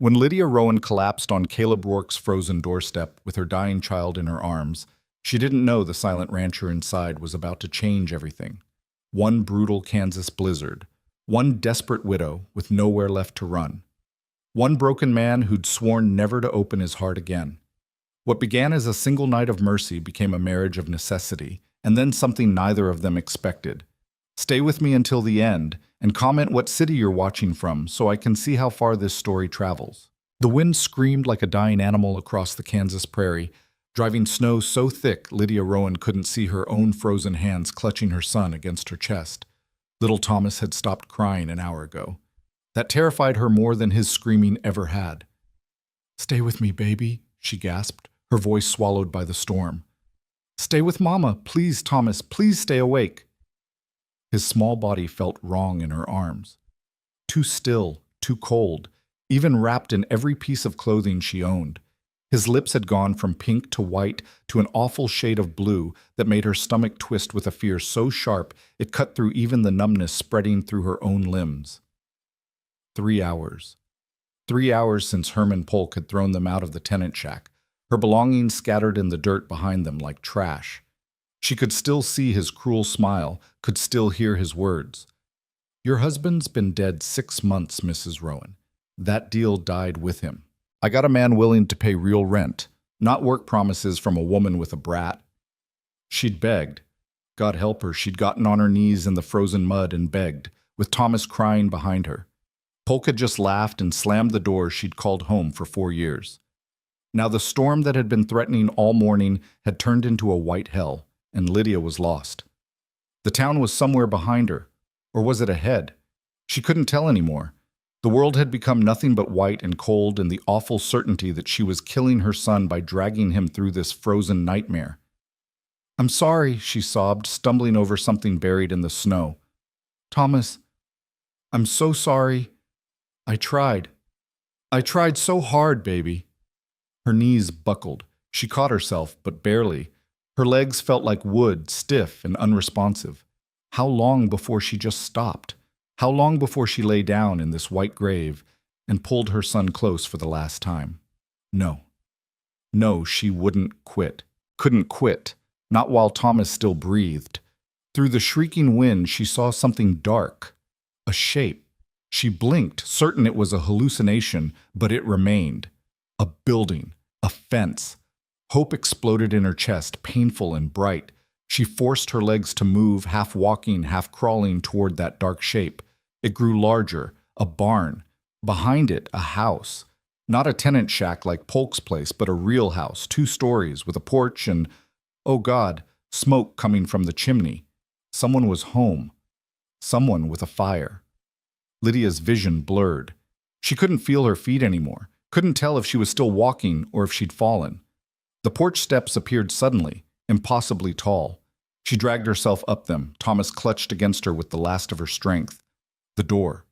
When Lydia Rowan collapsed on Caleb Rourke's frozen doorstep with her dying child in her arms, she didn't know the silent rancher inside was about to change everything. One brutal Kansas blizzard, one desperate widow with nowhere left to run, one broken man who'd sworn never to open his heart again. What began as a single night of mercy became a marriage of necessity, and then something neither of them expected. Stay with me until the end, and comment what city you're watching from so I can see how far this story travels. The wind screamed like a dying animal across the Kansas prairie, driving snow so thick Lydia Rowan couldn't see her own frozen hands clutching her son against her chest. Little Thomas had stopped crying an hour ago. That terrified her more than his screaming ever had. "Stay with me, baby," she gasped, her voice swallowed by the storm. "Stay with Mama, please, Thomas, please stay awake." His small body felt wrong in her arms. Too still, too cold, even wrapped in every piece of clothing she owned. His lips had gone from pink to white to an awful shade of blue that made her stomach twist with a fear so sharp it cut through even the numbness spreading through her own limbs. 3 hours. 3 hours since Herman Polk had thrown them out of the tenant shack, her belongings scattered in the dirt behind them like trash. She could still see his cruel smile, could still hear his words. "Your husband's been dead 6 months, Mrs. Rowan. That deal died with him. I got a man willing to pay real rent, not work promises from a woman with a brat." She'd begged. God help her, she'd gotten on her knees in the frozen mud and begged, with Thomas crying behind her. Polk had just laughed and slammed the door she'd called home for 4 years. Now the storm that had been threatening all morning had turned into a white hell, and Lydia was lost. The town was somewhere behind her, or was it ahead? She couldn't tell anymore. The world had become nothing but white and cold and the awful certainty that she was killing her son by dragging him through this frozen nightmare. "I'm sorry," she sobbed, stumbling over something buried in the snow. "Thomas, I'm so sorry. I tried. I tried so hard, baby." Her knees buckled. She caught herself, but barely. Her legs felt like wood, stiff and unresponsive. How long before she just stopped? How long before she lay down in this white grave and pulled her son close for the last time? No. No, she wouldn't quit. Couldn't quit. Not while Thomas still breathed. Through the shrieking wind, she saw something dark. A shape. She blinked, certain it was a hallucination, but it remained. A building. A fence. Hope exploded in her chest, painful and bright. She forced her legs to move, half walking, half crawling toward that dark shape. It grew larger, a barn. Behind it, a house. Not a tenant shack like Polk's place, but a real house, 2 stories, with a porch and, oh God, smoke coming from the chimney. Someone was home. Someone with a fire. Lydia's vision blurred. She couldn't feel her feet anymore, couldn't tell if she was still walking or if she'd fallen. The porch steps appeared suddenly, impossibly tall. She dragged herself up them, Thomas clutched against her with the last of her strength. The door.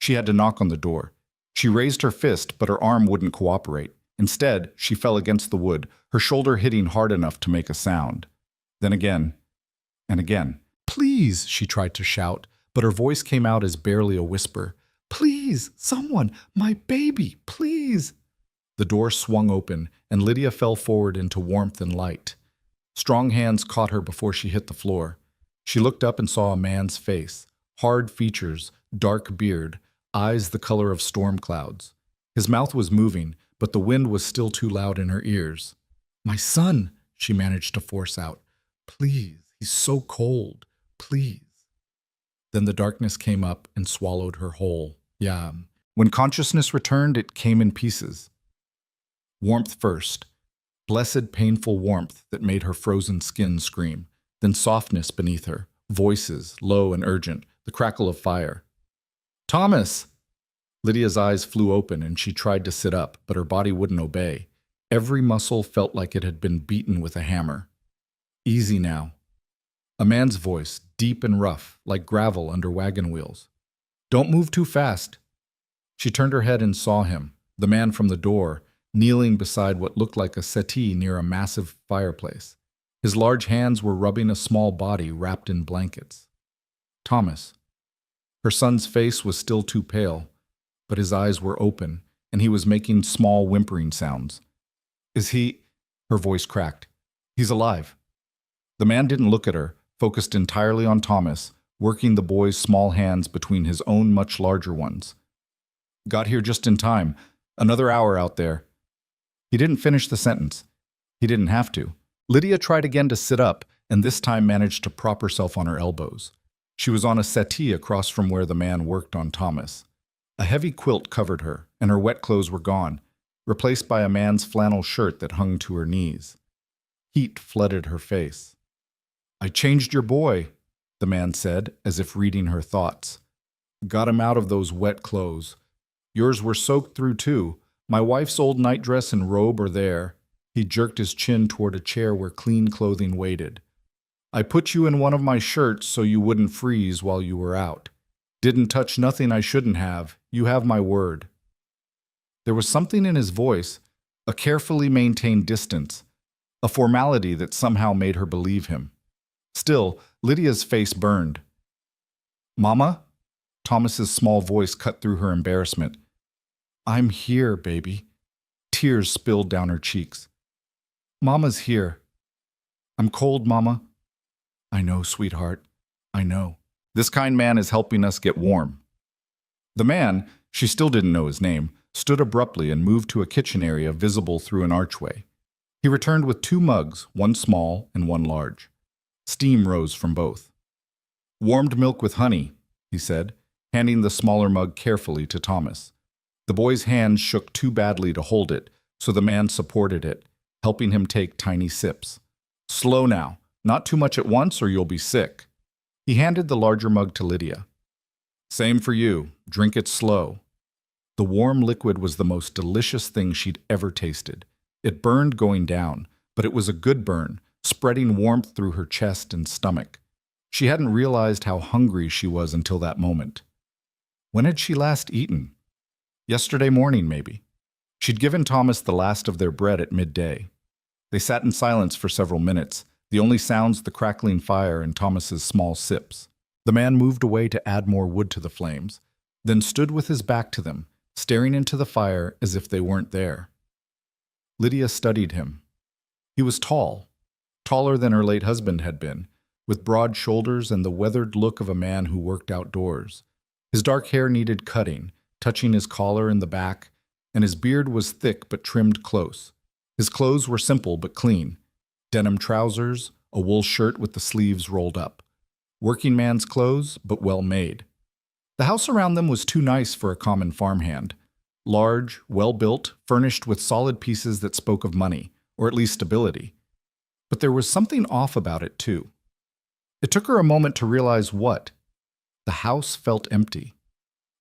She had to knock on the door. She raised her fist, but her arm wouldn't cooperate. Instead, she fell against the wood, her shoulder hitting hard enough to make a sound. Then again, and again. "Please," she tried to shout, but her voice came out as barely a whisper. "Please, someone, my baby, please." The door swung open, and Lydia fell forward into warmth and light. Strong hands caught her before she hit the floor. She looked up and saw a man's face. Hard features, dark beard, eyes the color of storm clouds. His mouth was moving, but the wind was still too loud in her ears. "My son," she managed to force out. "Please, he's so cold. Please." Then the darkness came up and swallowed her whole. Yeah. When consciousness returned, it came in pieces. Warmth first. Blessed, painful warmth that made her frozen skin scream. Then softness beneath her. Voices, low and urgent. The crackle of fire. "Thomas!" Lydia's eyes flew open and she tried to sit up, but her body wouldn't obey. Every muscle felt like it had been beaten with a hammer. "Easy now." A man's voice, deep and rough, like gravel under wagon wheels. "Don't move too fast." She turned her head and saw him, the man from the door, kneeling beside what looked like a settee near a massive fireplace. His large hands were rubbing a small body wrapped in blankets. Thomas. Her son's face was still too pale, but his eyes were open, and he was making small whimpering sounds. Is he? Her voice cracked. He's alive. The man didn't look at her, focused entirely on Thomas, working the boy's small hands between his own much larger ones. Got here just in time. Another hour out there. He didn't finish the sentence. He didn't have to. Lydia tried again to sit up, and this time managed to prop herself on her elbows. She was on a settee across from where the man worked on Thomas. A heavy quilt covered her, and her wet clothes were gone, replaced by a man's flannel shirt that hung to her knees. Heat flooded her face. I changed your boy, the man said, as if reading her thoughts. Got him out of those wet clothes. Yours were soaked through, too. My wife's old nightdress and robe are there. He jerked his chin toward a chair where clean clothing waited. I put you in one of my shirts so you wouldn't freeze while you were out. Didn't touch nothing I shouldn't have. You have my word. There was something in his voice, a carefully maintained distance, a formality that somehow made her believe him. Still, Lydia's face burned. Mama? Thomas's small voice cut through her embarrassment. I'm here, baby. Tears spilled down her cheeks. Mama's here. I'm cold, Mama. I know, sweetheart. I know. This kind man is helping us get warm. The man, she still didn't know his name, stood abruptly and moved to a kitchen area visible through an archway. He returned with 2 mugs, one small and one large. Steam rose from both. Warmed milk with honey, he said, handing the smaller mug carefully to Thomas. The boy's hands shook too badly to hold it, so the man supported it, helping him take tiny sips. Slow now, not too much at once or you'll be sick. He handed the larger mug to Lydia. Same for you, drink it slow. The warm liquid was the most delicious thing she'd ever tasted. It burned going down, but it was a good burn, spreading warmth through her chest and stomach. She hadn't realized how hungry she was until that moment. When had she last eaten? Yesterday morning, maybe. She'd given Thomas the last of their bread at midday. They sat in silence for several minutes, the only sounds the crackling fire and Thomas's small sips. The man moved away to add more wood to the flames, then stood with his back to them, staring into the fire as if they weren't there. Lydia studied him. He was tall, taller than her late husband had been, with broad shoulders and the weathered look of a man who worked outdoors. His dark hair needed cutting, touching his collar and the back, and his beard was thick but trimmed close. His clothes were simple but clean. Denim trousers, a wool shirt with the sleeves rolled up. Working man's clothes, but well made. The house around them was too nice for a common farmhand. Large, well-built, furnished with solid pieces that spoke of money, or at least stability. But there was something off about it, too. It took her a moment to realize what. The house felt empty.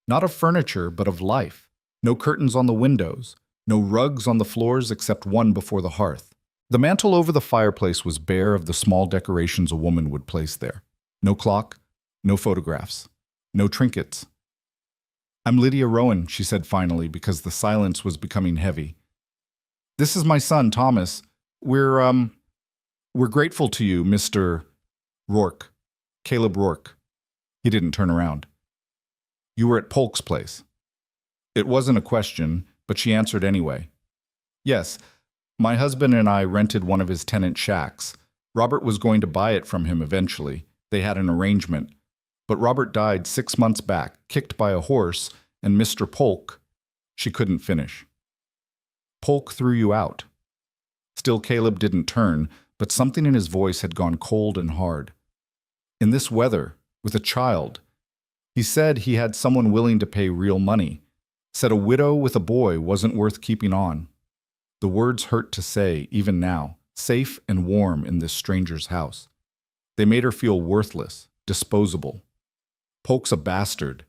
Not of furniture, but of life. No curtains on the windows, no rugs on the floors except one before the hearth. The mantel over the fireplace was bare of the small decorations a woman would place there. No clock, no photographs, no trinkets. I'm Lydia Rowan, she said finally, because the silence was becoming heavy. This is my son, Thomas. We're grateful to you, Mr. Rourke. Caleb Rourke. He didn't turn around. You were at Polk's place. It wasn't a question, but she answered anyway. Yes, my husband and I rented one of his tenant shacks. Robert was going to buy it from him eventually. They had an arrangement. But Robert died 6 months back, kicked by a horse, and Mr. Polk, she couldn't finish. Polk threw you out. Still Caleb didn't turn, but something in his voice had gone cold and hard. In this weather, with a child, he said he had someone willing to pay real money. Said a widow with a boy wasn't worth keeping on. The words hurt to say, even now, safe and warm in this stranger's house. They made her feel worthless, disposable. Polk's a bastard.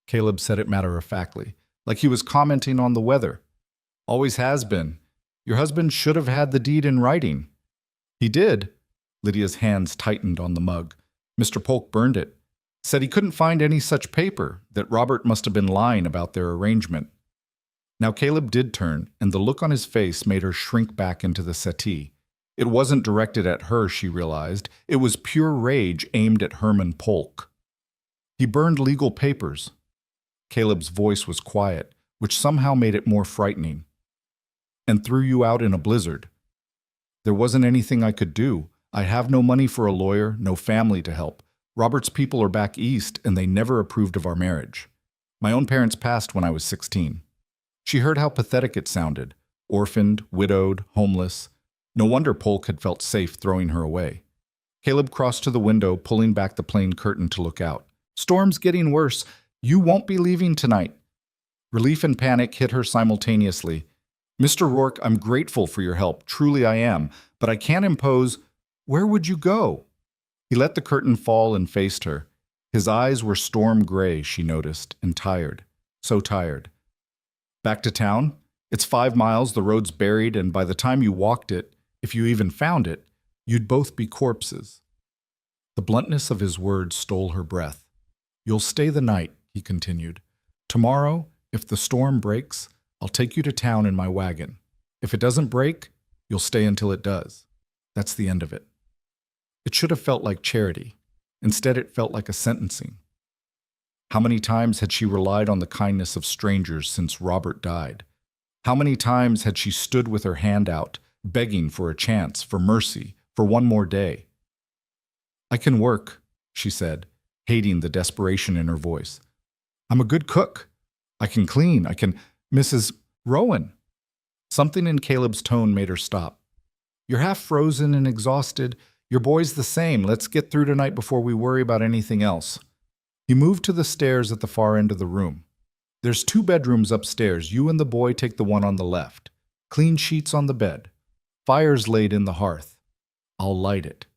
Caleb said it matter-of-factly, like he was commenting on the weather. Always has been. Your husband should have had the deed in writing. He did. Lydia's hands tightened on the mug. Mr. Polk burned it. Said he couldn't find any such paper, that Robert must have been lying about their arrangement. Now Caleb did turn, and the look on his face made her shrink back into the settee. It wasn't directed at her, she realized. It was pure rage aimed at Herman Polk. He burned legal papers. Caleb's voice was quiet, which somehow made it more frightening. And threw you out in a blizzard. There wasn't anything I could do. I have no money for a lawyer, no family to help. Robert's people are back east, and they never approved of our marriage. My own parents passed when I was 16. She heard how pathetic it sounded. Orphaned, widowed, homeless. No wonder Polk had felt safe throwing her away. Caleb crossed to the window, pulling back the plain curtain to look out. Storm's getting worse. You won't be leaving tonight. Relief and panic hit her simultaneously. Mr. Rourke, I'm grateful for your help. Truly I am. But I can't impose. Where would you go? He let the curtain fall and faced her. His eyes were storm gray, she noticed, and tired. So tired. Back to town? It's 5 miles, the road's buried, and by the time you walked it, if you even found it, you'd both be corpses. The bluntness of his words stole her breath. You'll stay the night, he continued. Tomorrow, if the storm breaks, I'll take you to town in my wagon. If it doesn't break, you'll stay until it does. That's the end of it. It should have felt like charity. Instead, it felt like a sentencing. How many times had she relied on the kindness of strangers since Robert died? How many times had she stood with her hand out, begging for a chance, for mercy, for one more day? I can work, she said, hating the desperation in her voice. I'm a good cook. I can clean. I can... Mrs. Rowan. Something in Caleb's tone made her stop. You're half frozen and exhausted. Your boy's the same. Let's get through tonight before we worry about anything else. He moved to the stairs at the far end of the room. There's 2 bedrooms upstairs. You and the boy take the one on the left. Clean sheets on the bed. Fire's laid in the hearth. I'll light it.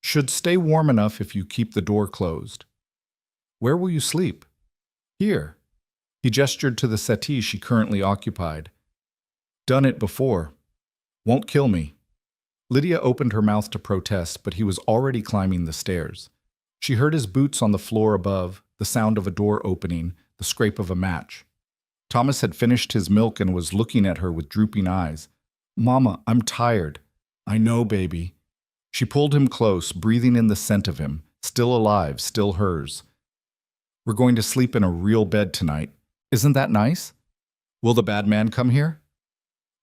Should stay warm enough if you keep the door closed. Where will you sleep? Here. He gestured to the settee she currently occupied. Done it before. Won't kill me. Lydia opened her mouth to protest, but he was already climbing the stairs. She heard his boots on the floor above, the sound of a door opening, the scrape of a match. Thomas had finished his milk and was looking at her with drooping eyes. Mama, I'm tired. I know, baby. She pulled him close, breathing in the scent of him, still alive, still hers. We're going to sleep in a real bed tonight. Isn't that nice? Will the bad man come here?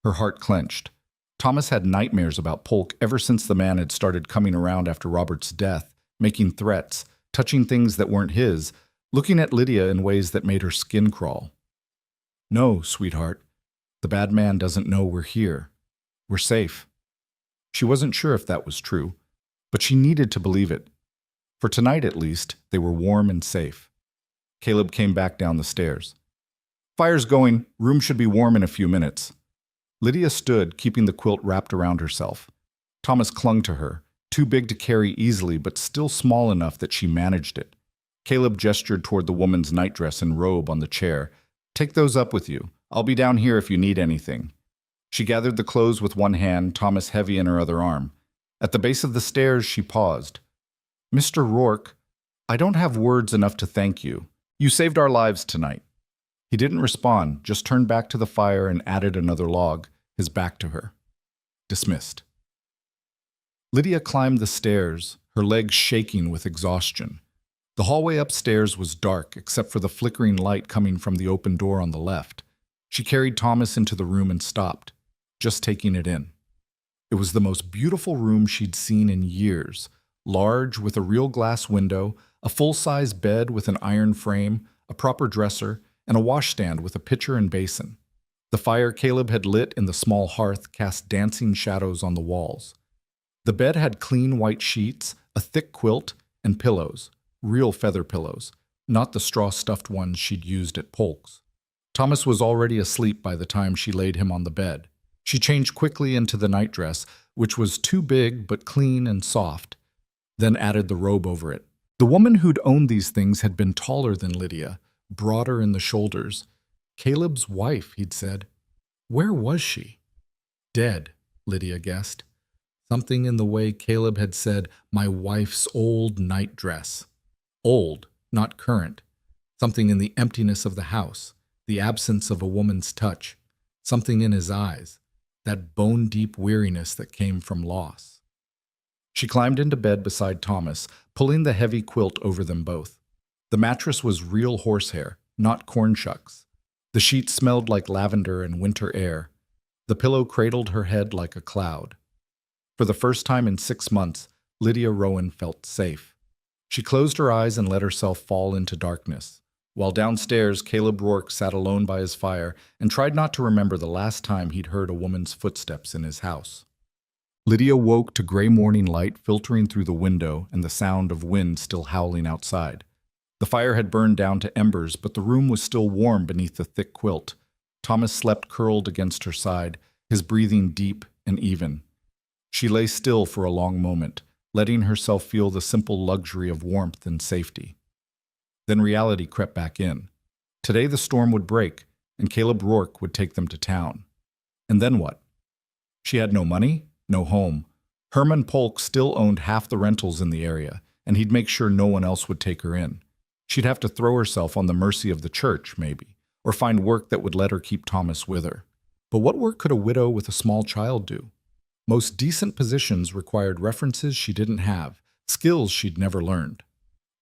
Her heart clenched. Thomas had nightmares about Polk ever since the man had started coming around after Robert's death, making threats, touching things that weren't his, looking at Lydia in ways that made her skin crawl. No, sweetheart. The bad man doesn't know we're here. We're safe. She wasn't sure if that was true, but she needed to believe it. For tonight, at least, they were warm and safe. Caleb came back down the stairs. Fire's going. Room should be warm in a few minutes. Lydia stood, keeping the quilt wrapped around herself. Thomas clung to her, too big to carry easily but still small enough that she managed it. Caleb gestured toward the woman's nightdress and robe on the chair. Take those up with you. I'll be down here if you need anything. She gathered the clothes with one hand, Thomas heavy in her other arm. At the base of the stairs, she paused. Mr. Rourke, I don't have words enough to thank you. You saved our lives tonight. He didn't respond, just turned back to the fire and added another log, his back to her. Dismissed. Lydia climbed the stairs, her legs shaking with exhaustion. The hallway upstairs was dark, except for the flickering light coming from the open door on the left. She carried Thomas into the room and stopped, just taking it in. It was the most beautiful room she'd seen in years, large with a real glass window, a full-size bed with an iron frame, a proper dresser, and a washstand with a pitcher and basin. The fire Caleb had lit in the small hearth cast dancing shadows on the walls. The bed had clean white sheets, a thick quilt, and pillows, real feather pillows, not the straw-stuffed ones she'd used at Polk's. Thomas was already asleep by the time she laid him on the bed. She changed quickly into the nightdress, which was too big but clean and soft, then added the robe over it. The woman who'd owned these things had been taller than Lydia, broader in the shoulders. Caleb's wife, he'd said. Where was she? Dead, Lydia guessed. Something in the way Caleb had said, my wife's old nightdress. Old, not current. Something in the emptiness of the house, the absence of a woman's touch. Something in his eyes, that bone-deep weariness that came from loss. She climbed into bed beside Thomas, pulling the heavy quilt over them both. The mattress was real horsehair, not corn shucks. The sheet smelled like lavender and winter air. The pillow cradled her head like a cloud. For the first time in 6 months, Lydia Rowan felt safe. She closed her eyes and let herself fall into darkness. While downstairs, Caleb Rourke sat alone by his fire and tried not to remember the last time he'd heard a woman's footsteps in his house. Lydia woke to gray morning light filtering through the window and the sound of wind still howling outside. The fire had burned down to embers, but the room was still warm beneath the thick quilt. Thomas slept curled against her side, his breathing deep and even. She lay still for a long moment, letting herself feel the simple luxury of warmth and safety. Then reality crept back in. Today the storm would break, and Caleb Rourke would take them to town. And then what? She had no money, no home. Herman Polk still owned half the rentals in the area, and he'd make sure no one else would take her in. She'd have to throw herself on the mercy of the church, maybe, or find work that would let her keep Thomas with her. But what work could a widow with a small child do? Most decent positions required references she didn't have, skills she'd never learned.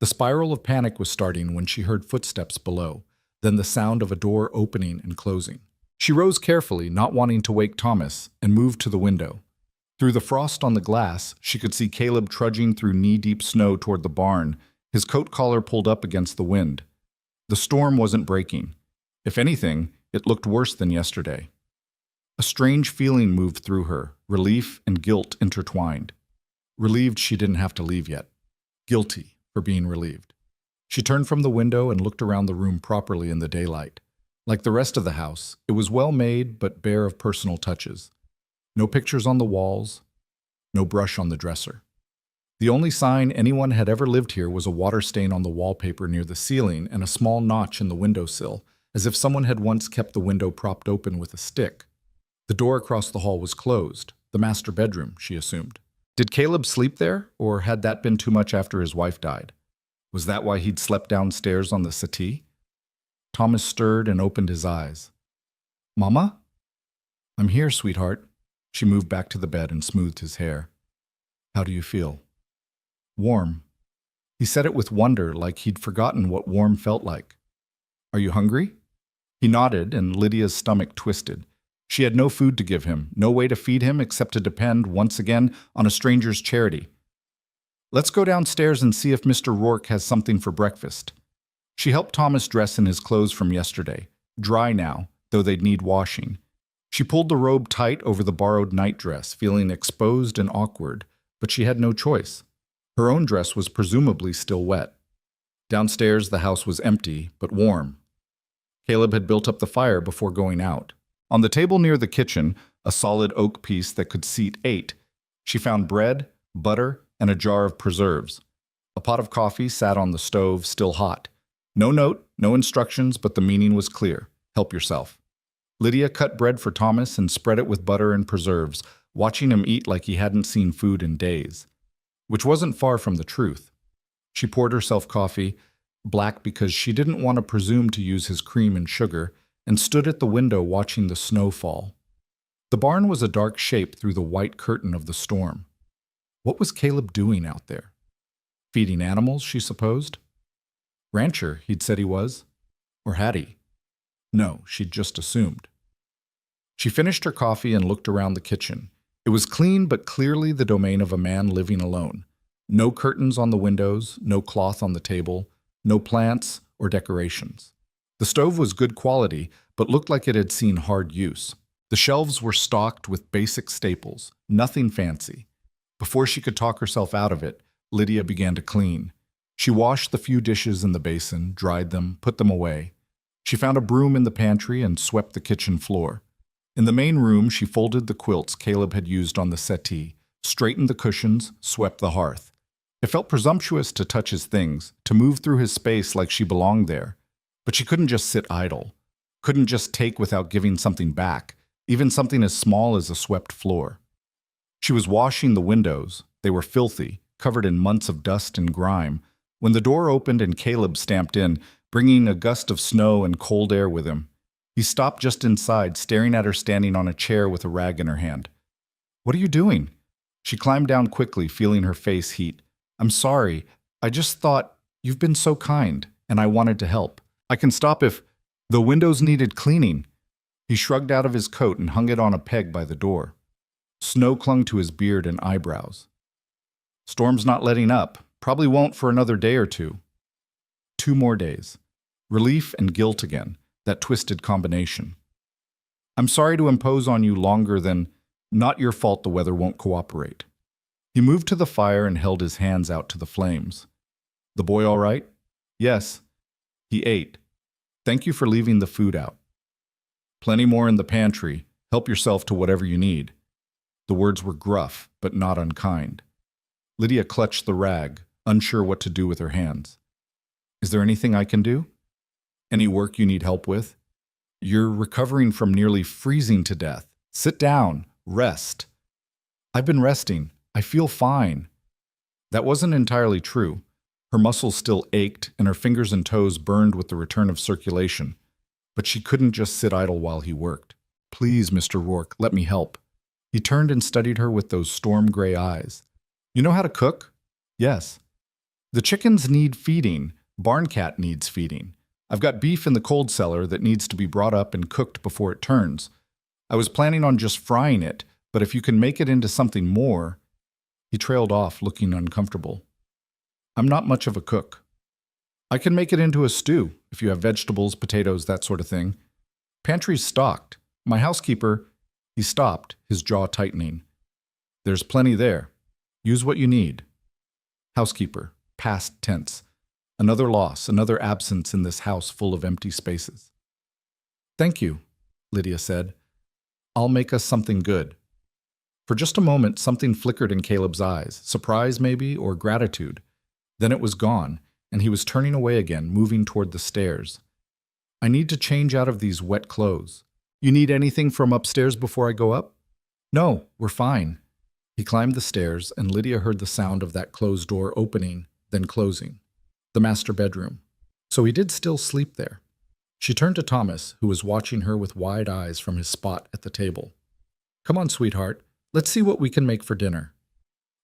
The spiral of panic was starting when she heard footsteps below, then the sound of a door opening and closing. She rose carefully, not wanting to wake Thomas, and moved to the window. Through the frost on the glass, she could see Caleb trudging through knee-deep snow toward the barn, his coat collar pulled up against the wind. The storm wasn't breaking. If anything, it looked worse than yesterday. A strange feeling moved through her, relief and guilt intertwined. Relieved she didn't have to leave yet. Guilty for being relieved. She turned from the window and looked around the room properly in the daylight. Like the rest of the house, it was well made but bare of personal touches. No pictures on the walls, no brush on the dresser. The only sign anyone had ever lived here was a water stain on the wallpaper near the ceiling and a small notch in the windowsill, as if someone had once kept the window propped open with a stick. The door across the hall was closed, the master bedroom, she assumed. Did Caleb sleep there, or had that been too much after his wife died? Was that why he'd slept downstairs on the settee? Thomas stirred and opened his eyes. "Mama?" "I'm here, sweetheart." She moved back to the bed and smoothed his hair. "How do you feel?" "Warm." He said it with wonder, like he'd forgotten what warm felt like. "Are you hungry?" He nodded, and Lydia's stomach twisted. She had no food to give him, no way to feed him except to depend, once again, on a stranger's charity. "Let's go downstairs and see if Mr. Rourke has something for breakfast." She helped Thomas dress in his clothes from yesterday, dry now, though they'd need washing. She pulled the robe tight over the borrowed nightdress, feeling exposed and awkward, but she had no choice. Her own dress was presumably still wet. Downstairs, the house was empty, but warm. Caleb had built up the fire before going out. On the table near the kitchen, a solid oak piece that could seat 8, she found bread, butter, and a jar of preserves. A pot of coffee sat on the stove, still hot. No note, no instructions, but the meaning was clear. Help yourself. Lydia cut bread for Thomas and spread it with butter and preserves, watching him eat like he hadn't seen food in days. Which wasn't far from the truth. She poured herself coffee, black because she didn't want to presume to use his cream and sugar, and stood at the window watching the snow fall. The barn was a dark shape through the white curtain of the storm. What was Caleb doing out there? Feeding animals, she supposed? Rancher, he'd said he was. Or had he? No, she'd just assumed. She finished her coffee and looked around the kitchen. It was clean but clearly the domain of a man living alone. No curtains on the windows, no cloth on the table, no plants or decorations. The stove was good quality, but looked like it had seen hard use. The shelves were stocked with basic staples, nothing fancy. Before she could talk herself out of it, Lydia began to clean. She washed the few dishes in the basin, dried them, put them away. She found a broom in the pantry and swept the kitchen floor. In the main room, she folded the quilts Caleb had used on the settee, straightened the cushions, swept the hearth. It felt presumptuous to touch his things, to move through his space like she belonged there. But she couldn't just sit idle, couldn't just take without giving something back, even something as small as a swept floor. She was washing the windows. They were filthy, covered in months of dust and grime, when the door opened and Caleb stamped in, bringing a gust of snow and cold air with him. He stopped just inside, staring at her standing on a chair with a rag in her hand. "What are you doing?" She climbed down quickly, feeling her face heat. "I'm sorry. I just thought, you've been so kind, and I wanted to help. I can stop if..." The windows needed cleaning. He shrugged out of his coat and hung it on a peg by the door. Snow clung to his beard and eyebrows. Storm's not letting up. Probably won't for another day or two. 2 more days. Relief and guilt again, that twisted combination. I'm sorry to impose on you longer than, not your fault the weather won't cooperate. He moved to the fire and held his hands out to the flames. The boy all right? Yes. He ate. Thank you for leaving the food out. Plenty more in the pantry. Help yourself to whatever you need. The words were gruff, but not unkind. Lydia clutched the rag, unsure what to do with her hands. Is there anything I can do? Any work you need help with? You're recovering from nearly freezing to death. Sit down. Rest. I've been resting. I feel fine. That wasn't entirely true. Her muscles still ached, and her fingers and toes burned with the return of circulation. But she couldn't just sit idle while he worked. Please, Mr. Rourke, let me help. He turned and studied her with those storm-gray eyes. You know how to cook? Yes. The chickens need feeding. Barn cat needs feeding. I've got beef in the cold cellar that needs to be brought up and cooked before it turns. I was planning on just frying it, but if you can make it into something more... He trailed off, looking uncomfortable. I'm not much of a cook. I can make it into a stew, if you have vegetables, potatoes, that sort of thing. Pantry's stocked. My housekeeper... He stopped, his jaw tightening. There's plenty there. Use what you need. Housekeeper, past tense. Another loss, another absence in this house full of empty spaces. Thank you, Lydia said. I'll make us something good. For just a moment, something flickered in Caleb's eyes, surprise maybe, or gratitude. Then it was gone, and he was turning away again, moving toward the stairs. I need to change out of these wet clothes. You need anything from upstairs before I go up? No, we're fine. He climbed the stairs, and Lydia heard the sound of that closed door opening, then closing. The master bedroom. So he did still sleep there. She turned to Thomas, who was watching her with wide eyes from his spot at the table. Come on, sweetheart. Let's see what we can make for dinner.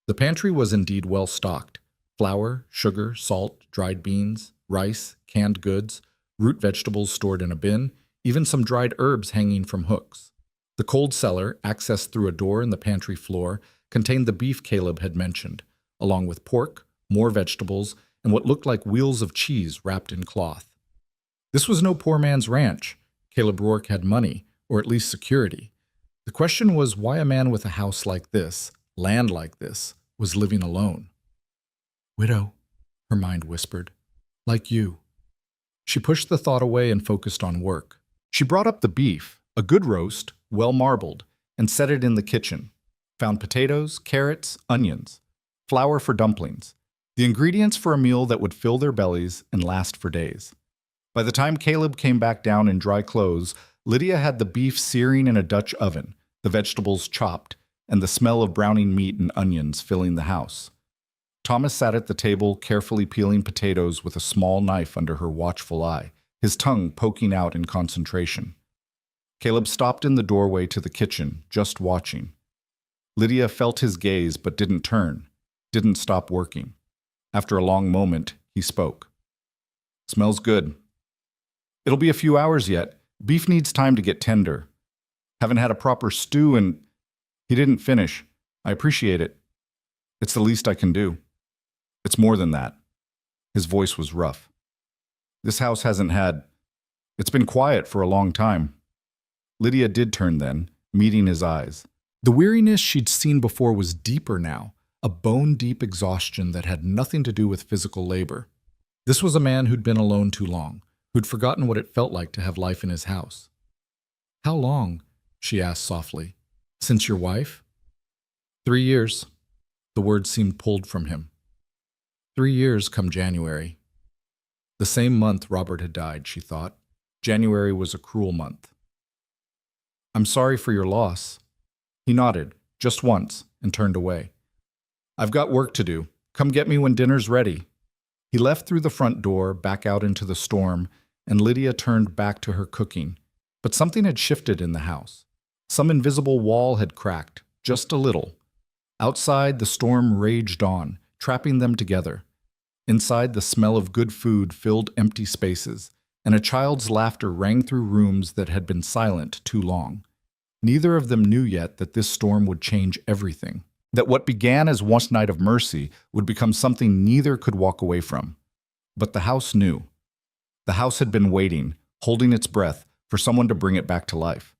The pantry was indeed well stocked. Flour, sugar, salt, dried beans, rice, canned goods, root vegetables stored in a bin, even some dried herbs hanging from hooks. The cold cellar, accessed through a door in the pantry floor, contained the beef Caleb had mentioned, along with pork, more vegetables, and what looked like wheels of cheese wrapped in cloth. This was no poor man's ranch. Caleb Rourke had money, or at least security. The question was why a man with a house like this, land like this, was living alone. Widow, her mind whispered. Like you. She pushed the thought away and focused on work. She brought up the beef, a good roast, well marbled, and set it in the kitchen. Found potatoes, carrots, onions, flour for dumplings, the ingredients for a meal that would fill their bellies and last for days. By the time Caleb came back down in dry clothes, Lydia had the beef searing in a Dutch oven, the vegetables chopped, and the smell of browning meat and onions filling the house. Thomas sat at the table, carefully peeling potatoes with a small knife under her watchful eye, his tongue poking out in concentration. Caleb stopped in the doorway to the kitchen, just watching. Lydia felt his gaze but didn't turn, didn't stop working. After a long moment, he spoke. Smells good. It'll be a few hours yet. Beef needs time to get tender. Haven't had a proper stew and... He didn't finish. I appreciate it. It's the least I can do. It's more than that. His voice was rough. This house hasn't had... It's been quiet for a long time. Lydia did turn then, meeting his eyes. The weariness she'd seen before was deeper now, a bone-deep exhaustion that had nothing to do with physical labor. This was a man who'd been alone too long, who'd forgotten what it felt like to have life in his house. How long? She asked softly. Since your wife? 3 years. The words seemed pulled from him. 3 years come January. The same month Robert had died, she thought. January was a cruel month. I'm sorry for your loss. He nodded, just once, and turned away. I've got work to do. Come get me when dinner's ready. He left through the front door, back out into the storm, and Lydia turned back to her cooking. But something had shifted in the house. Some invisible wall had cracked, just a little. Outside, the storm raged on, trapping them together. Inside, the smell of good food filled empty spaces, and a child's laughter rang through rooms that had been silent too long. Neither of them knew yet that this storm would change everything, that what began as one night of mercy would become something neither could walk away from. But the house knew. The house had been waiting, holding its breath, for someone to bring it back to life.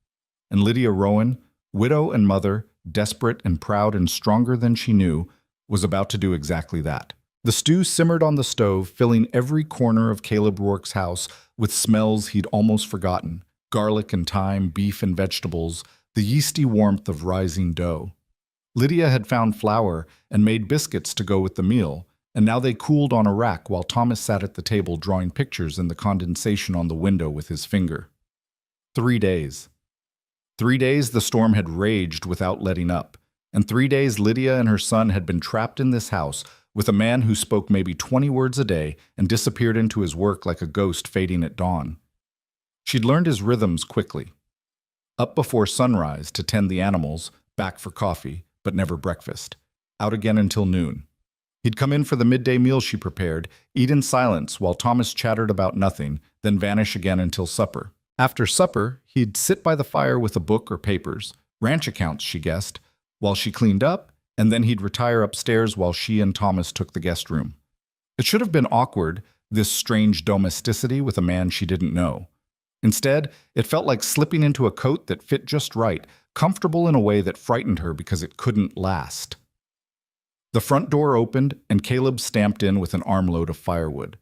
And Lydia Rowan, widow and mother, desperate and proud and stronger than she knew, was about to do exactly that. The stew simmered on the stove, filling every corner of Caleb Rourke's house with smells he'd almost forgotten: garlic and thyme, beef and vegetables, the yeasty warmth of rising dough. Lydia had found flour and made biscuits to go with the meal, and now they cooled on a rack while Thomas sat at the table drawing pictures in the condensation on the window with his finger. 3 days. 3 days the storm had raged without letting up, and 3 days Lydia and her son had been trapped in this house with a man who spoke maybe 20 words a day and disappeared into his work like a ghost fading at dawn. She'd learned his rhythms quickly. Up before sunrise to tend the animals, back for coffee, but never breakfast. Out again until noon. He'd come in for the midday meal she prepared, eat in silence while Thomas chattered about nothing, then vanish again until supper. After supper, he'd sit by the fire with a book or papers, ranch accounts, she guessed, while she cleaned up, and then he'd retire upstairs while she and Thomas took the guest room. It should have been awkward, this strange domesticity with a man she didn't know. Instead, it felt like slipping into a coat that fit just right, comfortable in a way that frightened her because it couldn't last. The front door opened, and Caleb stamped in with an armload of firewood.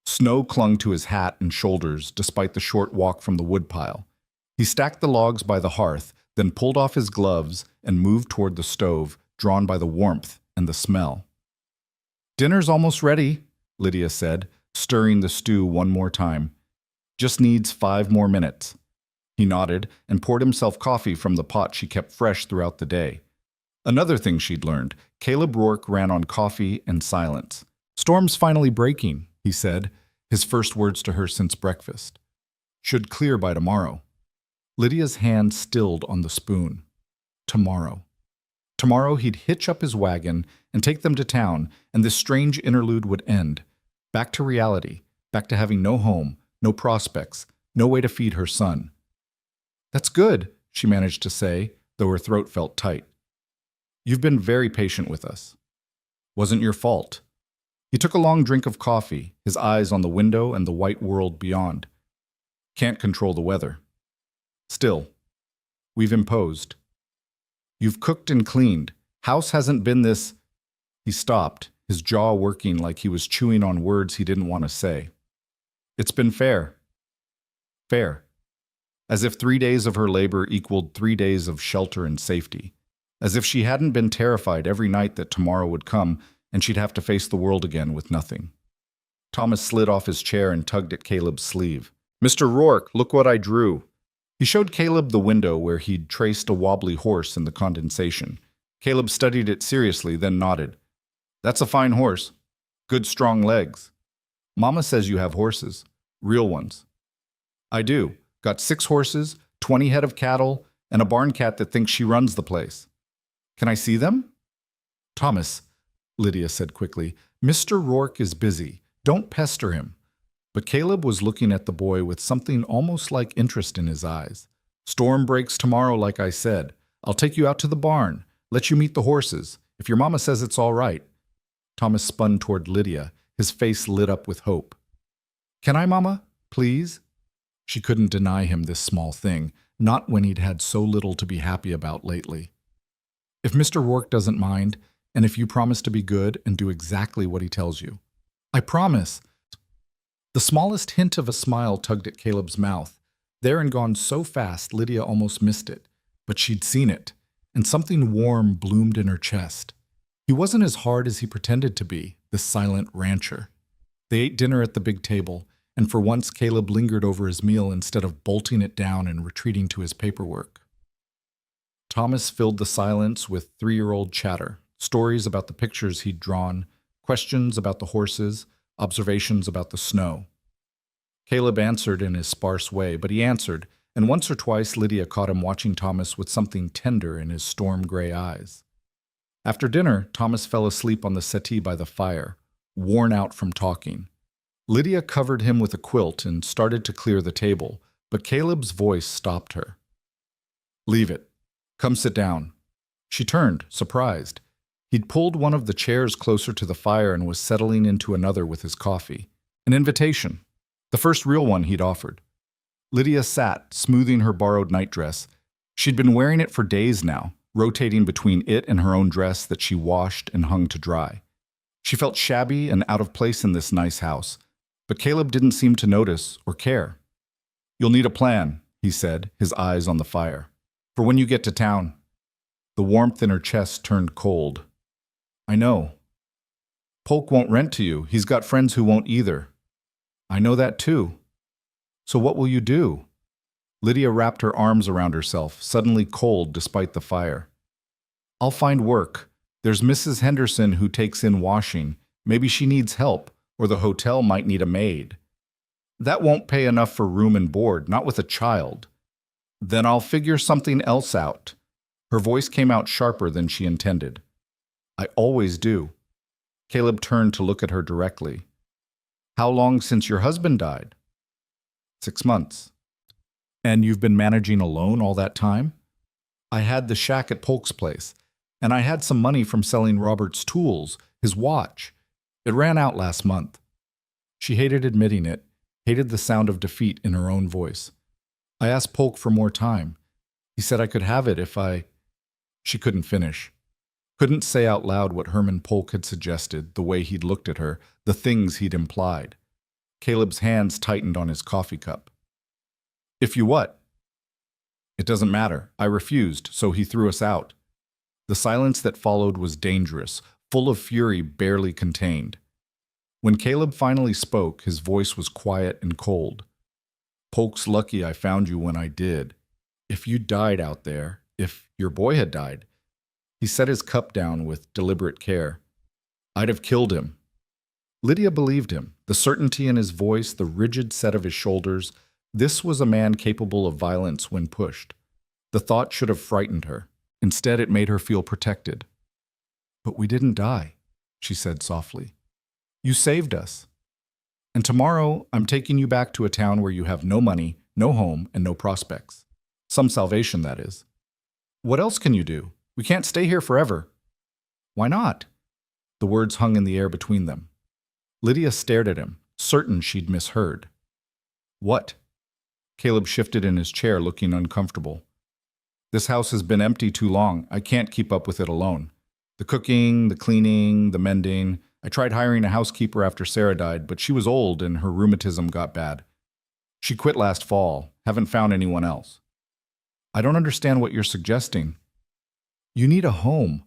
Snow clung to his hat and shoulders despite the short walk from the woodpile. He stacked the logs by the hearth, then pulled off his gloves and moved toward the stove, drawn by the warmth and the smell. "Dinner's almost ready," Lydia said, stirring the stew one more time. "Just needs 5 more minutes." He nodded and poured himself coffee from the pot she kept fresh throughout the day. Another thing she'd learned: Caleb Rourke ran on coffee and silence. "Storm's finally breaking," he said, his first words to her since breakfast. "Should clear by tomorrow." Lydia's hand stilled on the spoon. Tomorrow. Tomorrow he'd hitch up his wagon and take them to town, and this strange interlude would end. Back to reality, back to having no home, no prospects, no way to feed her son. "That's good," she managed to say, though her throat felt tight. "You've been very patient with us." "Wasn't your fault." He took a long drink of coffee, his eyes on the window and the white world beyond. "Can't control the weather. Still, we've imposed. You've cooked and cleaned. House hasn't been this—" He stopped, his jaw working like he was chewing on words he didn't want to say. "It's been fair." Fair. As if 3 days of her labor equaled 3 days of shelter and safety. As if she hadn't been terrified every night that tomorrow would come and she'd have to face the world again with nothing. Thomas slid off his chair and tugged at Caleb's sleeve. "Mr. Rourke, look what I drew." He showed Caleb the window where he'd traced a wobbly horse in the condensation. Caleb studied it seriously, then nodded. "That's a fine horse. Good strong legs. Mama says you have horses. Real ones." "I do. Got 6 horses, 20 head of cattle, and a barn cat that thinks she runs the place." "Can I see them?" "Thomas," Lydia said quickly, "Mr. Rourke is busy. Don't pester him." But Caleb was looking at the boy with something almost like interest in his eyes. "Storm breaks tomorrow, like I said. I'll take you out to the barn, let you meet the horses, if your mama says it's all right." Thomas spun toward Lydia, his face lit up with hope. "Can I, Mama? Please?" She couldn't deny him this small thing, not when he'd had so little to be happy about lately. "If Mr. Rourke doesn't mind, and if you promise to be good and do exactly what he tells you." "I promise." The smallest hint of a smile tugged at Caleb's mouth, there and gone so fast Lydia almost missed it, but she'd seen it, and something warm bloomed in her chest. He wasn't as hard as he pretended to be, this silent rancher. They ate dinner at the big table, and for once Caleb lingered over his meal instead of bolting it down and retreating to his paperwork. Thomas filled the silence with 3-year-old chatter, stories about the pictures he'd drawn, questions about the horses, observations about the snow. Caleb answered in his sparse way, but he answered, and once or twice Lydia caught him watching Thomas with something tender in his storm-gray eyes. After dinner, Thomas fell asleep on the settee by the fire, worn out from talking. Lydia covered him with a quilt and started to clear the table, but Caleb's voice stopped her. "Leave it. Come sit down." She turned, surprised. He'd pulled one of the chairs closer to the fire and was settling into another with his coffee. An invitation. The first real one he'd offered. Lydia sat, smoothing her borrowed nightdress. She'd been wearing it for days now, rotating between it and her own dress that she washed and hung to dry. She felt shabby and out of place in this nice house, but Caleb didn't seem to notice or care. "You'll need a plan," he said, his eyes on the fire, "for when you get to town." The warmth in her chest turned cold. "I know. Polk won't rent to you. He's got friends who won't either." "I know that too. So what will you do?" Lydia wrapped her arms around herself, suddenly cold despite the fire. "I'll find work. There's Mrs. Henderson who takes in washing. Maybe she needs help, or the hotel might need a maid. That won't pay enough for room and board, not with a child. Then I'll figure something else out." Her voice came out sharper than she intended. "I always do." Caleb turned to look at her directly. "How long since your husband died?" 6 months. "And you've been managing alone all that time?" "I had the shack at Polk's place, and I had some money from selling Robert's tools, his watch. It ran out last month." She hated admitting it, hated the sound of defeat in her own voice. "I asked Polk for more time. He said I could have it if I—" She couldn't finish. Couldn't say out loud what Herman Polk had suggested, the way he'd looked at her, the things he'd implied. Caleb's hands tightened on his coffee cup. "If you what?" "It doesn't matter. I refused, so he threw us out." The silence that followed was dangerous, full of fury barely contained. When Caleb finally spoke, his voice was quiet and cold. "Polk's lucky I found you when I did. If you died out there, if your boy had died," he set his cup down with deliberate care, "I'd have killed him." Lydia believed him, the certainty in his voice, the rigid set of his shoulders. This was a man capable of violence when pushed. The thought should have frightened her. Instead, it made her feel protected. "But we didn't die," she said softly. "You saved us. And tomorrow, I'm taking you back to a town where you have no money, no home, and no prospects. Some salvation, that is. What else can you do? We can't stay here forever." "Why not?" The words hung in the air between them. Lydia stared at him, certain she'd misheard. "What?" Caleb shifted in his chair, looking uncomfortable. "This house has been empty too long. I can't keep up with it alone. The cooking, the cleaning, the mending. I tried hiring a housekeeper after Sarah died, but she was old and her rheumatism got bad. She quit last fall. Haven't found anyone else." "I don't understand what you're suggesting." "You need a home.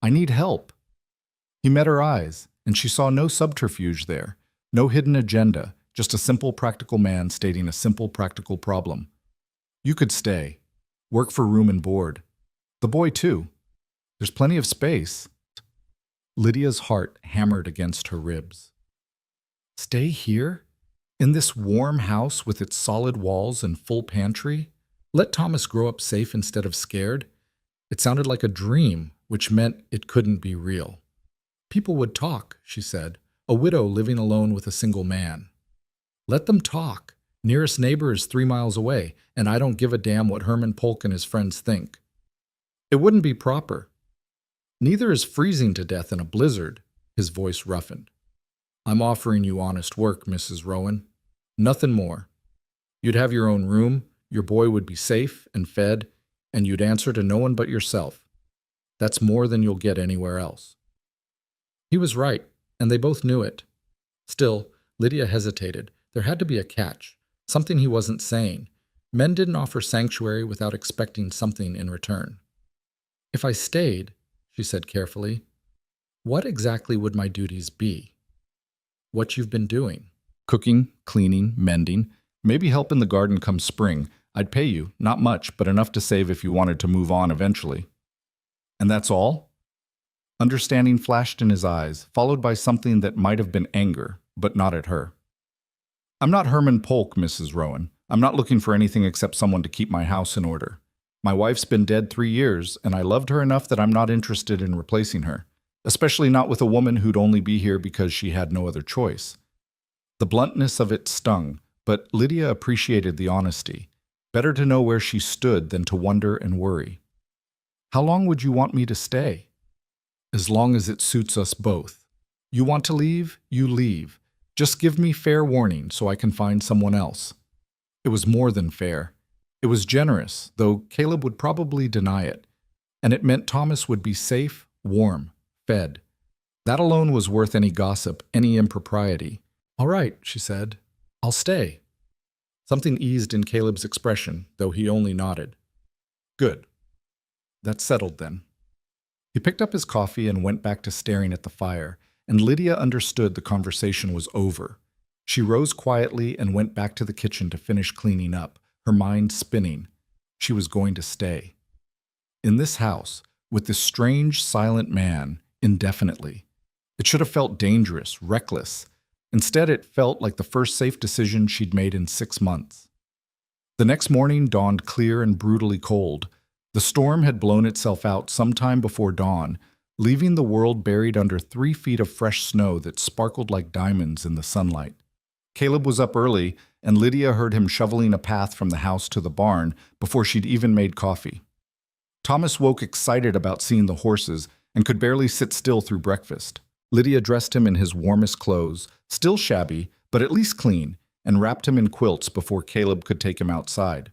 I need help." He met her eyes, and she saw no subterfuge there, no hidden agenda, just a simple practical man stating a simple practical problem. "You could stay. Work for room and board. The boy, too. There's plenty of space." Lydia's heart hammered against her ribs. Stay here? In this warm house with its solid walls and full pantry? Let Thomas grow up safe instead of scared? It sounded like a dream, which meant it couldn't be real. "People would talk," she said, "a widow living alone with a single man." "Let them talk. Nearest neighbor is 3 miles away, and I don't give a damn what Herman Polk and his friends think." "It wouldn't be proper." "Neither is freezing to death in a blizzard," his voice roughened. "I'm offering you honest work, Mrs. Rowan. Nothing more. You'd have your own room, your boy would be safe and fed, and you'd answer to no one but yourself. That's more than you'll get anywhere else." He was right, and they both knew it. Still, Lydia hesitated. There had to be a catch, something he wasn't saying. Men didn't offer sanctuary without expecting something in return. "If I stayed," she said carefully, "what exactly would my duties be?" "What you've been doing. Cooking, cleaning, mending, maybe help in the garden come spring. I'd pay you, not much, but enough to save if you wanted to move on eventually." "And that's all?" Understanding flashed in his eyes, followed by something that might have been anger, but not at her. "I'm not Herman Polk, Mrs. Rowan. I'm not looking for anything except someone to keep my house in order. My wife's been dead 3 years, and I loved her enough that I'm not interested in replacing her, especially not with a woman who'd only be here because she had no other choice. The bluntness of it stung, but Lydia appreciated the honesty. Better to know where she stood than to wonder and worry. How long would you want me to stay? As long as it suits us both. You want to leave? You leave. Just give me fair warning so I can find someone else. It was more than fair. It was generous, though Caleb would probably deny it. And it meant Thomas would be safe, warm, fed. That alone was worth any gossip, any impropriety. All right, she said. I'll stay. Something eased in Caleb's expression, though he only nodded. Good. That settled then. He picked up his coffee and went back to staring at the fire, and Lydia understood the conversation was over. She rose quietly and went back to the kitchen to finish cleaning up, her mind spinning. She was going to stay. In this house, with this strange, silent man, indefinitely. It should have felt dangerous, reckless. Instead, it felt like the first safe decision she'd made in 6 months. The next morning dawned clear and brutally cold. The storm had blown itself out sometime before dawn, leaving the world buried under 3 feet of fresh snow that sparkled like diamonds in the sunlight. Caleb was up early, and Lydia heard him shoveling a path from the house to the barn before she'd even made coffee. Thomas woke excited about seeing the horses and could barely sit still through breakfast. Lydia dressed him in his warmest clothes, still shabby, but at least clean, and wrapped him in quilts before Caleb could take him outside.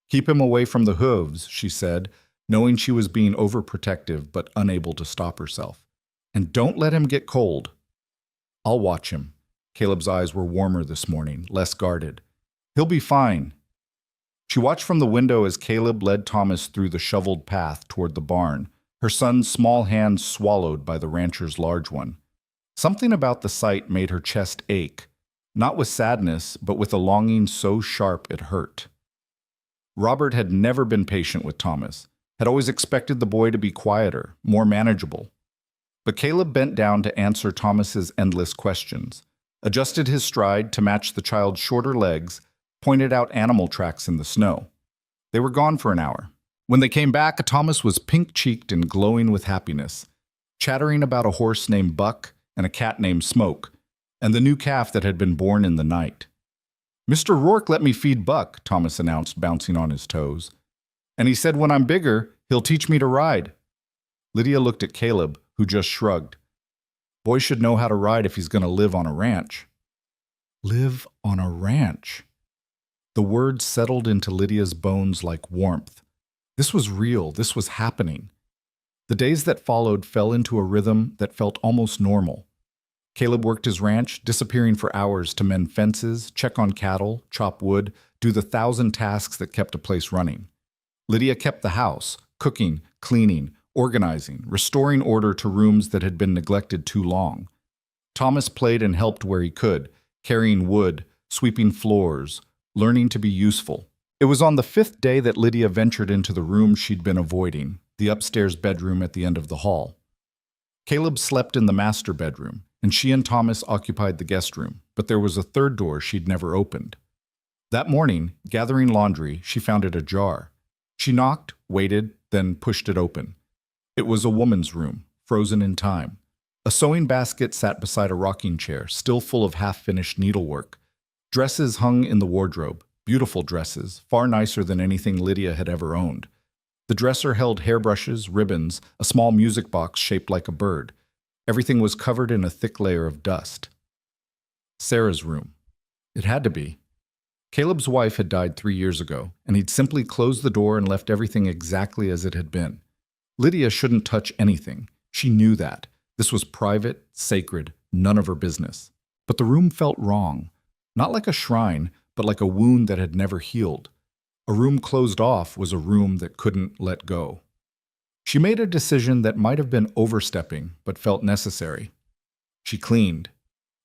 Keep him away from the hooves, she said, knowing she was being overprotective but unable to stop herself. And don't let him get cold. I'll watch him. Caleb's eyes were warmer this morning, less guarded. He'll be fine. She watched from the window as Caleb led Thomas through the shoveled path toward the barn, her son's small hand swallowed by the rancher's large one. Something about the sight made her chest ache, not with sadness, but with a longing so sharp it hurt. Robert had never been patient with Thomas, had always expected the boy to be quieter, more manageable. But Caleb bent down to answer Thomas's endless questions, adjusted his stride to match the child's shorter legs, pointed out animal tracks in the snow. They were gone for an hour. When they came back, Thomas was pink-cheeked and glowing with happiness, chattering about a horse named Buck and a cat named Smoke, and the new calf that had been born in the night. Mr. Rourke let me feed Buck, Thomas announced, bouncing on his toes. And he said when I'm bigger, he'll teach me to ride. Lydia looked at Caleb, who just shrugged. Boy should know how to ride if he's going to live on a ranch. Live on a ranch. The words settled into Lydia's bones like warmth. This was real. This was happening. The days that followed fell into a rhythm that felt almost normal. Caleb worked his ranch, disappearing for hours to mend fences, check on cattle, chop wood, do the 1,000 tasks that kept a place running. Lydia kept the house, cooking, cleaning, organizing, restoring order to rooms that had been neglected too long. Thomas played and helped where he could, carrying wood, sweeping floors, learning to be useful. It was on the 5th day that Lydia ventured into the room she'd been avoiding, the upstairs bedroom at the end of the hall. Caleb slept in the master bedroom, and she and Thomas occupied the guest room, but there was a 3rd door she'd never opened. That morning, gathering laundry, she found it ajar. She knocked, waited, then pushed it open. It was a woman's room, frozen in time. A sewing basket sat beside a rocking chair, still full of half-finished needlework. Dresses hung in the wardrobe. Beautiful dresses, far nicer than anything Lydia had ever owned. The dresser held hairbrushes, ribbons, a small music box shaped like a bird. Everything was covered in a thick layer of dust. Sarah's room. It had to be. Caleb's wife had died 3 years ago, and he'd simply closed the door and left everything exactly as it had been. Lydia shouldn't touch anything. She knew that. This was private, sacred, none of her business. But the room felt wrong. Not like a shrine, but like a wound that had never healed. A room closed off was a room that couldn't let go. She made a decision that might have been overstepping, but felt necessary. She cleaned.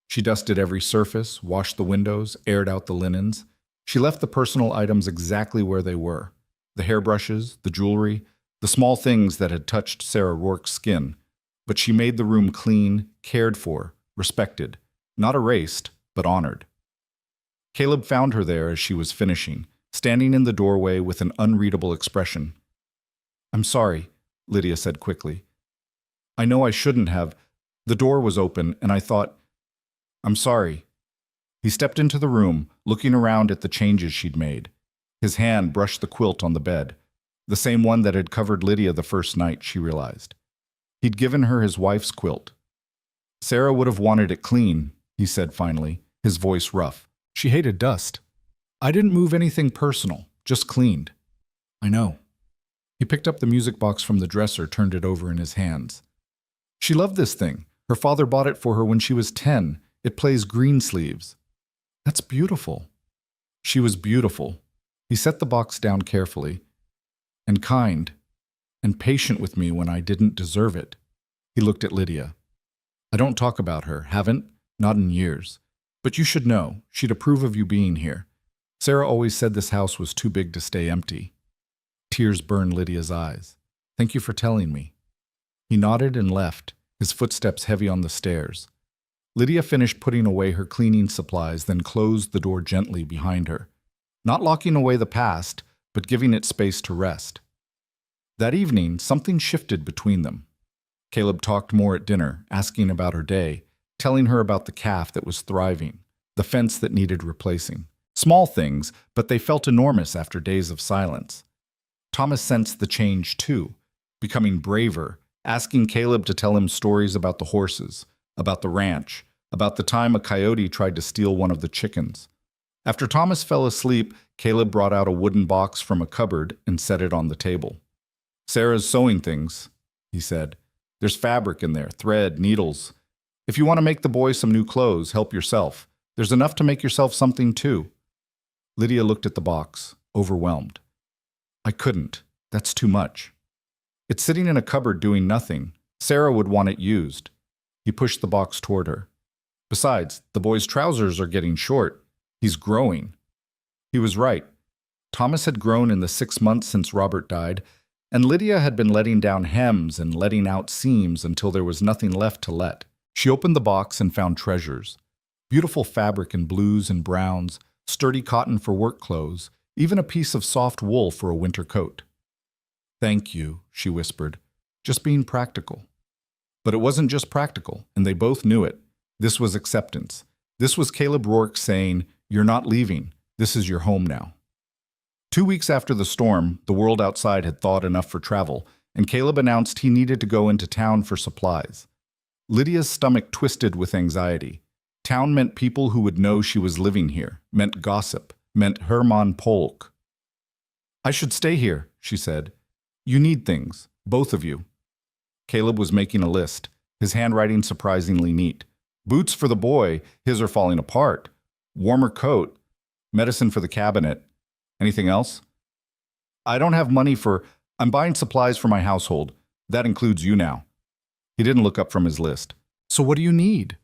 She dusted every surface, washed the windows, aired out the linens. She left the personal items exactly where they were. The hairbrushes, the jewelry, the small things that had touched Sarah Rourke's skin. But she made the room clean, cared for, respected. Not erased, but honored. Caleb found her there as she was finishing, standing in the doorway with an unreadable expression. I'm sorry, Lydia said quickly. I know I shouldn't have. The door was open, and I thought, I'm sorry. He stepped into the room, looking around at the changes she'd made. His hand brushed the quilt on the bed, the same one that had covered Lydia the first night, she realized. He'd given her his wife's quilt. Sarah would have wanted it clean, he said finally, his voice rough. She hated dust. I didn't move anything personal, just cleaned. I know. He picked up the music box from the dresser, turned it over in his hands. She loved this thing. Her father bought it for her when she was 10. It plays Greensleeves. That's beautiful. She was beautiful. He set the box down carefully. And kind. And patient with me when I didn't deserve it. He looked at Lydia. I don't talk about her, haven't, not in years. But you should know, she'd approve of you being here. Sarah always said this house was too big to stay empty. Tears burned Lydia's eyes. Thank you for telling me. He nodded and left, his footsteps heavy on the stairs. Lydia finished putting away her cleaning supplies, then closed the door gently behind her, not locking away the past, but giving it space to rest. That evening, something shifted between them. Caleb talked more at dinner, asking about her day, telling her about the calf that was thriving, the fence that needed replacing. Small things, but they felt enormous after days of silence. Thomas sensed the change too, becoming braver, asking Caleb to tell him stories about the horses, about the ranch, about the time a coyote tried to steal one of the chickens. After Thomas fell asleep, Caleb brought out a wooden box from a cupboard and set it on the table. Sarah's sewing things, he said. There's fabric in there, thread, needles. If you want to make the boys some new clothes, help yourself. There's enough to make yourself something too. Lydia looked at the box, overwhelmed. I couldn't. That's too much. It's sitting in a cupboard doing nothing. Sarah would want it used. He pushed the box toward her. Besides, the boy's trousers are getting short. He's growing. He was right. Thomas had grown in the 6 months since Robert died, and Lydia had been letting down hems and letting out seams until there was nothing left to let. She opened the box and found treasures. Beautiful fabric in blues and browns, sturdy cotton for work clothes, even a piece of soft wool for a winter coat. Thank you, she whispered, just being practical. But it wasn't just practical, and they both knew it. This was acceptance. This was Caleb Rourke saying, you're not leaving. This is your home now. 2 weeks after the storm, the world outside had thawed enough for travel, and Caleb announced he needed to go into town for supplies. Lydia's stomach twisted with anxiety. Town meant people who would know she was living here, meant gossip, meant Hermann Polk. I should stay here, she said. You need things, both of you. Caleb was making a list, his handwriting surprisingly neat. Boots for the boy, his are falling apart. Warmer coat, medicine for the cabinet. Anything else? I don't have money I'm buying supplies for my household. That includes you now. He didn't look up from his list. So what do you need?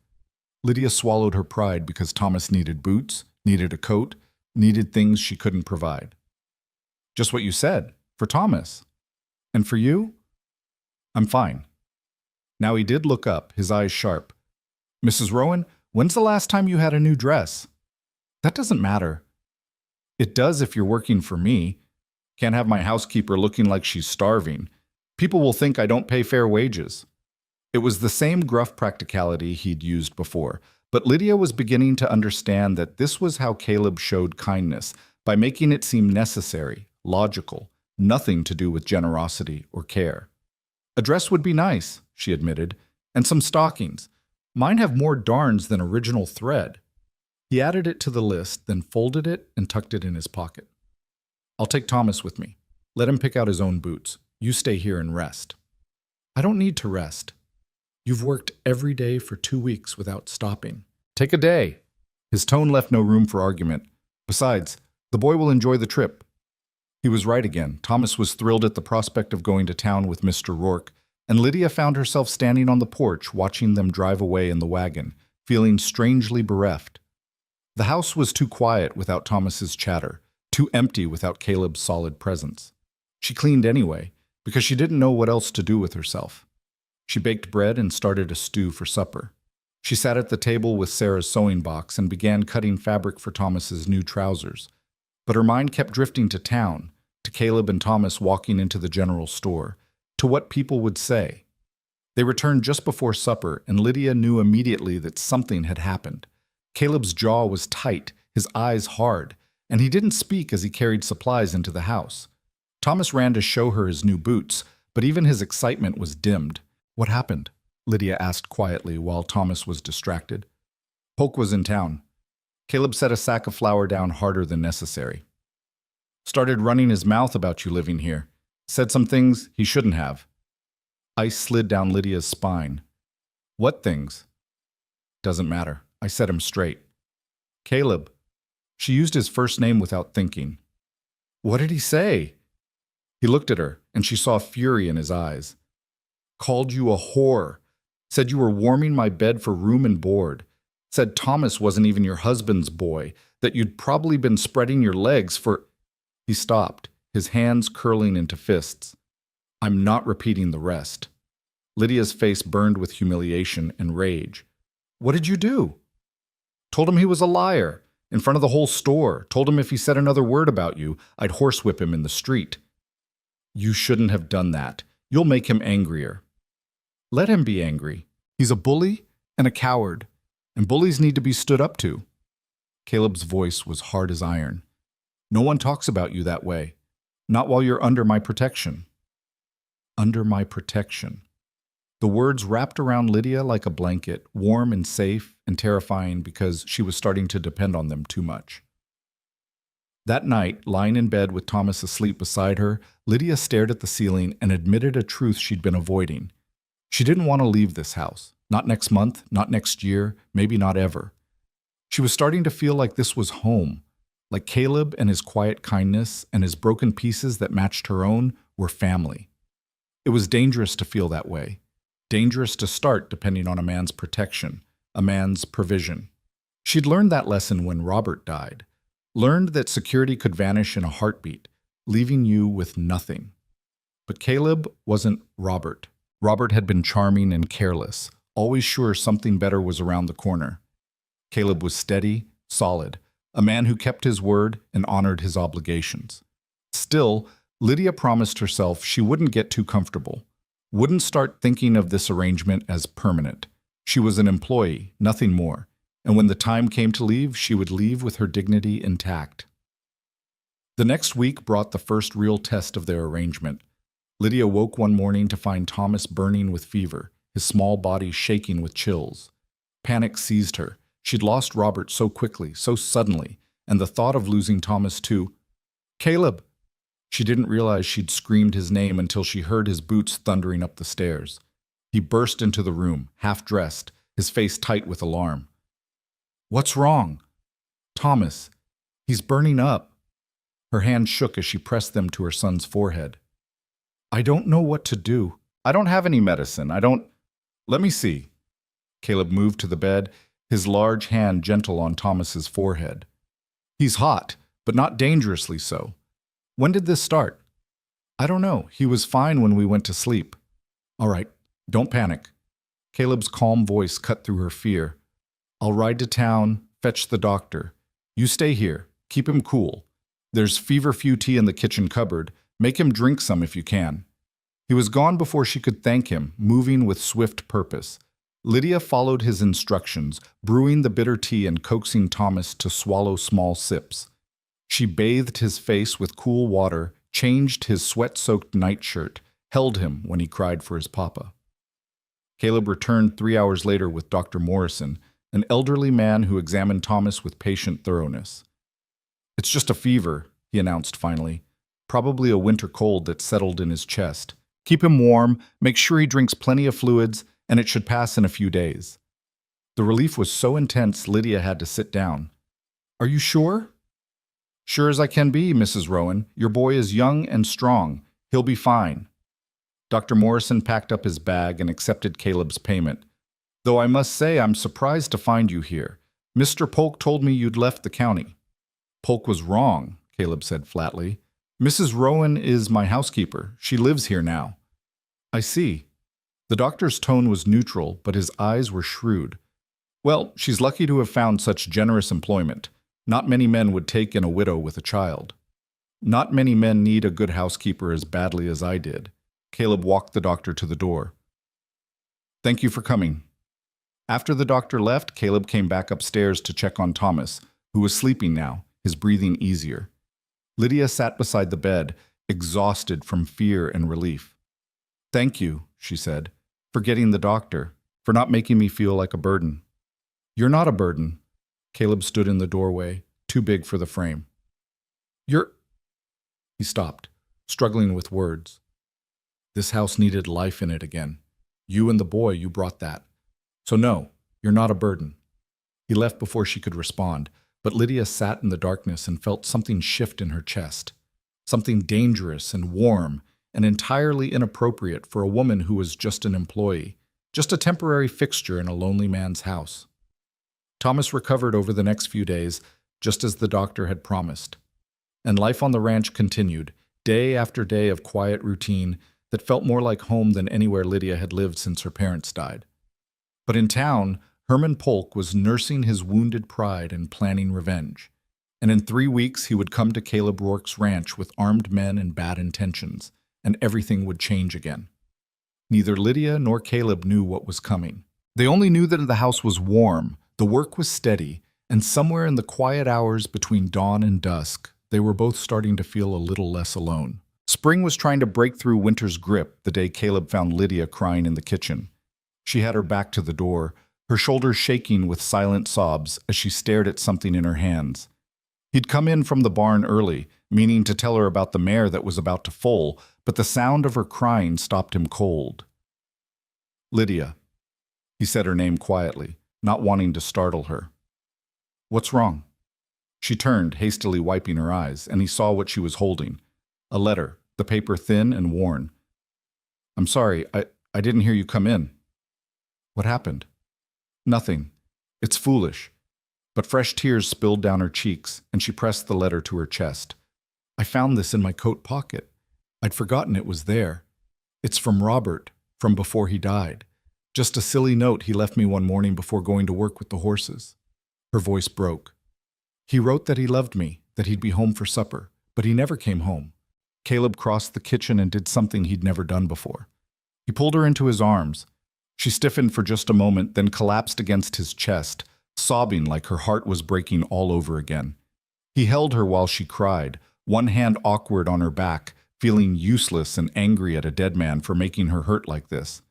Lydia swallowed her pride because Thomas needed boots, needed a coat, needed things she couldn't provide. Just what you said, for Thomas. And for you? I'm fine. Now he did look up, his eyes sharp. Mrs. Rowan, when's the last time you had a new dress? That doesn't matter. It does if you're working for me. Can't have my housekeeper looking like she's starving. People will think I don't pay fair wages. It was the same gruff practicality he'd used before, but Lydia was beginning to understand that this was how Caleb showed kindness, by making it seem necessary, logical, nothing to do with generosity or care. A dress would be nice, she admitted, and some stockings. Mine have more darns than original thread. He added it to the list, then folded it and tucked it in his pocket. I'll take Thomas with me. Let him pick out his own boots. You stay here and rest. I don't need to rest. You've worked every day for 2 weeks without stopping. Take a day. His tone left no room for argument. Besides, the boy will enjoy the trip. He was right again. Thomas was thrilled at the prospect of going to town with Mr. Rourke, and Lydia found herself standing on the porch watching them drive away in the wagon, feeling strangely bereft. The house was too quiet without Thomas's chatter, too empty without Caleb's solid presence. She cleaned anyway, because she didn't know what else to do with herself. She baked bread and started a stew for supper. She sat at the table with Sarah's sewing box and began cutting fabric for Thomas's new trousers. But her mind kept drifting to town, to Caleb and Thomas walking into the general store, to what people would say. They returned just before supper, and Lydia knew immediately that something had happened. Caleb's jaw was tight, his eyes hard, and he didn't speak as he carried supplies into the house. Thomas ran to show her his new boots, but even his excitement was dimmed. "What happened?" Lydia asked quietly while Thomas was distracted. "Polk was in town. Caleb set a sack of flour down harder than necessary. Started running his mouth about you living here. Said some things he shouldn't have." Ice slid down Lydia's spine. "What things?" "Doesn't matter. I set him straight." "Caleb." She used his first name without thinking. "What did he say?" He looked at her, and she saw fury in his eyes. "Called you a whore. Said you were warming my bed for room and board. Said Thomas wasn't even your husband's boy, that you'd probably been spreading your legs for—" He stopped, his hands curling into fists. "I'm not repeating the rest." Lydia's face burned with humiliation and rage. "What did you do?" "Told him he was a liar, in front of the whole store. Told him if he said another word about you, I'd horsewhip him in the street." "You shouldn't have done that. You'll make him angrier." "Let him be angry. He's a bully and a coward, and bullies need to be stood up to." Caleb's voice was hard as iron. "No one talks about you that way. Not while you're under my protection." Under my protection. The words wrapped around Lydia like a blanket, warm and safe and terrifying because she was starting to depend on them too much. That night, lying in bed with Thomas asleep beside her, Lydia stared at the ceiling and admitted a truth she'd been avoiding. She didn't want to leave this house. Not next month, not next year, maybe not ever. She was starting to feel like this was home, like Caleb and his quiet kindness and his broken pieces that matched her own were family. It was dangerous to feel that way. Dangerous to start depending on a man's protection, a man's provision. She'd learned that lesson when Robert died. Learned that security could vanish in a heartbeat, leaving you with nothing. But Caleb wasn't Robert. Robert had been charming and careless, always sure something better was around the corner. Caleb was steady, solid, a man who kept his word and honored his obligations. Still, Lydia promised herself she wouldn't get too comfortable, wouldn't start thinking of this arrangement as permanent. She was an employee, nothing more, and when the time came to leave, she would leave with her dignity intact. The next week brought the first real test of their arrangement. Lydia woke one morning to find Thomas burning with fever, his small body shaking with chills. Panic seized her. She'd lost Robert so quickly, so suddenly, and the thought of losing Thomas too. "Caleb!" She didn't realize she'd screamed his name until she heard his boots thundering up the stairs. He burst into the room, half-dressed, his face tight with alarm. "What's wrong?" "Thomas. He's burning up." Her hands shook as she pressed them to her son's forehead. "I don't know what to do. I don't have any medicine. Let me see." Caleb moved to the bed, his large hand gentle on Thomas's forehead. "He's hot, but not dangerously so. When did this start?" "I don't know. He was fine when we went to sleep." "All right, don't panic." Caleb's calm voice cut through her fear. "I'll ride to town, fetch the doctor. You stay here. Keep him cool. There's feverfew tea in the kitchen cupboard. Make him drink some if you can." He was gone before she could thank him, moving with swift purpose. Lydia followed his instructions, brewing the bitter tea and coaxing Thomas to swallow small sips. She bathed his face with cool water, changed his sweat-soaked nightshirt, held him when he cried for his papa. Caleb returned 3 hours later with Dr. Morrison, an elderly man who examined Thomas with patient thoroughness. "It's just a fever," he announced finally. "Probably a winter cold that settled in his chest. Keep him warm, make sure he drinks plenty of fluids, and it should pass in a few days." The relief was so intense Lydia had to sit down. "Are you sure?" "Sure as I can be, Mrs. Rowan. Your boy is young and strong. He'll be fine." Dr. Morrison packed up his bag and accepted Caleb's payment. "Though I must say I'm surprised to find you here. Mr. Polk told me you'd left the county." "Polk was wrong," Caleb said flatly. "Mrs. Rowan is my housekeeper. She lives here now." "I see." The doctor's tone was neutral, but his eyes were shrewd. "Well, she's lucky to have found such generous employment. Not many men would take in a widow with a child. Not many men need a good housekeeper as badly as I did." Caleb walked the doctor to the door. "Thank you for coming." After the doctor left, Caleb came back upstairs to check on Thomas, who was sleeping now, his breathing easier. Lydia sat beside the bed, exhausted from fear and relief. "Thank you," she said, "for getting the doctor, for not making me feel like a burden." "You're not a burden." Caleb stood in the doorway, too big for the frame. "You're—" He stopped, struggling with words. This house needed life in it again. You and the boy, you brought that. So no, you're not a burden. He left before she could respond, but Lydia sat in the darkness and felt something shift in her chest. Something dangerous and warm and entirely inappropriate for a woman who was just an employee, just a temporary fixture in a lonely man's house. Thomas recovered over the next few days, just as the doctor had promised. And life on the ranch continued, day after day of quiet routine that felt more like home than anywhere Lydia had lived since her parents died. But in town, Herman Polk was nursing his wounded pride and planning revenge. And in 3 weeks, he would come to Caleb Rourke's ranch with armed men and bad intentions, and everything would change again. Neither Lydia nor Caleb knew what was coming. They only knew that the house was warm, the work was steady, and somewhere in the quiet hours between dawn and dusk, they were both starting to feel a little less alone. Spring was trying to break through winter's grip the day Caleb found Lydia crying in the kitchen. She had her back to the door, her shoulders shaking with silent sobs as she stared at something in her hands. He'd come in from the barn early, meaning to tell her about the mare that was about to foal, but the sound of her crying stopped him cold. "Lydia." He said her name quietly, not wanting to startle her. "What's wrong?" She turned, hastily wiping her eyes, and he saw what she was holding. A letter, the paper thin and worn. "I'm sorry, I didn't hear you come in." "What happened?" "Nothing. It's foolish." But fresh tears spilled down her cheeks, and she pressed the letter to her chest. "I found this in my coat pocket. I'd forgotten it was there. It's from Robert, from before he died. Just a silly note he left me one morning before going to work with the horses." Her voice broke. "He wrote that he loved me, that he'd be home for supper, but he never came home." Caleb crossed the kitchen and did something he'd never done before. He pulled her into his arms. She stiffened for just a moment, then collapsed against his chest, sobbing like her heart was breaking all over again. He held her while she cried, one hand awkward on her back, feeling useless and angry at a dead man for making her hurt like this.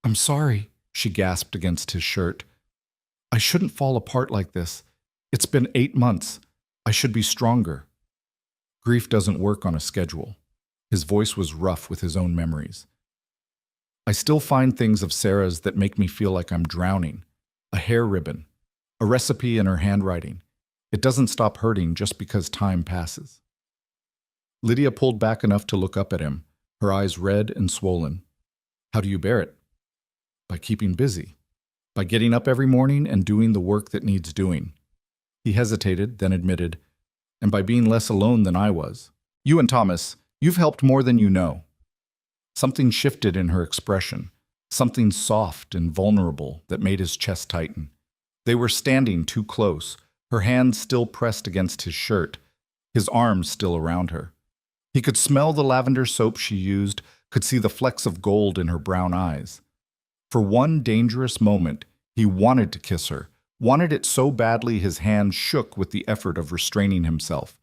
"I'm sorry," she gasped against his shirt. "I shouldn't fall apart like this. It's been 8 months. I should be stronger." Grief doesn't work on a schedule. His voice was rough with his own memories. "I still find things of Sarah's that make me feel like I'm drowning. A hair ribbon, a recipe in her handwriting. It doesn't stop hurting just because time passes." Lydia pulled back enough to look up at him, her eyes red and swollen. "How do you bear it?" "By keeping busy. By getting up every morning and doing the work that needs doing." He hesitated, then admitted, "And by being less alone than I was. You and Thomas, you've helped more than you know." Something shifted in her expression, something soft and vulnerable that made his chest tighten. They were standing too close, her hands still pressed against his shirt, his arms still around her. He could smell the lavender soap she used, could see the flecks of gold in her brown eyes. For one dangerous moment, he wanted to kiss her, wanted it so badly his hands shook with the effort of restraining himself.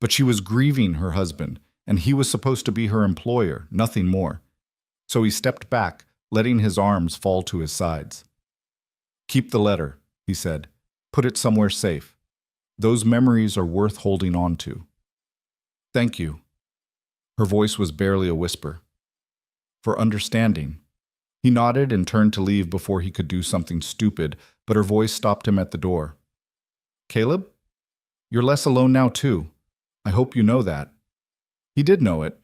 But she was grieving her husband, and he was supposed to be her employer, nothing more. So he stepped back, letting his arms fall to his sides. "Keep the letter," he said. "Put it somewhere safe. Those memories are worth holding on to." "Thank you." Her voice was barely a whisper. "For understanding." He nodded and turned to leave before he could do something stupid, but her voice stopped him at the door. "Caleb? You're less alone now, too. I hope you know that." He did know it.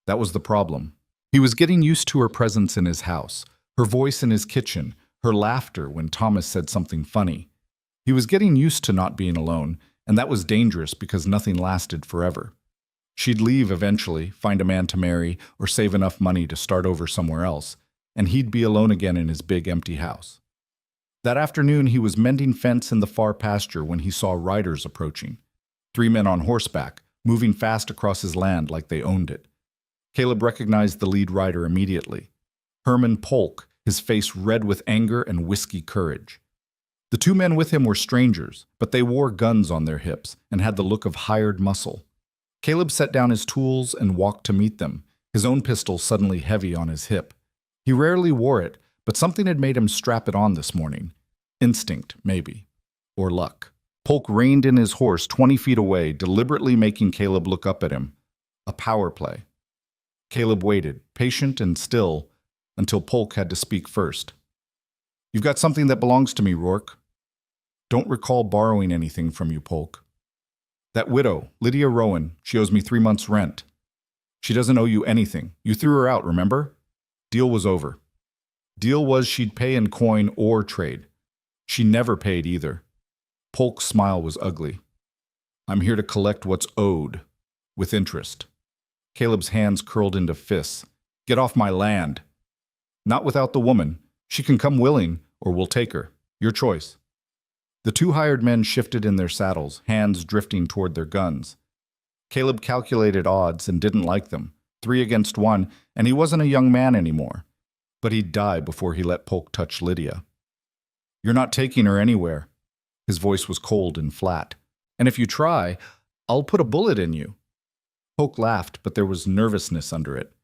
That was the problem. He was getting used to her presence in his house, her voice in his kitchen, her laughter when Thomas said something funny. He was getting used to not being alone, and that was dangerous because nothing lasted forever. She'd leave eventually, find a man to marry, or save enough money to start over somewhere else, and he'd be alone again in his big empty house. That afternoon he was mending fence in the far pasture when he saw riders approaching. 3 men on horseback, moving fast across his land like they owned it. Caleb recognized the lead rider immediately. Herman Polk, his face red with anger and whiskey courage. The two men with him were strangers, but they wore guns on their hips and had the look of hired muscle. Caleb set down his tools and walked to meet them, his own pistol suddenly heavy on his hip. He rarely wore it, but something had made him strap it on this morning. Instinct, maybe. Or luck. Polk reined in his horse 20 feet away, deliberately making Caleb look up at him. A power play. Caleb waited, patient and still, until Polk had to speak first. "You've got something that belongs to me, Rourke." "Don't recall borrowing anything from you, Polk." "That widow, Lydia Rowan, she owes me 3 months' rent." "She doesn't owe you anything. You threw her out, remember?" "Deal was over." "Deal was she'd pay in coin or trade." "She never paid either." Polk's smile was ugly. "I'm here to collect what's owed, with interest." Caleb's hands curled into fists. "Get off my land." "Not without the woman. She can come willing, or we'll take her. Your choice." The two hired men shifted in their saddles, hands drifting toward their guns. Caleb calculated odds and didn't like them. 3 against 1, and he wasn't a young man anymore. But he'd die before he let Polk touch Lydia. "You're not taking her anywhere." His voice was cold and flat. "And if you try, I'll put a bullet in you." Polk laughed, but there was nervousness under it.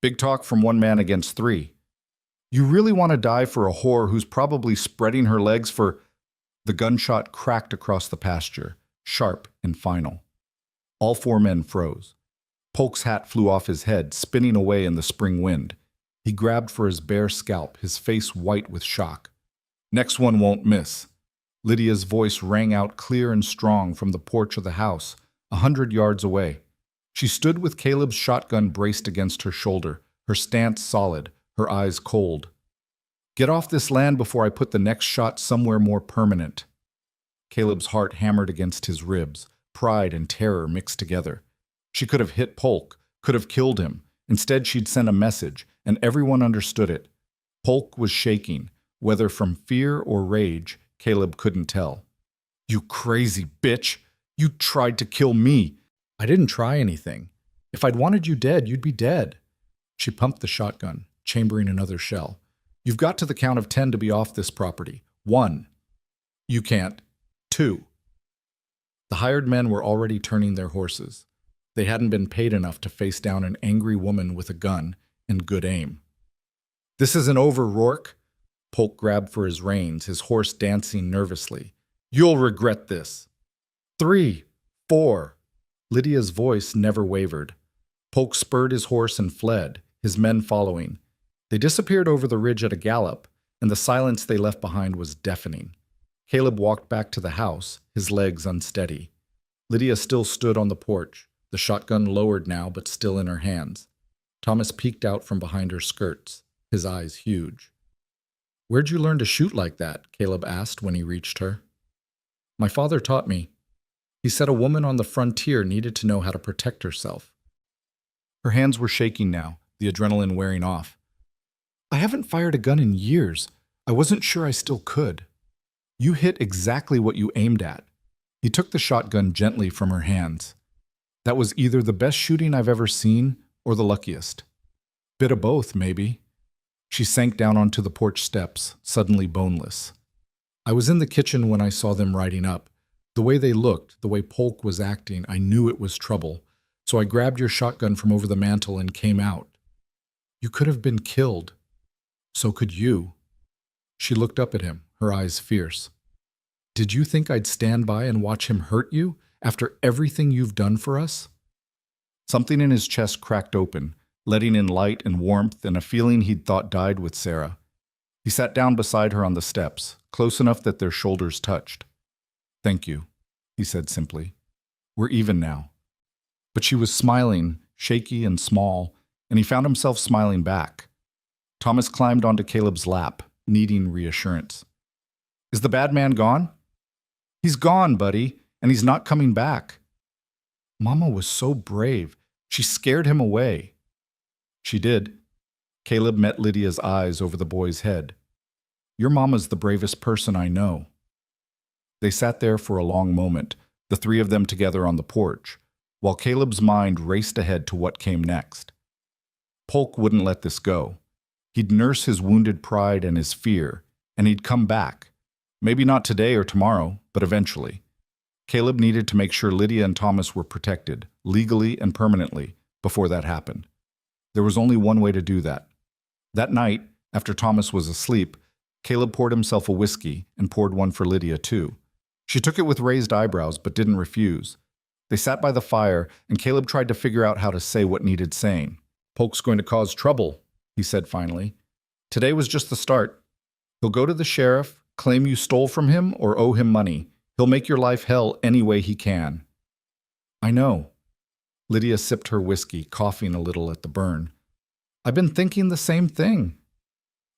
"Big talk from one man against 3. You really want to die for a whore who's probably spreading her legs for—" The gunshot cracked across the pasture, sharp and final. All 4 men froze. Polk's hat flew off his head, spinning away in the spring wind. He grabbed for his bare scalp, his face white with shock. "Next one won't miss." Lydia's voice rang out clear and strong from the porch of the house, 100 yards away. She stood with Caleb's shotgun braced against her shoulder, her stance solid, her eyes cold. "Get off this land before I put the next shot somewhere more permanent." Caleb's heart hammered against his ribs, pride and terror mixed together. She could have hit Polk, could have killed him. Instead, she'd sent a message, and everyone understood it. Polk was shaking, whether from fear or rage, Caleb couldn't tell. "You crazy bitch! You tried to kill me!" "I didn't try anything. If I'd wanted you dead, you'd be dead." She pumped the shotgun, chambering another shell. "You've got to the count of 10 to be off this property. 1. You can't. 2. The hired men were already turning their horses. They hadn't been paid enough to face down an angry woman with a gun and good aim. "This isn't over, Rourke." Polk grabbed for his reins, his horse dancing nervously. "You'll regret this." 3, 4. Lydia's voice never wavered. Polk spurred his horse and fled, his men following. They disappeared over the ridge at a gallop, and the silence they left behind was deafening. Caleb walked back to the house, his legs unsteady. Lydia still stood on the porch, the shotgun lowered now but still in her hands. Thomas peeked out from behind her skirts, his eyes huge. "Where'd you learn to shoot like that?" Caleb asked when he reached her. "My father taught me. He said a woman on the frontier needed to know how to protect herself." Her hands were shaking now, the adrenaline wearing off. "I haven't fired a gun in years. I wasn't sure I still could." "You hit exactly what you aimed at." He took the shotgun gently from her hands. "That was either the best shooting I've ever seen or the luckiest. Bit of both, maybe." She sank down onto the porch steps, suddenly boneless. "I was in the kitchen when I saw them riding up. The way they looked, the way Polk was acting, I knew it was trouble. So I grabbed your shotgun from over the mantel and came out. You could have been killed. So could you." She looked up at him, her eyes fierce. "Did you think I'd stand by and watch him hurt you after everything you've done for us?" Something in his chest cracked open, letting in light and warmth and a feeling he'd thought died with Sarah. He sat down beside her on the steps, close enough that their shoulders touched. "Thank you," he said simply. "We're even now." But she was smiling, shaky and small, and he found himself smiling back. Thomas climbed onto Caleb's lap, needing reassurance. "Is the bad man gone?" "He's gone, buddy, and he's not coming back." Mama was so brave. She scared him away. She did. Caleb met Lydia's eyes over the boy's head. "Your mama's the bravest person I know." They sat there for a long moment, the 3 of them together on the porch, while Caleb's mind raced ahead to what came next. Polk wouldn't let this go. He'd nurse his wounded pride and his fear, and he'd come back. Maybe not today or tomorrow, but eventually. Caleb needed to make sure Lydia and Thomas were protected, legally and permanently, before that happened. There was only one way to do that. That night, after Thomas was asleep, Caleb poured himself a whiskey and poured one for Lydia too. She took it with raised eyebrows but didn't refuse. They sat by the fire, and Caleb tried to figure out how to say what needed saying. "Polk's going to cause trouble," he said finally. "Today was just the start. He'll go to the sheriff, claim you stole from him or owe him money. He'll make your life hell any way he can." "I know." Lydia sipped her whiskey, coughing a little at the burn. "I've been thinking the same thing.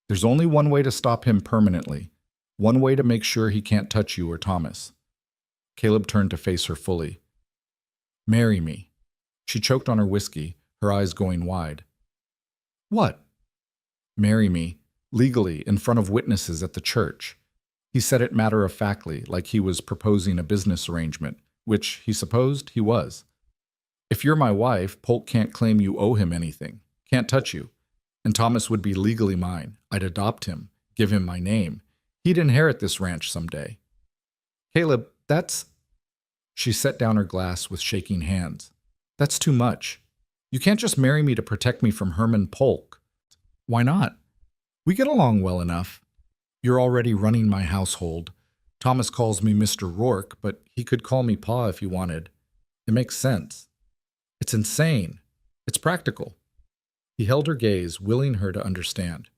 There's only one way to stop him permanently. One way to make sure he can't touch you or Thomas." Caleb turned to face her fully. "Marry me." She choked on her whiskey, her eyes going wide. "What?" "Marry me, legally, in front of witnesses at the church." He said it matter-of-factly, like he was proposing a business arrangement, which, he supposed, he was. "If you're my wife, Polk can't claim you owe him anything, can't touch you. And Thomas would be legally mine. I'd adopt him, give him my name. He'd inherit this ranch someday." "Caleb, that's—" She set down her glass with shaking hands. "That's too much. You can't just marry me to protect me from Herman Polk." "Why not? We get along well enough. You're already running my household. Thomas calls me Mr. Rourke, but he could call me Pa if he wanted. It makes sense. It's insane. It's practical." He held her gaze, willing her to understand.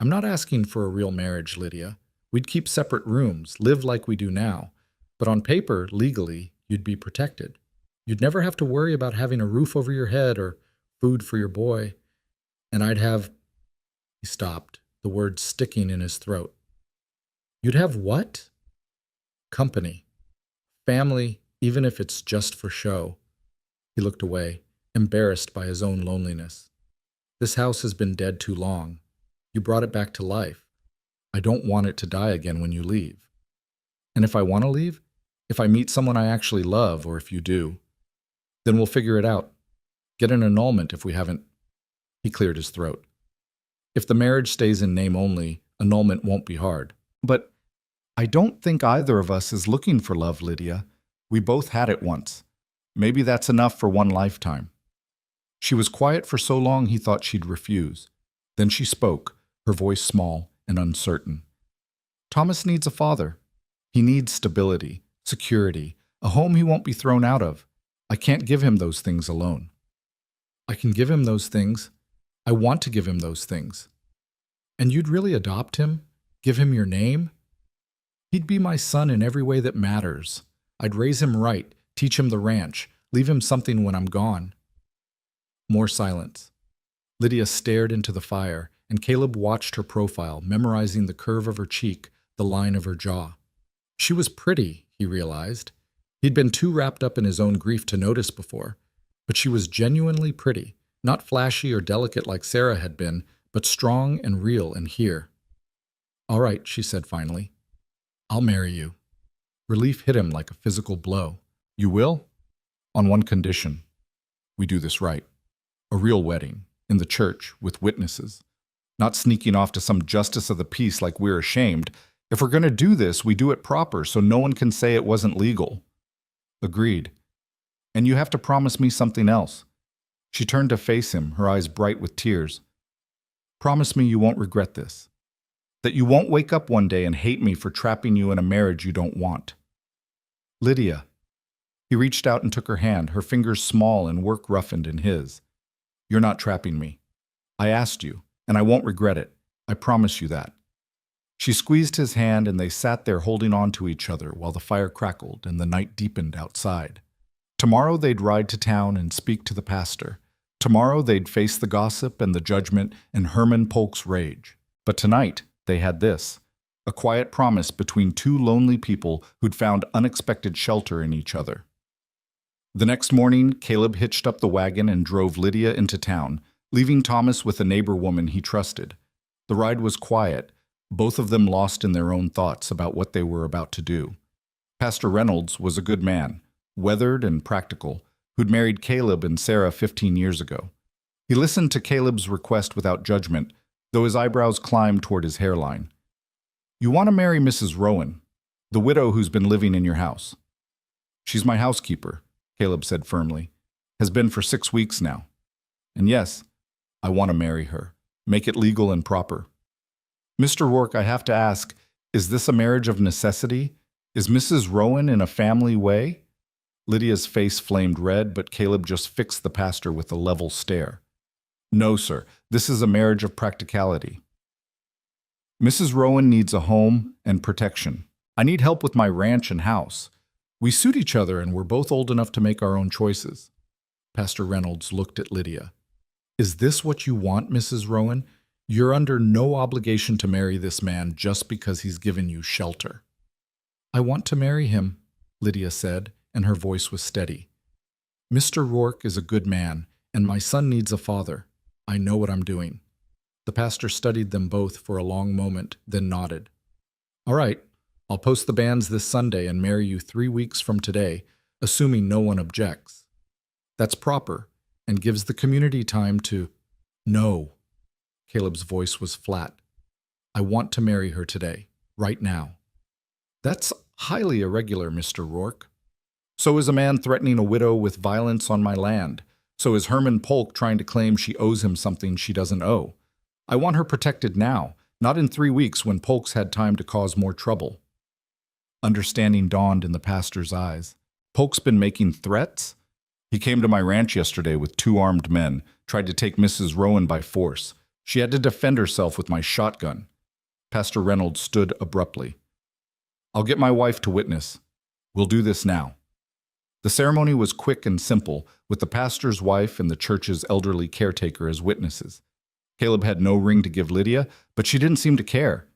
"I'm not asking for a real marriage, Lydia. We'd keep separate rooms, live like we do now. But on paper, legally, you'd be protected. You'd never have to worry about having a roof over your head or food for your boy. And I'd have—" He stopped, the words sticking in his throat. "You'd have what?" "Company. Family, even if it's just for show." He looked away, embarrassed by his own loneliness. "This house has been dead too long. You brought it back to life. I don't want it to die again when you leave. And if I want to leave, if I meet someone I actually love, or if you do, then we'll figure it out. Get an annulment if we haven't—" He cleared his throat. "If the marriage stays in name only, annulment won't be hard. But I don't think either of us is looking for love, Lydia. We both had it once. Maybe that's enough for one lifetime." She was quiet for so long he thought she'd refuse. Then she spoke, her voice small and uncertain. "Thomas needs a father. He needs stability, security, a home he won't be thrown out of. I can't give him those things alone." "I can give him those things. I want to give him those things." "And you'd really adopt him? Give him your name?" "He'd be my son in every way that matters. I'd raise him right, teach him the ranch, leave him something when I'm gone." More silence. Lydia stared into the fire, and Caleb watched her profile, memorizing the curve of her cheek, the line of her jaw. She was pretty, he realized. He'd been too wrapped up in his own grief to notice before, but she was genuinely pretty, not flashy or delicate like Sarah had been, but strong and real and here. "All right," she said finally. "I'll marry you." Relief hit him like a physical blow. "You will?" "On one condition. We do this right. A real wedding, in the church, with witnesses. Not sneaking off to some justice of the peace like we're ashamed. If we're going to do this, we do it proper so no one can say it wasn't legal." "Agreed. And you have to promise me something else." She turned to face him, her eyes bright with tears. "Promise me you won't regret this. That you won't wake up one day and hate me for trapping you in a marriage you don't want." "Lydia." He reached out and took her hand, her fingers small and work-roughened in his. "You're not trapping me. I asked you, and I won't regret it. I promise you that." She squeezed his hand, and they sat there holding on to each other while the fire crackled and the night deepened outside. Tomorrow they'd ride to town and speak to the pastor. Tomorrow they'd face the gossip and the judgment and Herman Polk's rage. But tonight they had this, a quiet promise between two lonely people who'd found unexpected shelter in each other. The next morning, Caleb hitched up the wagon and drove Lydia into town, leaving Thomas with a neighbor woman he trusted. The ride was quiet, both of them lost in their own thoughts about what they were about to do. Pastor Reynolds was a good man, weathered and practical, who'd married Caleb and Sarah 15 years ago. He listened to Caleb's request without judgment, though his eyebrows climbed toward his hairline. You want to marry Mrs. Rowan, the widow who's been living in your house. She's my housekeeper, Caleb said firmly. Has been for 6 weeks now. And yes, I want to marry her. Make it legal and proper. Mr. Rourke, I have to ask, is this a marriage of necessity? Is Mrs. Rowan in a family way? Lydia's face flamed red, but Caleb just fixed the pastor with a level stare. No, sir. This is a marriage of practicality. Mrs. Rowan needs a home and protection. I need help with my ranch and house. We suit each other and we're both old enough to make our own choices. Pastor Reynolds looked at Lydia. Is this what you want, Mrs. Rowan? You're under no obligation to marry this man just because he's given you shelter. I want to marry him, Lydia said, and her voice was steady. Mr. Rourke is a good man, and my son needs a father. I know what I'm doing. The pastor studied them both for a long moment, then nodded. All right, I'll post the banns this Sunday and marry you 3 weeks from today, assuming no one objects. That's proper, and gives the community time to— No. Caleb's voice was flat. I want to marry her today, right now. That's highly irregular, Mr. Rourke. So is a man threatening a widow with violence on my land. So is Herman Polk trying to claim she owes him something she doesn't owe. I want her protected now, not in 3 weeks when Polk's had time to cause more trouble. Understanding dawned in the pastor's eyes. Polk's been making threats? He came to my ranch yesterday with 2 armed men, tried to take Mrs. Rowan by force. She had to defend herself with my shotgun. Pastor Reynolds stood abruptly. I'll get my wife to witness. We'll do this now. The ceremony was quick and simple, with the pastor's wife and the church's elderly caretaker as witnesses. Caleb had no ring to give Lydia, but she didn't seem to care.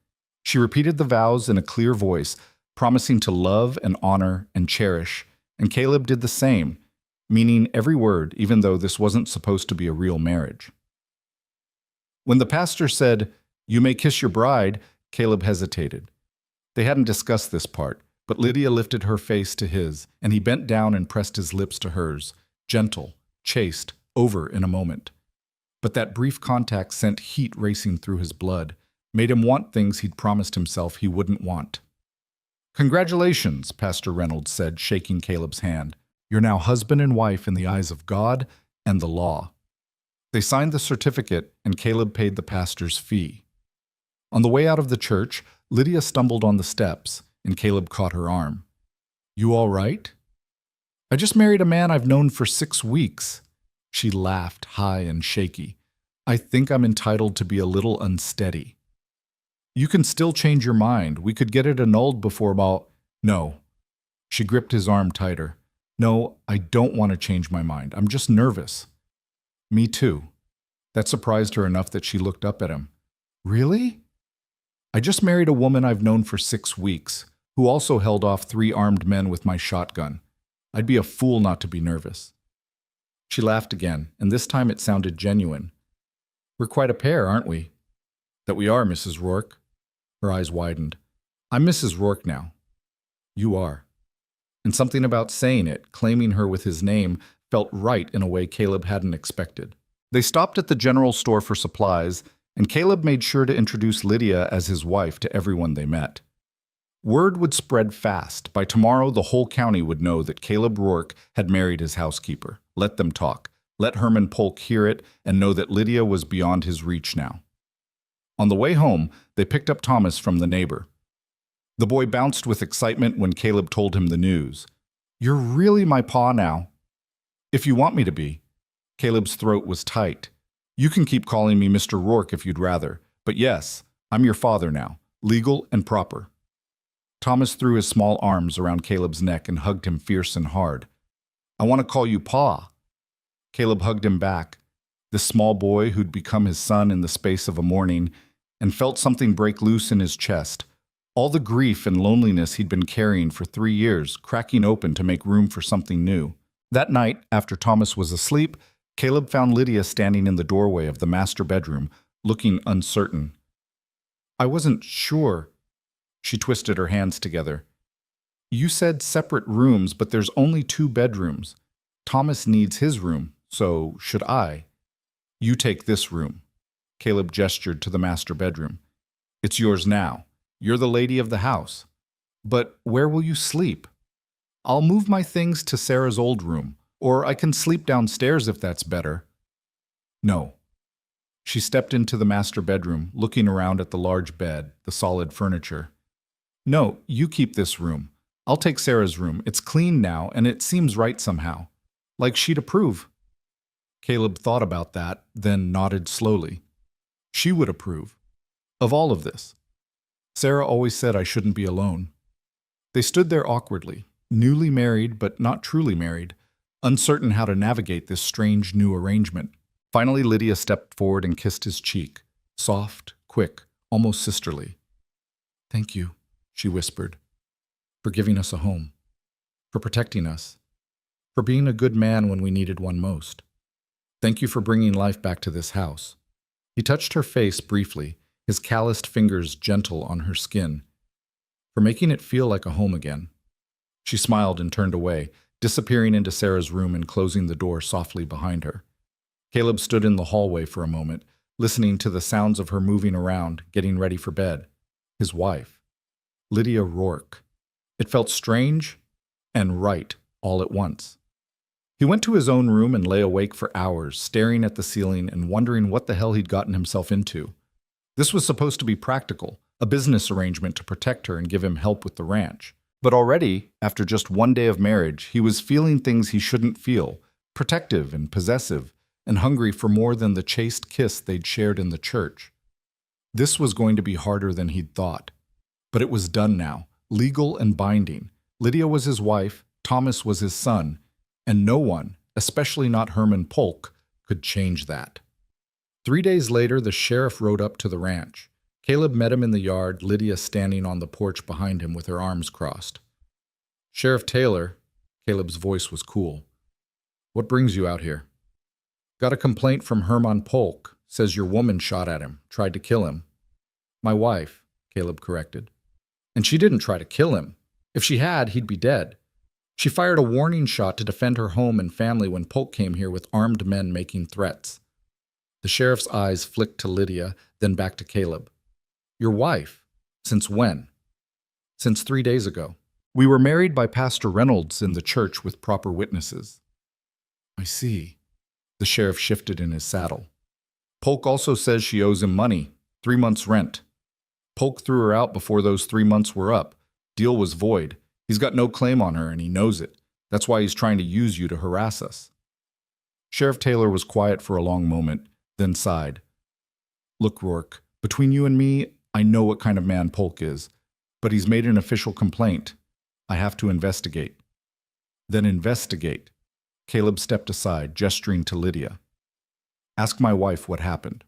She repeated the vows in a clear voice, promising to love and honor and cherish, and Caleb did the same, meaning every word, even though this wasn't supposed to be a real marriage. When the pastor said, "You may kiss your bride," Caleb hesitated. They hadn't discussed this part, but Lydia lifted her face to his, and he bent down and pressed his lips to hers, gentle, chaste, over in a moment. But that brief contact sent heat racing through his blood, made him want things he'd promised himself he wouldn't want. Congratulations, Pastor Reynolds said, shaking Caleb's hand. You're now husband and wife in the eyes of God and the law. They signed the certificate, and Caleb paid the pastor's fee. On the way out of the church, Lydia stumbled on the steps, and Caleb caught her arm. You all right? I just married a man I've known for 6 weeks. She laughed, high and shaky. I think I'm entitled to be a little unsteady. You can still change your mind. We could get it annulled before about— No. She gripped his arm tighter. No, I don't want to change my mind. I'm just nervous. Me too. That surprised her enough that she looked up at him. Really? I just married a woman I've known for 6 weeks, who also held off 3 armed men with my shotgun. I'd be a fool not to be nervous. She laughed again, and this time it sounded genuine. We're quite a pair, aren't we? That we are, Mrs. Rourke. Her eyes widened. I'm Mrs. Rourke now. You are. And something about saying it, claiming her with his name, felt right in a way Caleb hadn't expected. They stopped at the general store for supplies, and Caleb made sure to introduce Lydia as his wife to everyone they met. Word would spread fast. By tomorrow, the whole county would know that Caleb Rourke had married his housekeeper. Let them talk. Let Herman Polk hear it and know that Lydia was beyond his reach now. On the way home, they picked up Thomas from the neighbor. The boy bounced with excitement when Caleb told him the news. You're really my pa now. If you want me to be. Caleb's throat was tight. You can keep calling me Mr. Rourke if you'd rather, but yes, I'm your father now, legal and proper. Thomas threw his small arms around Caleb's neck and hugged him fierce and hard. I want to call you Pa. Caleb hugged him back, this small boy who'd become his son in the space of a morning, and felt something break loose in his chest. All the grief and loneliness he'd been carrying for 3 years, cracking open to make room for something new. That night, after Thomas was asleep, Caleb found Lydia standing in the doorway of the master bedroom, looking uncertain. I wasn't sure. She twisted her hands together. You said separate rooms, but there's only 2 bedrooms. Thomas needs his room, so should I? You take this room. Caleb gestured to the master bedroom. It's yours now. You're the lady of the house. But where will you sleep? I'll move my things to Sarah's old room, or I can sleep downstairs if that's better. No. She stepped into the master bedroom, looking around at the large bed, the solid furniture. No, you keep this room. I'll take Sarah's room. It's clean now, and it seems right somehow. Like she'd approve. Caleb thought about that, then nodded slowly. She would approve. Of all of this. Sarah always said I shouldn't be alone. They stood there awkwardly, newly married but not truly married, uncertain how to navigate this strange new arrangement. Finally, Lydia stepped forward and kissed his cheek, soft, quick, almost sisterly. Thank you, she whispered, for giving us a home, for protecting us, for being a good man when we needed one most. Thank you for bringing life back to this house. He touched her face briefly, his calloused fingers gentle on her skin, for making it feel like a home again. She smiled and turned away, disappearing into Sarah's room and closing the door softly behind her. Caleb stood in the hallway for a moment, listening to the sounds of her moving around, getting ready for bed. His wife, Lydia Rourke. It felt strange and right all at once. He went to his own room and lay awake for hours, staring at the ceiling and wondering what the hell he'd gotten himself into. This was supposed to be practical, a business arrangement to protect her and give him help with the ranch. But already, after just one day of marriage, he was feeling things he shouldn't feel, protective and possessive, and hungry for more than the chaste kiss they'd shared in the church. This was going to be harder than he'd thought. But it was done now, legal and binding. Lydia was his wife, Thomas was his son, and no one, especially not Herman Polk, could change that. 3 days later, the sheriff rode up to the ranch. Caleb met him in the yard, Lydia standing on the porch behind him with her arms crossed. Sheriff Taylor, Caleb's voice was cool. What brings you out here? Got a complaint from Herman Polk. Says your woman shot at him, tried to kill him. My wife, Caleb corrected. And she didn't try to kill him. If she had, he'd be dead. She fired a warning shot to defend her home and family when Polk came here with armed men making threats. The sheriff's eyes flicked to Lydia, then back to Caleb. Your wife? Since when? Since 3 days ago. We were married by Pastor Reynolds in the church with proper witnesses. I see. The sheriff shifted in his saddle. Polk also says she owes him money, 3 months' rent. Polk threw her out before those 3 months were up. Deal was void. He's got no claim on her, and he knows it. That's why he's trying to use you to harass us. Sheriff Taylor was quiet for a long moment, then sighed. Look, Rourke, between you and me, I know what kind of man Polk is, but he's made an official complaint. I have to investigate. Then investigate. Caleb stepped aside, gesturing to Lydia. Ask my wife what happened.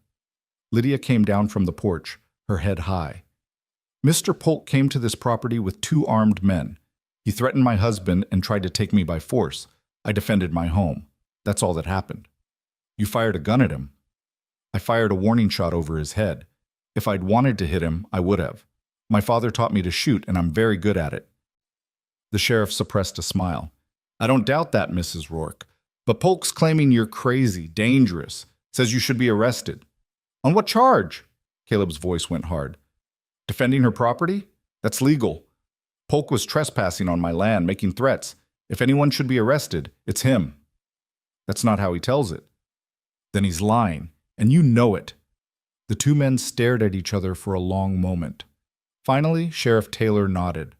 Lydia came down from the porch, her head high. Mr. Polk came to this property with 2 armed men. He threatened my husband and tried to take me by force. I defended my home. That's all that happened. You fired a gun at him. I fired a warning shot over his head. If I'd wanted to hit him, I would have. My father taught me to shoot, and I'm very good at it. The sheriff suppressed a smile. I don't doubt that, Mrs. Rourke. But Polk's claiming you're crazy, dangerous, says you should be arrested. On what charge? Caleb's voice went hard. Defending her property? That's legal. Polk was trespassing on my land, making threats. If anyone should be arrested, it's him. That's not how he tells it. Then he's lying, and you know it. The 2 men stared at each other for a long moment. Finally, Sheriff Taylor nodded.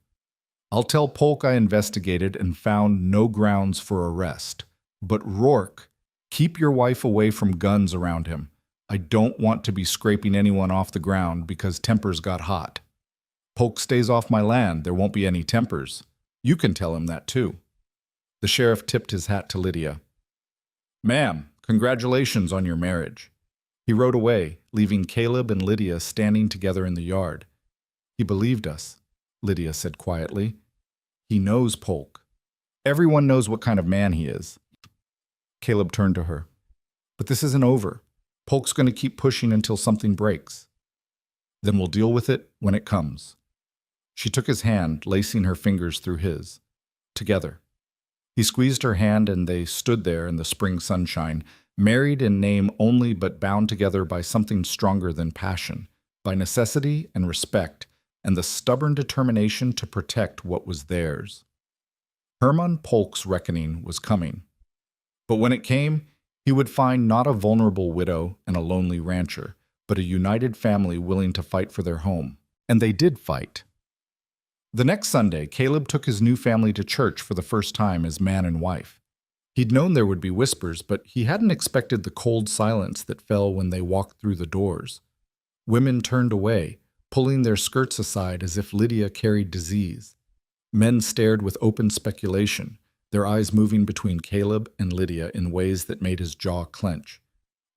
I'll tell Polk I investigated and found no grounds for arrest. But Rourke, keep your wife away from guns around him. I don't want to be scraping anyone off the ground because tempers got hot. Polk stays off my land, there won't be any tempers. You can tell him that too. The sheriff tipped his hat to Lydia. Ma'am, congratulations on your marriage. He rode away, leaving Caleb and Lydia standing together in the yard. He believed us, Lydia said quietly. He knows Polk. Everyone knows what kind of man he is. Caleb turned to her. But this isn't over. Polk's going to keep pushing until something breaks. Then we'll deal with it when it comes. She took his hand, lacing her fingers through his. Together. He squeezed her hand and they stood there in the spring sunshine, married in name only but bound together by something stronger than passion, by necessity and respect, and the stubborn determination to protect what was theirs. Hermann Polk's reckoning was coming. But when it came, he would find not a vulnerable widow and a lonely rancher, but a united family willing to fight for their home. And they did fight. The next Sunday, Caleb took his new family to church for the first time as man and wife. He'd known there would be whispers, but he hadn't expected the cold silence that fell when they walked through the doors. Women turned away, pulling their skirts aside as if Lydia carried disease. Men stared with open speculation, their eyes moving between Caleb and Lydia in ways that made his jaw clench.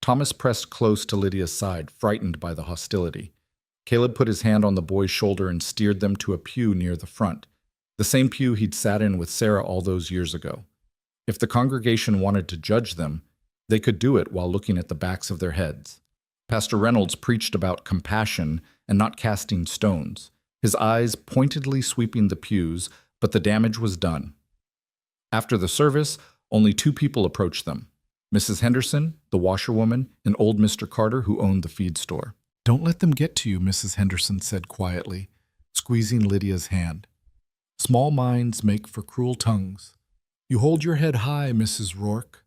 Thomas pressed close to Lydia's side, frightened by the hostility. Caleb put his hand on the boy's shoulder and steered them to a pew near the front, the same pew he'd sat in with Sarah all those years ago. If the congregation wanted to judge them, they could do it while looking at the backs of their heads. Pastor Reynolds preached about compassion and not casting stones, his eyes pointedly sweeping the pews, but the damage was done. After the service, only 2 people approached them: Mrs. Henderson, the washerwoman, and old Mr. Carter, who owned the feed store. "Don't let them get to you," Mrs. Henderson said quietly, squeezing Lydia's hand. "Small minds make for cruel tongues. You hold your head high, Mrs. Rourke."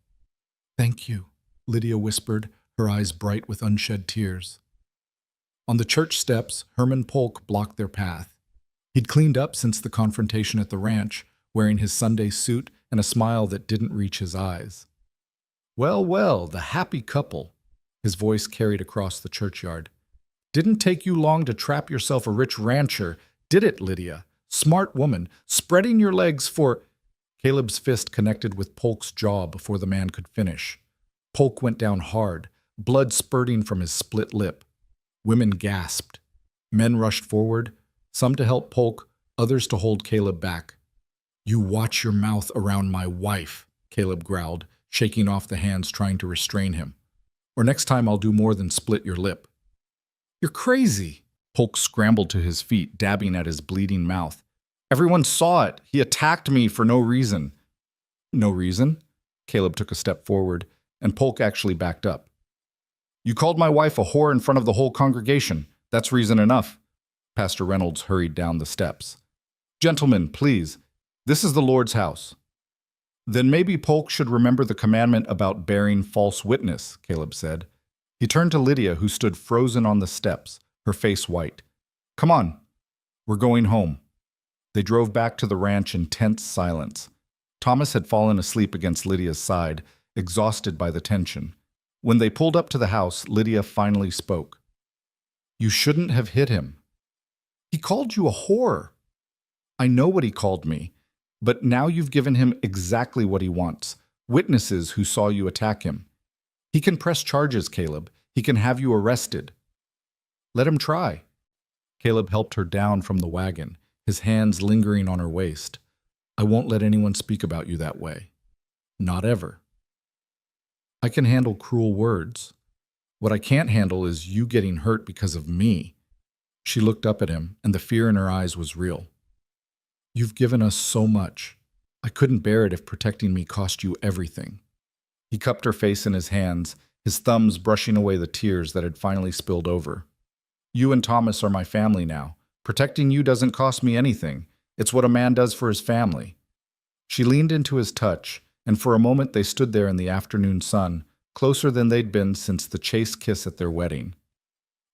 "Thank you," Lydia whispered, her eyes bright with unshed tears. On the church steps, Hermann Polk blocked their path. He'd cleaned up since the confrontation at the ranch, wearing his Sunday suit and a smile that didn't reach his eyes. "Well, well, the happy couple," his voice carried across the churchyard. "Didn't take you long to trap yourself a rich rancher, did it, Lydia? Smart woman, spreading your legs for—" Caleb's fist connected with Polk's jaw before the man could finish. Polk went down hard, blood spurting from his split lip. Women gasped. Men rushed forward, some to help Polk, others to hold Caleb back. "You watch your mouth around my wife," Caleb growled, shaking off the hands trying to restrain him. "Or next time I'll do more than split your lip." "You're crazy." Polk scrambled to his feet, dabbing at his bleeding mouth. "Everyone saw it. He attacked me for no reason." "No reason?" Caleb took a step forward, and Polk actually backed up. "You called my wife a whore in front of the whole congregation. That's reason enough." Pastor Reynolds hurried down the steps. "Gentlemen, please. This is the Lord's house." "Then maybe Polk should remember the commandment about bearing false witness," Caleb said. He turned to Lydia, who stood frozen on the steps, her face white. "Come on. We're going home." They drove back to the ranch in tense silence. Thomas had fallen asleep against Lydia's side, exhausted by the tension. When they pulled up to the house, Lydia finally spoke. "You shouldn't have hit him." "He called you a whore." "I know what he called me, but now you've given him exactly what he wants, witnesses who saw you attack him. He can press charges, Caleb. He can have you arrested." "Let him try." Caleb helped her down from the wagon, his hands lingering on her waist. "I won't let anyone speak about you that way. Not ever. I can handle cruel words. What I can't handle is you getting hurt because of me." She looked up at him, and the fear in her eyes was real. "You've given us so much. I couldn't bear it if protecting me cost you everything." He cupped her face in his hands, his thumbs brushing away the tears that had finally spilled over. "You and Thomas are my family now. Protecting you doesn't cost me anything. It's what a man does for his family." She leaned into his touch, and for a moment they stood there in the afternoon sun, closer than they'd been since the chaste kiss at their wedding.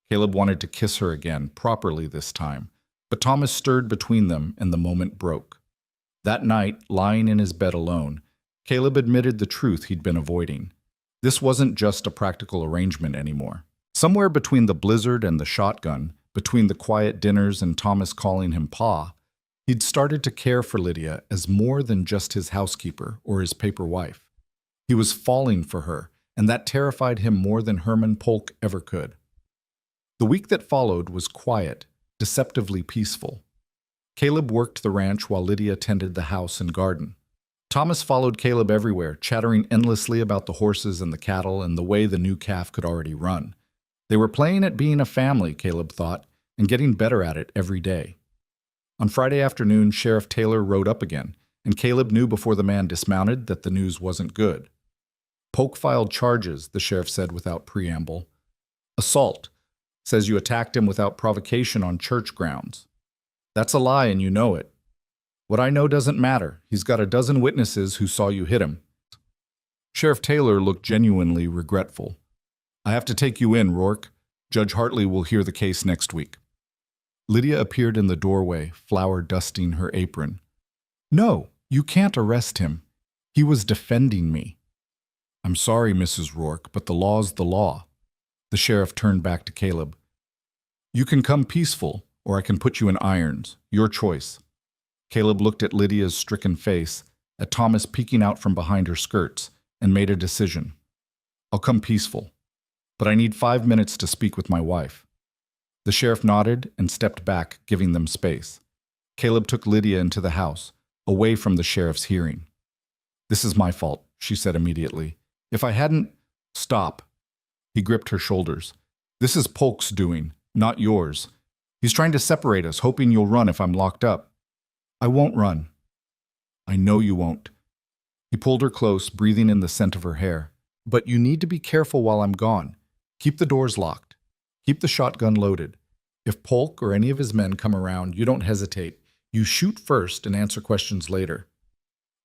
Caleb wanted to kiss her again, properly this time, but Thomas stirred between them and the moment broke. That night, lying in his bed alone, Caleb admitted the truth he'd been avoiding. This wasn't just a practical arrangement anymore. Somewhere between the blizzard and the shotgun, between the quiet dinners and Thomas calling him Pa, he'd started to care for Lydia as more than just his housekeeper or his paper wife. He was falling for her, and that terrified him more than Hermann Polk ever could. The week that followed was quiet, deceptively peaceful. Caleb worked the ranch while Lydia tended the house and garden. Thomas followed Caleb everywhere, chattering endlessly about the horses and the cattle and the way the new calf could already run. They were playing at being a family, Caleb thought, and getting better at it every day. On Friday afternoon, Sheriff Taylor rode up again, and Caleb knew before the man dismounted that the news wasn't good. Polk filed charges, the sheriff said without preamble. Assault. Says you attacked him without provocation on church grounds. That's a lie and you know it. What I know doesn't matter. He's got a dozen witnesses who saw you hit him. Sheriff Taylor looked genuinely regretful. I have to take you in, Rourke. Judge Hartley will hear the case next week. Lydia appeared in the doorway, flour dusting her apron. No, you can't arrest him. He was defending me. I'm sorry, Mrs. Rourke, but the law's the law. The sheriff turned back to Caleb. You can come peaceful, or I can put you in irons. Your choice. Caleb looked at Lydia's stricken face, at Thomas peeking out from behind her skirts, and made a decision. I'll come peaceful, but I need 5 minutes to speak with my wife. The sheriff nodded and stepped back, giving them space. Caleb took Lydia into the house, away from the sheriff's hearing. This is my fault, she said immediately. If I hadn't... Stop. He gripped her shoulders. This is Polk's doing, not yours. He's trying to separate us, hoping you'll run if I'm locked up. I won't run. I know you won't. He pulled her close, breathing in the scent of her hair. But you need to be careful while I'm gone. Keep the doors locked. Keep the shotgun loaded. If Polk or any of his men come around, you don't hesitate. You shoot first and answer questions later.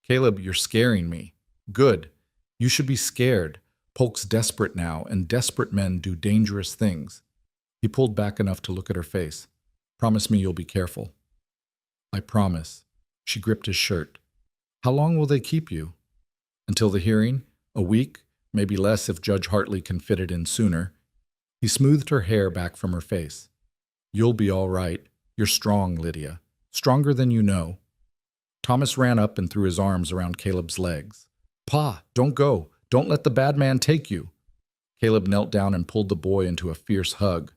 Caleb, you're scaring me. Good. You should be scared. Polk's desperate now, and desperate men do dangerous things. He pulled back enough to look at her face. Promise me you'll be careful. I promise. She gripped his shirt. How long will they keep you? Until the hearing? A week? Maybe less if Judge Hartley can fit it in sooner. He smoothed her hair back from her face. You'll be all right. You're strong, Lydia. Stronger than you know. Thomas ran up and threw his arms around Caleb's legs. Pa, don't go. Don't let the bad man take you. Caleb knelt down and pulled the boy into a fierce hug.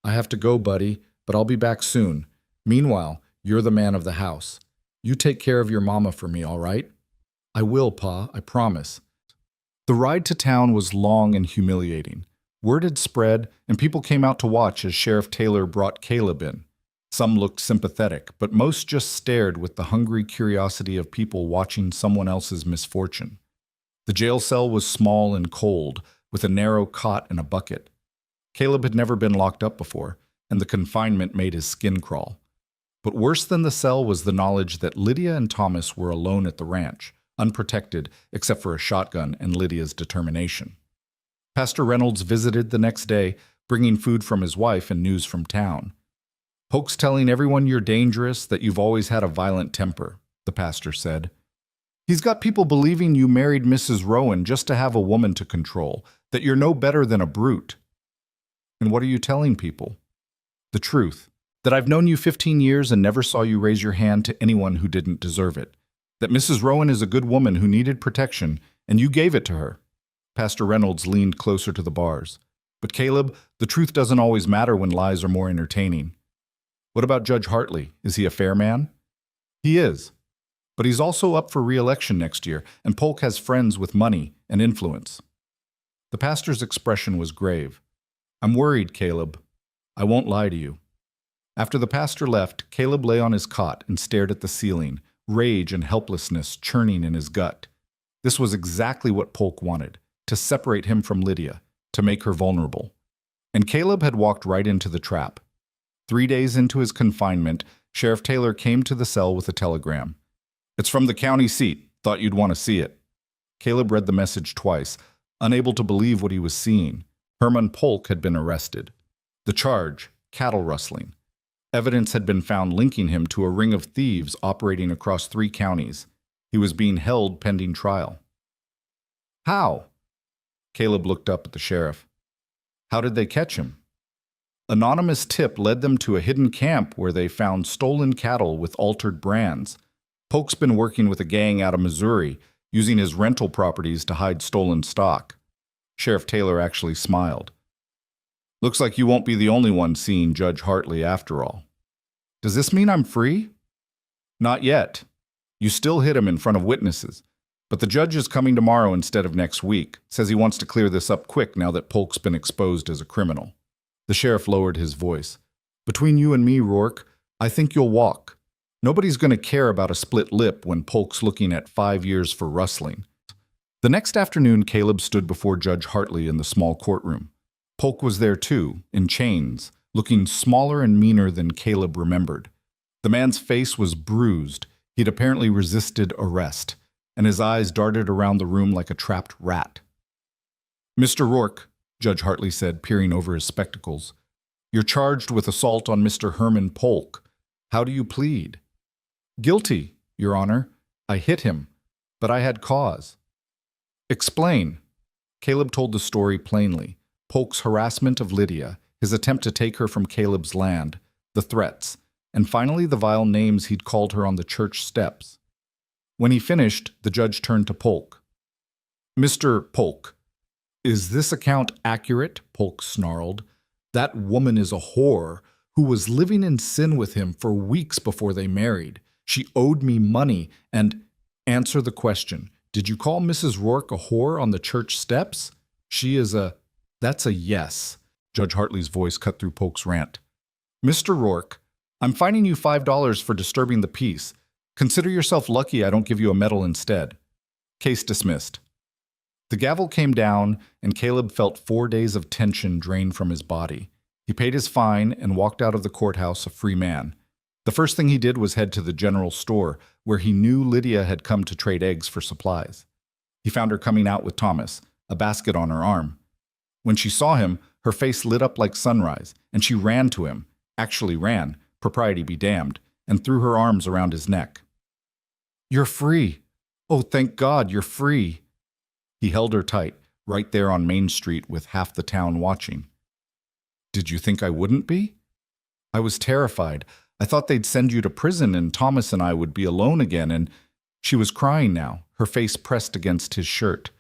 I have to go, buddy, but I'll be back soon. Meanwhile, you're the man of the house. You take care of your mama for me, all right? I will, Pa, I promise. The ride to town was long and humiliating. Word had spread, and people came out to watch as Sheriff Taylor brought Caleb in. Some looked sympathetic, but most just stared with the hungry curiosity of people watching someone else's misfortune. The jail cell was small and cold, with a narrow cot and a bucket. Caleb had never been locked up before, and the confinement made his skin crawl. But worse than the cell was the knowledge that Lydia and Thomas were alone at the ranch, unprotected except for a shotgun and Lydia's determination. Pastor Reynolds visited the next day, bringing food from his wife and news from town. Polk's telling everyone you're dangerous, that you've always had a violent temper, the pastor said. He's got people believing you married Mrs. Rowan just to have a woman to control, that you're no better than a brute. And what are you telling people? The truth. That I've known you 15 years and never saw you raise your hand to anyone who didn't deserve it. That Mrs. Rowan is a good woman who needed protection, and you gave it to her. Pastor Reynolds leaned closer to the bars. But Caleb, the truth doesn't always matter when lies are more entertaining. What about Judge Hartley? Is he a fair man? He is. But he's also up for re-election next year, and Polk has friends with money and influence. The pastor's expression was grave. I'm worried, Caleb. I won't lie to you. After the pastor left, Caleb lay on his cot and stared at the ceiling, rage and helplessness churning in his gut. This was exactly what Polk wanted, to separate him from Lydia, to make her vulnerable. And Caleb had walked right into the trap. 3 days into his confinement, Sheriff Taylor came to the cell with a telegram. It's from the county seat. Thought you'd want to see it. Caleb read the message twice, unable to believe what he was seeing. Herman Polk had been arrested. The charge, cattle rustling. Evidence had been found linking him to a ring of thieves operating across 3 counties. He was being held pending trial. How? Caleb looked up at the sheriff. How did they catch him? Anonymous tip led them to a hidden camp where they found stolen cattle with altered brands. Polk's been working with a gang out of Missouri, using his rental properties to hide stolen stock. Sheriff Taylor actually smiled. Looks like you won't be the only one seeing Judge Hartley after all. Does this mean I'm free? Not yet. You still hit him in front of witnesses. But the judge is coming tomorrow instead of next week. Says he wants to clear this up quick now that Polk's been exposed as a criminal. The sheriff lowered his voice. Between you and me, Rourke, I think you'll walk. Nobody's going to care about a split lip when Polk's looking at 5 years for rustling. The next afternoon, Caleb stood before Judge Hartley in the small courtroom. Polk was there too, in chains, looking smaller and meaner than Caleb remembered. The man's face was bruised. He'd apparently resisted arrest, and his eyes darted around the room like a trapped rat. "Mr. Rourke," Judge Hartley said, peering over his spectacles, "you're charged with assault on Mr. Herman Polk. How do you plead?" "Guilty, Your Honor. I hit him, but I had cause." "Explain." Caleb told the story plainly. Polk's harassment of Lydia, his attempt to take her from Caleb's land, the threats, and finally the vile names he'd called her on the church steps. When he finished, the judge turned to Polk. "Mr. Polk, is this account accurate?" Polk snarled. "That woman is a whore who was living in sin with him for weeks before they married. She owed me money and—" "Answer the question. Did you call Mrs. Rourke a whore on the church steps?" "She is a—" "That's a yes." Judge Hartley's voice cut through Polk's rant. "Mr. Rourke, I'm fining you $5 for disturbing the peace. Consider yourself lucky I don't give you a medal instead. Case dismissed." The gavel came down, and Caleb felt 4 days of tension drain from his body. He paid his fine and walked out of the courthouse a free man. The first thing he did was head to the general store, where he knew Lydia had come to trade eggs for supplies. He found her coming out with Thomas, a basket on her arm. When she saw him, her face lit up like sunrise, and she ran to him, actually ran, propriety be damned, and threw her arms around his neck. "You're free. Oh, thank God, you're free." He held her tight, right there on Main Street with half the town watching. "Did you think I wouldn't be?" "I was terrified. I thought they'd send you to prison and Thomas and I would be alone again, and—" She was crying now, her face pressed against his shirt.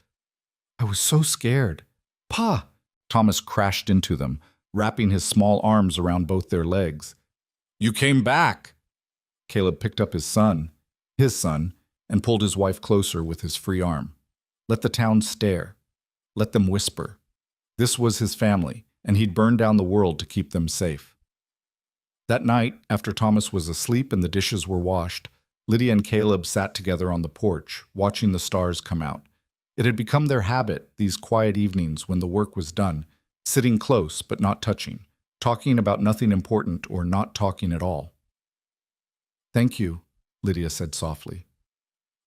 "I was so scared. Pa!" Thomas crashed into them, wrapping his small arms around both their legs. "You came back!" Caleb picked up his son, and pulled his wife closer with his free arm. Let the town stare. Let them whisper. This was his family, and he'd burn down the world to keep them safe. That night, after Thomas was asleep and the dishes were washed, Lydia and Caleb sat together on the porch, watching the stars come out. It had become their habit, these quiet evenings when the work was done, sitting close but not touching, talking about nothing important or not talking at all. "Thank you," Lydia said softly,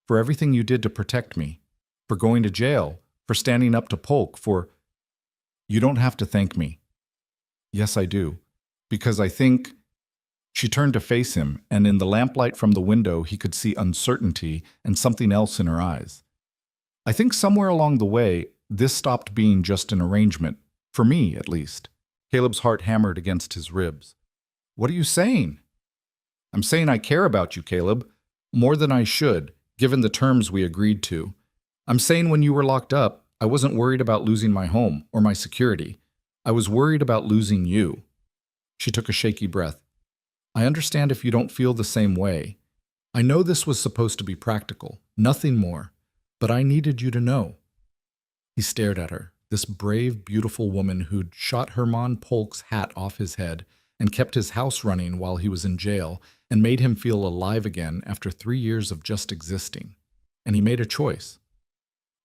"for everything you did to protect me, for going to jail, for standing up to Polk, for—" "You don't have to thank me." "Yes, I do, because I think—" She turned to face him, and in the lamplight from the window he could see uncertainty and something else in her eyes. "I think somewhere along the way, this stopped being just an arrangement, for me at least." Caleb's heart hammered against his ribs. "What are you saying?" "I'm saying I care about you, Caleb, more than I should, given the terms we agreed to. I'm saying when you were locked up, I wasn't worried about losing my home or my security. I was worried about losing you." She took a shaky breath. "I understand if you don't feel the same way. I know this was supposed to be practical, nothing more, but I needed you to know." He stared at her, this brave, beautiful woman who'd shot Herman Polk's hat off his head and kept his house running while he was in jail and made him feel alive again after 3 years of just existing. And he made a choice.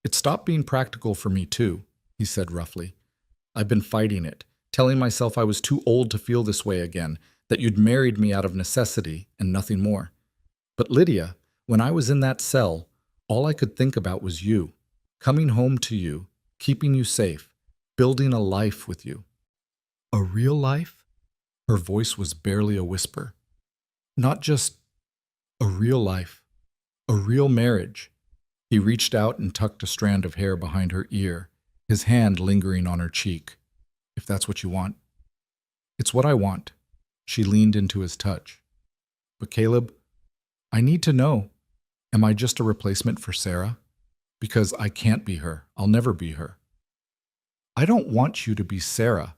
"It stopped being practical for me too," he said roughly. "I've been fighting it, telling myself I was too old to feel this way again, that you'd married me out of necessity and nothing more. But Lydia, when I was in that cell, all I could think about was you, coming home to you, keeping you safe, building a life with you." "A real life?" Her voice was barely a whisper. "Not just a real life, a real marriage." He reached out and tucked a strand of hair behind her ear, his hand lingering on her cheek. "If that's what you want." "It's what I want." She leaned into his touch. "But Caleb, I need to know, am I just a replacement for Sarah? Because I can't be her. I'll never be her." "I don't want you to be Sarah."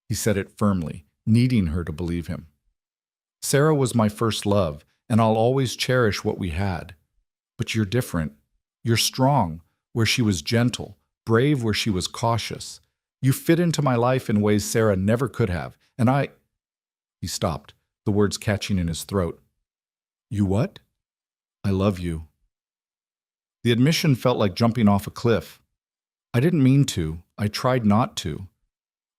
He said it firmly, needing her to believe him. "Sarah was my first love, and I'll always cherish what we had. But you're different. You're strong, where she was gentle, brave where she was cautious. You fit into my life in ways Sarah never could have, and I—" He stopped, the words catching in his throat. "You what?" "I love you." The admission felt like jumping off a cliff. I didn't mean to. I tried not to.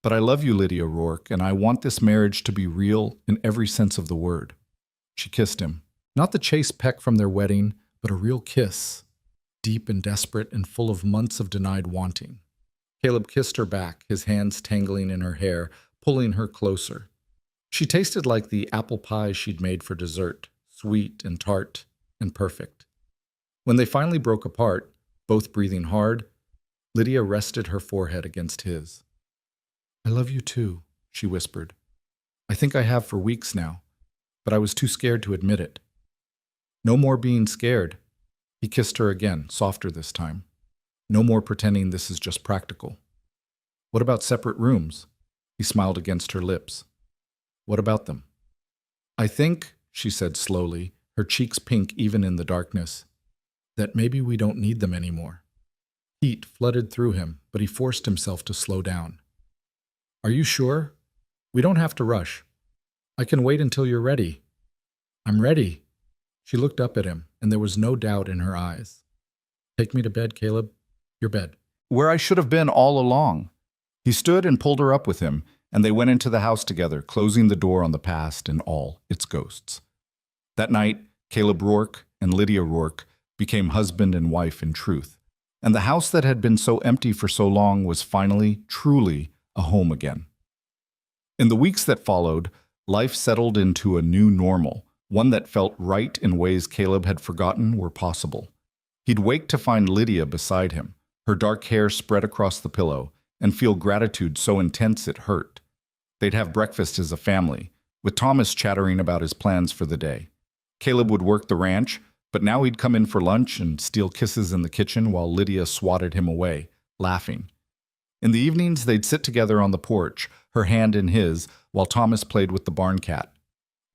But I love you, Lydia Rourke, and I want this marriage to be real in every sense of the word. She kissed him. Not the chaste peck from their wedding, but a real kiss. Deep and desperate and full of months of denied wanting. Caleb kissed her back, his hands tangling in her hair, pulling her closer. She tasted like the apple pie she'd made for dessert, sweet and tart and perfect. When they finally broke apart, both breathing hard, Lydia rested her forehead against his. I love you too, she whispered. I think I have for weeks now, but I was too scared to admit it. No more being scared. He kissed her again, softer this time. No more pretending this is just practical. What about separate rooms? He smiled against her lips. What about them? I think, she said slowly, her cheeks pink even in the darkness, that maybe we don't need them anymore. Heat flooded through him, but he forced himself to slow down. Are you sure? We don't have to rush. I can wait until you're ready. I'm ready. She looked up at him, and there was no doubt in her eyes. Take me to bed, Caleb. Your bed. Where I should have been all along. He stood and pulled her up with him, and they went into the house together, closing the door on the past and all its ghosts. That night, Caleb Rourke and Lydia Rourke became husband and wife in truth, and the house that had been so empty for so long was finally, truly, a home again. In the weeks that followed, life settled into a new normal, one that felt right in ways Caleb had forgotten were possible. He'd wake to find Lydia beside him, her dark hair spread across the pillow, and feel gratitude so intense it hurt. They'd have breakfast as a family, with Thomas chattering about his plans for the day. Caleb would work the ranch, but now he'd come in for lunch and steal kisses in the kitchen while Lydia swatted him away, laughing. In the evenings, they'd sit together on the porch, her hand in his, while Thomas played with the barn cat.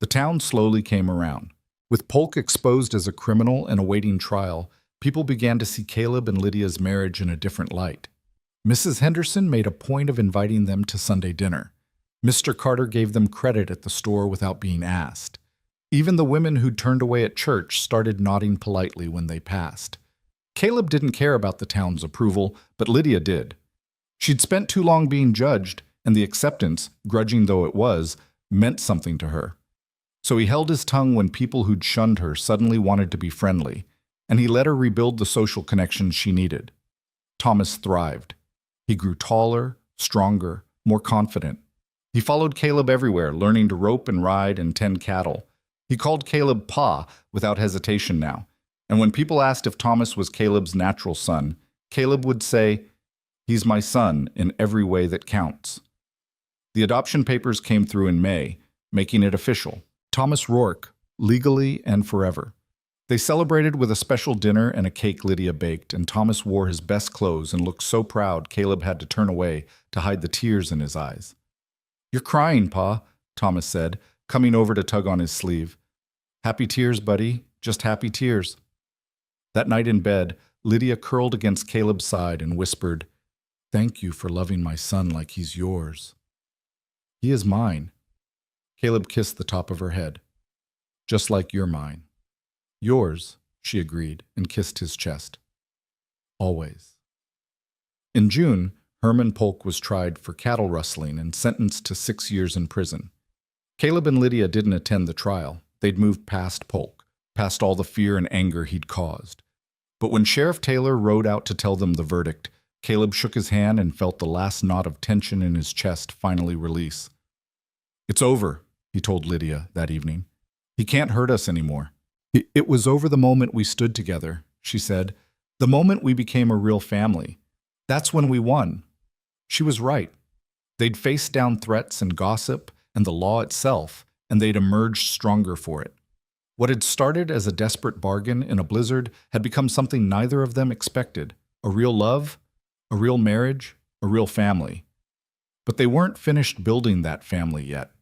The town slowly came around. With Polk exposed as a criminal and awaiting trial, people began to see Caleb and Lydia's marriage in a different light. Mrs. Henderson made a point of inviting them to Sunday dinner. Mr. Carter gave them credit at the store without being asked. Even the women who'd turned away at church started nodding politely when they passed. Caleb didn't care about the town's approval, but Lydia did. She'd spent too long being judged, and the acceptance, grudging though it was, meant something to her. So he held his tongue when people who'd shunned her suddenly wanted to be friendly, and he let her rebuild the social connections she needed. Thomas thrived. He grew taller, stronger, more confident. He followed Caleb everywhere, learning to rope and ride and tend cattle. He called Caleb Pa without hesitation now, and when people asked if Thomas was Caleb's natural son, Caleb would say, "He's my son in every way that counts." The adoption papers came through in May, making it official. Thomas Rourke, legally and forever. They celebrated with a special dinner and a cake Lydia baked, and Thomas wore his best clothes and looked so proud Caleb had to turn away to hide the tears in his eyes. "You're crying, Pa," Thomas said, coming over to tug on his sleeve. "Happy tears, buddy, just happy tears." That night in bed, Lydia curled against Caleb's side and whispered, "Thank you for loving my son like he's yours." "He is mine." Caleb kissed the top of her head. "Just like you're mine." "Yours," she agreed, and kissed his chest. "Always." In June, Herman Polk was tried for cattle rustling and sentenced to 6 years in prison. Caleb and Lydia didn't attend the trial. They'd moved past Polk, past all the fear and anger he'd caused. But when Sheriff Taylor rode out to tell them the verdict, Caleb shook his hand and felt the last knot of tension in his chest finally release. "It's over," he told Lydia that evening. "He can't hurt us anymore." "It was over the moment we stood together," she said. "The moment we became a real family. That's when we won." She was right. They'd faced down threats and gossip and the law itself, and they'd emerged stronger for it. What had started as a desperate bargain in a blizzard had become something neither of them expected, a real love, a real marriage, a real family. But they weren't finished building that family yet.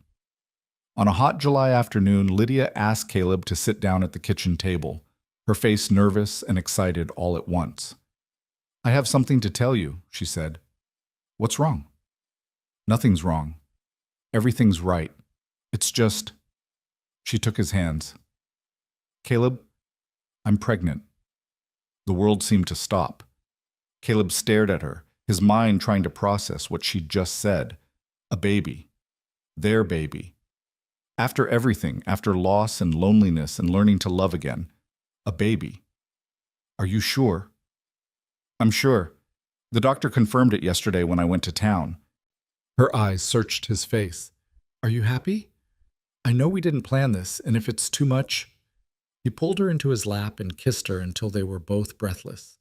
On a hot July afternoon, Lydia asked Caleb to sit down at the kitchen table, her face nervous and excited all at once. "I have something to tell you," she said. "What's wrong?" "Nothing's wrong. Everything's right. It's just—" She took his hands. "Caleb, I'm pregnant." The world seemed to stop. Caleb stared at her, his mind trying to process what she'd just said. A baby. Their baby. After everything, after loss and loneliness and learning to love again. A baby. Are you sure? I'm sure. The doctor confirmed it yesterday when I went to town. Her eyes searched his face. Are you happy? I know we didn't plan this, and if it's too much... He pulled her into his lap and kissed her until they were both breathless.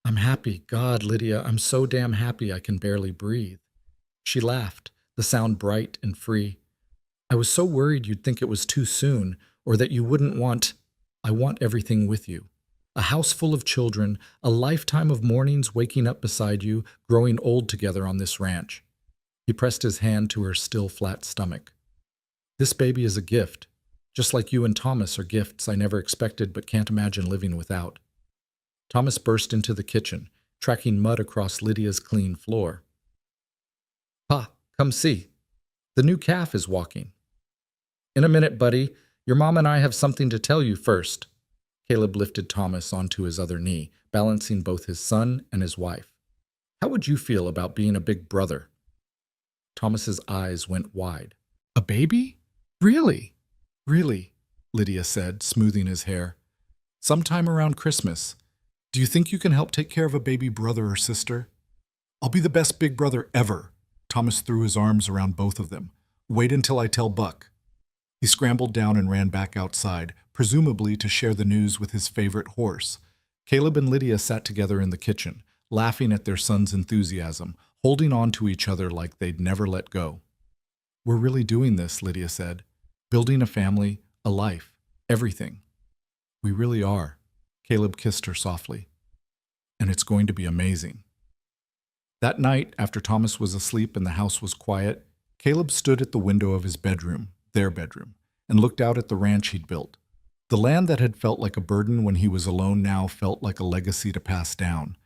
I'm happy. God, Lydia, I'm so damn happy I can barely breathe. She laughed, the sound bright and free. I was so worried you'd think it was too soon, or that you wouldn't want... I want everything with you. A house full of children, a lifetime of mornings waking up beside you, growing old together on this ranch. He pressed his hand to her still flat stomach. This baby is a gift, just like you and Thomas are gifts I never expected but can't imagine living without. Thomas burst into the kitchen, tracking mud across Lydia's clean floor. Pa, come see. The new calf is walking. In a minute, buddy. Your mom and I have something to tell you first. Caleb lifted Thomas onto his other knee, balancing both his son and his wife. How would you feel about being a big brother? Thomas's eyes went wide. A baby? Really? Really, Lydia said, smoothing his hair. Sometime around Christmas. Do you think you can help take care of a baby brother or sister? I'll be the best big brother ever. Thomas threw his arms around both of them. Wait until I tell Buck. He scrambled down and ran back outside, presumably to share the news with his favorite horse. Caleb and Lydia sat together in the kitchen, laughing at their son's enthusiasm, holding on to each other like they'd never let go. We're really doing this, Lydia said. Building a family, a life, everything. We really are. Caleb kissed her softly. And it's going to be amazing. That night, after Thomas was asleep and the house was quiet, Caleb stood at the window of his bedroom, their bedroom, and looked out at the ranch he'd built. The land that had felt like a burden when he was alone now felt like a legacy to pass down.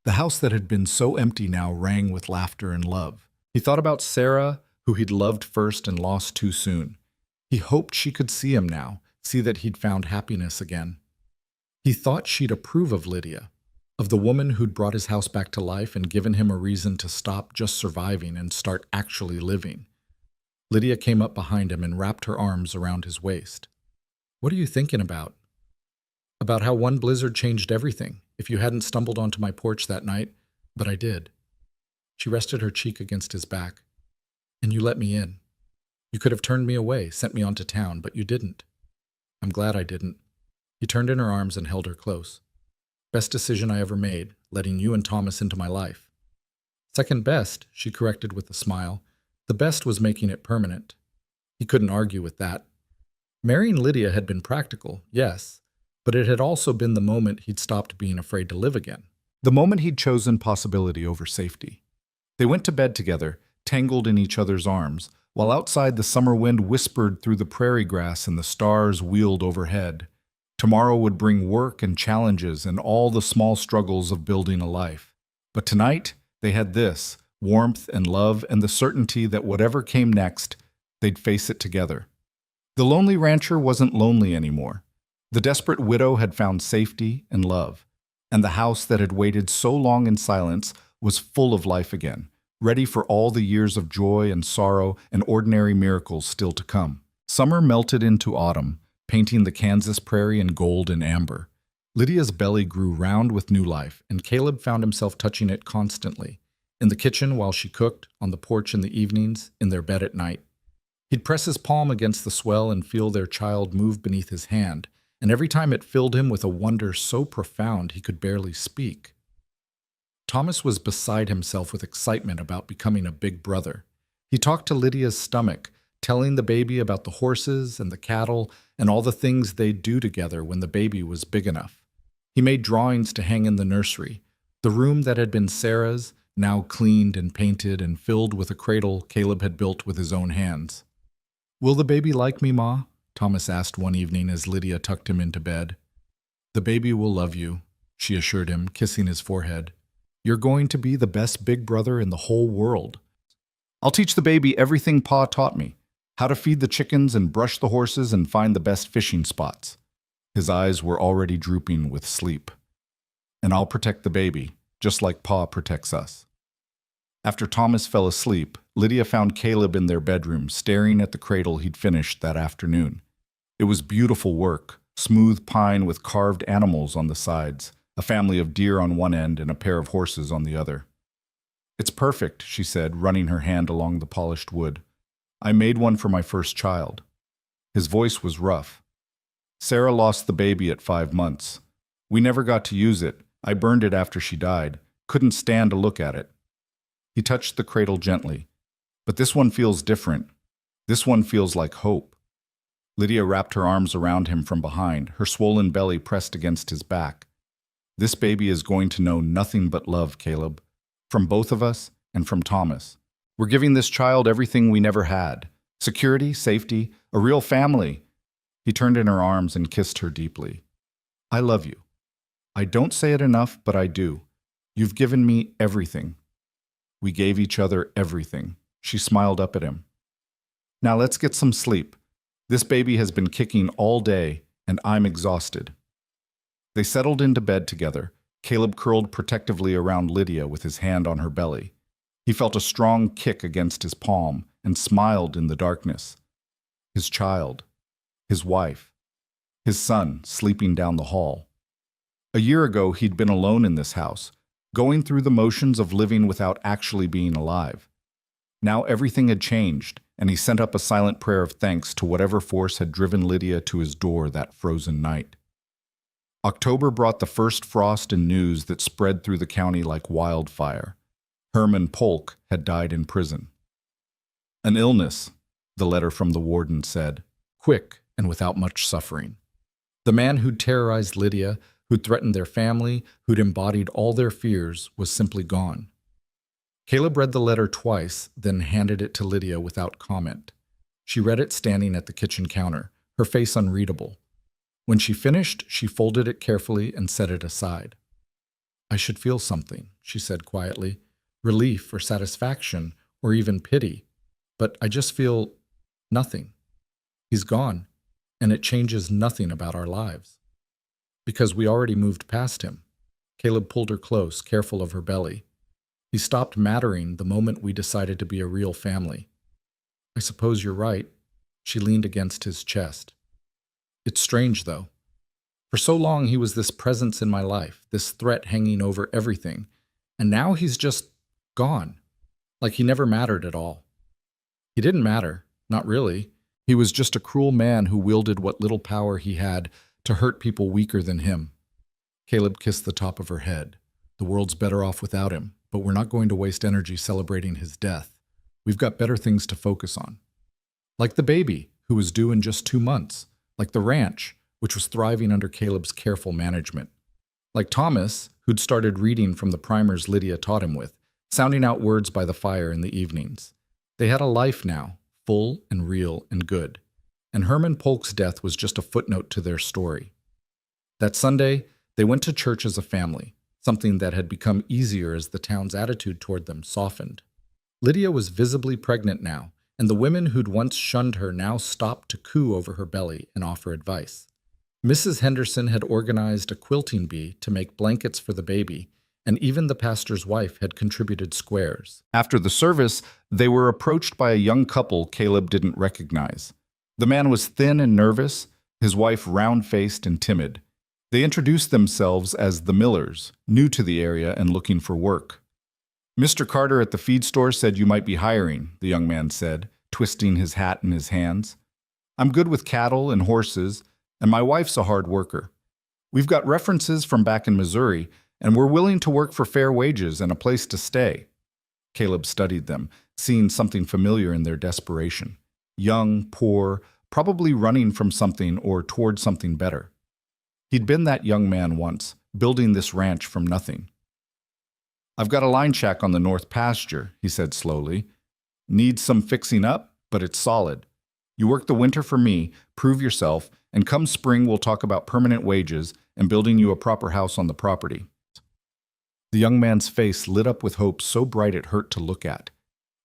The house that had been so empty now rang with laughter and love. He thought about Sarah, who he'd loved first and lost too soon. He hoped she could see him now, see that he'd found happiness again. He thought she'd approve of Lydia, of the woman who'd brought his house back to life and given him a reason to stop just surviving and start actually living. Lydia came up behind him and wrapped her arms around his waist. What are you thinking about? About how one blizzard changed everything, if you hadn't stumbled onto my porch that night, but I did. She rested her cheek against his back. And you let me in. You could have turned me away, sent me on to town, but you didn't. I'm glad I didn't. He turned in her arms and held her close. Best decision I ever made, letting you and Thomas into my life. Second best, she corrected with a smile. The best was making it permanent. He couldn't argue with that. Marrying Lydia had been practical, yes, but it had also been the moment he'd stopped being afraid to live again. The moment he'd chosen possibility over safety. They went to bed together, tangled in each other's arms, while outside the summer wind whispered through the prairie grass and the stars wheeled overhead. Tomorrow would bring work and challenges and all the small struggles of building a life. But tonight, they had this, warmth and love and the certainty that whatever came next, they'd face it together. The lonely rancher wasn't lonely anymore. The desperate widow had found safety and love, and the house that had waited so long in silence was full of life again, ready for all the years of joy and sorrow and ordinary miracles still to come. Summer melted into autumn, painting the Kansas prairie in gold and amber. Lydia's belly grew round with new life, and Caleb found himself touching it constantly, in the kitchen while she cooked, on the porch in the evenings, in their bed at night. He'd press his palm against the swell and feel their child move beneath his hand, and every time it filled him with a wonder so profound he could barely speak. Thomas was beside himself with excitement about becoming a big brother. He talked to Lydia's stomach, telling the baby about the horses and the cattle and all the things they'd do together when the baby was big enough. He made drawings to hang in the nursery, the room that had been Sarah's, now cleaned and painted and filled with a cradle Caleb had built with his own hands. "Will the baby like me, Ma?" Thomas asked one evening as Lydia tucked him into bed. "The baby will love you," she assured him, kissing his forehead. "You're going to be the best big brother in the whole world. I'll teach the baby everything Pa taught me, how to feed the chickens and brush the horses and find the best fishing spots." His eyes were already drooping with sleep. and I'll protect the baby, just like Pa protects us. After Thomas fell asleep, Lydia found Caleb in their bedroom, staring at the cradle he'd finished that afternoon. It was beautiful work, smooth pine with carved animals on the sides, a family of deer on one end and a pair of horses on the other. "It's perfect," she said, running her hand along the polished wood. "I made one for my first child." His voice was rough. "Sarah lost the baby at 5 months. We never got to use it. I burned it after she died. Couldn't stand to look at it." He touched the cradle gently. "But this one feels different. This one feels like hope." Lydia wrapped her arms around him from behind, her swollen belly pressed against his back. "This baby is going to know nothing but love, Caleb. From both of us and from Thomas. We're giving this child everything we never had. Security, safety, a real family." He turned in her arms and kissed her deeply. "I love you. I don't say it enough, but I do. You've given me everything." We gave each other everything. She smiled up at him. "Now let's get some sleep. This baby has been kicking all day, and I'm exhausted." They settled into bed together, Caleb curled protectively around Lydia with his hand on her belly. He felt a strong kick against his palm and smiled in the darkness. His child, his wife, his son sleeping down the hall. A year ago, he'd been alone in this house, going through the motions of living without actually being alive. Now everything had changed, and he sent up a silent prayer of thanks to whatever force had driven Lydia to his door that frozen night. October brought the first frost and news that spread through the county like wildfire. Herman Polk had died in prison. "An illness," the letter from the warden said, "quick and without much suffering." The man who'd terrorized Lydia, who'd threatened their family, who'd embodied all their fears, was simply gone. Caleb read the letter twice, then handed it to Lydia without comment. She read it standing at the kitchen counter, her face unreadable. When she finished, she folded it carefully and set it aside. "I should feel something," she said quietly, "relief or satisfaction or even pity. But I just feel nothing. He's gone, and it changes nothing about our lives. Because we already moved past him." Caleb pulled her close, careful of her belly. "He stopped mattering the moment we decided to be a real family." "I suppose you're right." She leaned against his chest. "It's strange, though. For so long he was this presence in my life, this threat hanging over everything, and now he's just gone, like he never mattered at all. He didn't matter, not really. He was just a cruel man who wielded what little power he had to hurt people weaker than him." Caleb kissed the top of her head. "The world's better off without him, but we're not going to waste energy celebrating his death. We've got better things to focus on. Like the baby, who was due in just 2 months. Like the ranch, which was thriving under Caleb's careful management. Like Thomas, who'd started reading from the primers Lydia taught him with, sounding out words by the fire in the evenings. They had a life now, full and real and good. And Herman Polk's death was just a footnote to their story. That Sunday, they went to church as a family, something that had become easier as the town's attitude toward them softened. Lydia was visibly pregnant now, and the women who'd once shunned her now stopped to coo over her belly and offer advice. Mrs. Henderson had organized a quilting bee to make blankets for the baby, and even the pastor's wife had contributed squares. After the service, they were approached by a young couple Caleb didn't recognize. The man was thin and nervous, his wife round-faced and timid. They introduced themselves as the Millers, new to the area and looking for work. "Mr. Carter at the feed store said you might be hiring," the young man said, twisting his hat in his hands. "I'm good with cattle and horses, and my wife's a hard worker. We've got references from back in Missouri, and we're willing to work for fair wages and a place to stay." Caleb studied them, seeing something familiar in their desperation. Young, poor, probably running from something or toward something better. He'd been that young man once, building this ranch from nothing. "I've got a line shack on the north pasture," he said slowly. "Needs some fixing up, but it's solid. You work the winter for me, prove yourself, and come spring we'll talk about permanent wages and building you a proper house on the property." The young man's face lit up with hope so bright it hurt to look at.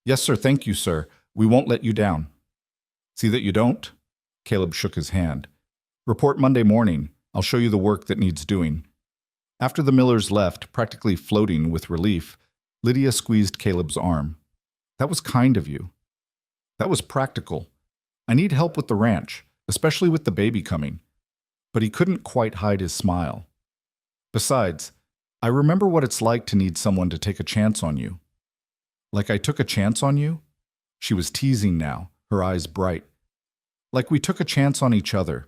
"Yes, sir, thank you, sir. We won't let you down." "See that you don't?" Caleb shook his hand. "Report Monday morning. I'll show you the work that needs doing." After the Millers left, practically floating with relief, Lydia squeezed Caleb's arm. That was kind of you. That was practical. I need help with the ranch, especially with the baby coming. But he couldn't quite hide his smile. Besides, I remember what it's like to need someone to take a chance on you. Like I took a chance on you? She was teasing now, her eyes bright. Like we took a chance on each other.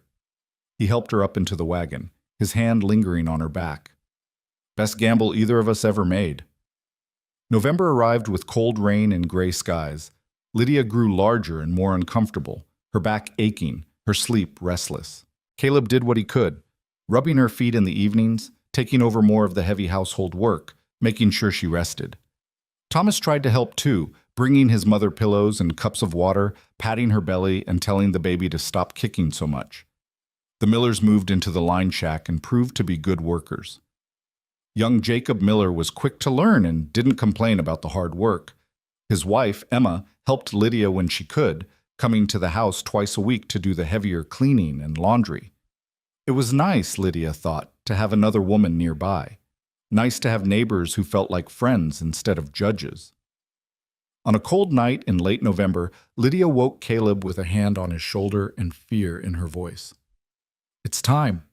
He helped her up into the wagon, his hand lingering on her back. Best gamble either of us ever made. November arrived with cold rain and gray skies. Lydia grew larger and more uncomfortable, her back aching, her sleep restless. Caleb did what he could, rubbing her feet in the evenings, taking over more of the heavy household work, making sure she rested. Thomas tried to help too, bringing his mother pillows and cups of water, patting her belly and telling the baby to stop kicking so much. The Millers moved into the line shack and proved to be good workers. Young Jacob Miller was quick to learn and didn't complain about the hard work. His wife, Emma, helped Lydia when she could, coming to the house twice a week to do the heavier cleaning and laundry. It was nice, Lydia thought, to have another woman nearby. Nice to have neighbors who felt like friends instead of judges. On a cold night in late November, Lydia woke Caleb with a hand on his shoulder and fear in her voice. It's time.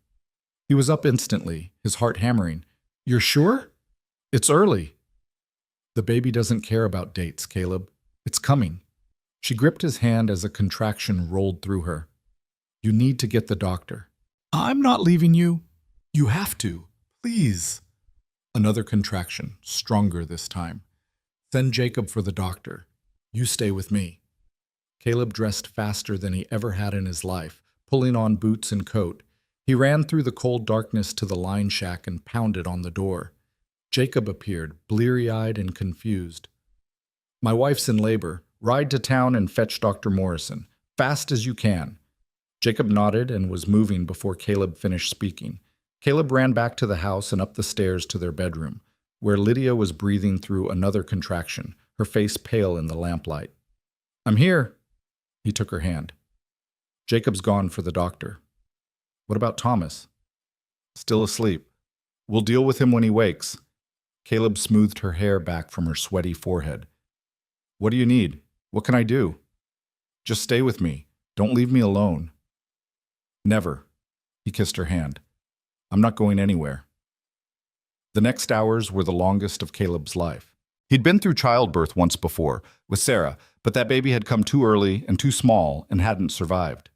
He was up instantly, his heart hammering. You're sure? It's early. The baby doesn't care about dates, Caleb. It's coming. She gripped his hand as a contraction rolled through her. You need to get the doctor. I'm not leaving you. You have to. Please. Another contraction, stronger this time. Send Jacob for the doctor. You stay with me. Caleb dressed faster than he ever had in his life, pulling on boots and coat. He ran through the cold darkness to the line shack and pounded on the door. Jacob appeared, bleary-eyed and confused. My wife's in labor. Ride to town and fetch Dr. Morrison. Fast as you can. Jacob nodded and was moving before Caleb finished speaking. Caleb ran back to the house and up the stairs to their bedroom, where Lydia was breathing through another contraction, her face pale in the lamplight. I'm here. He took her hand. Jacob's gone for the doctor. What about Thomas? Still asleep. We'll deal with him when he wakes. Caleb smoothed her hair back from her sweaty forehead. What do you need? What can I do? Just stay with me. Don't leave me alone. Never. He kissed her hand. I'm not going anywhere. The next hours were the longest of Caleb's life. He'd been through childbirth once before, with Sarah, but that baby had come too early and too small and hadn't survived.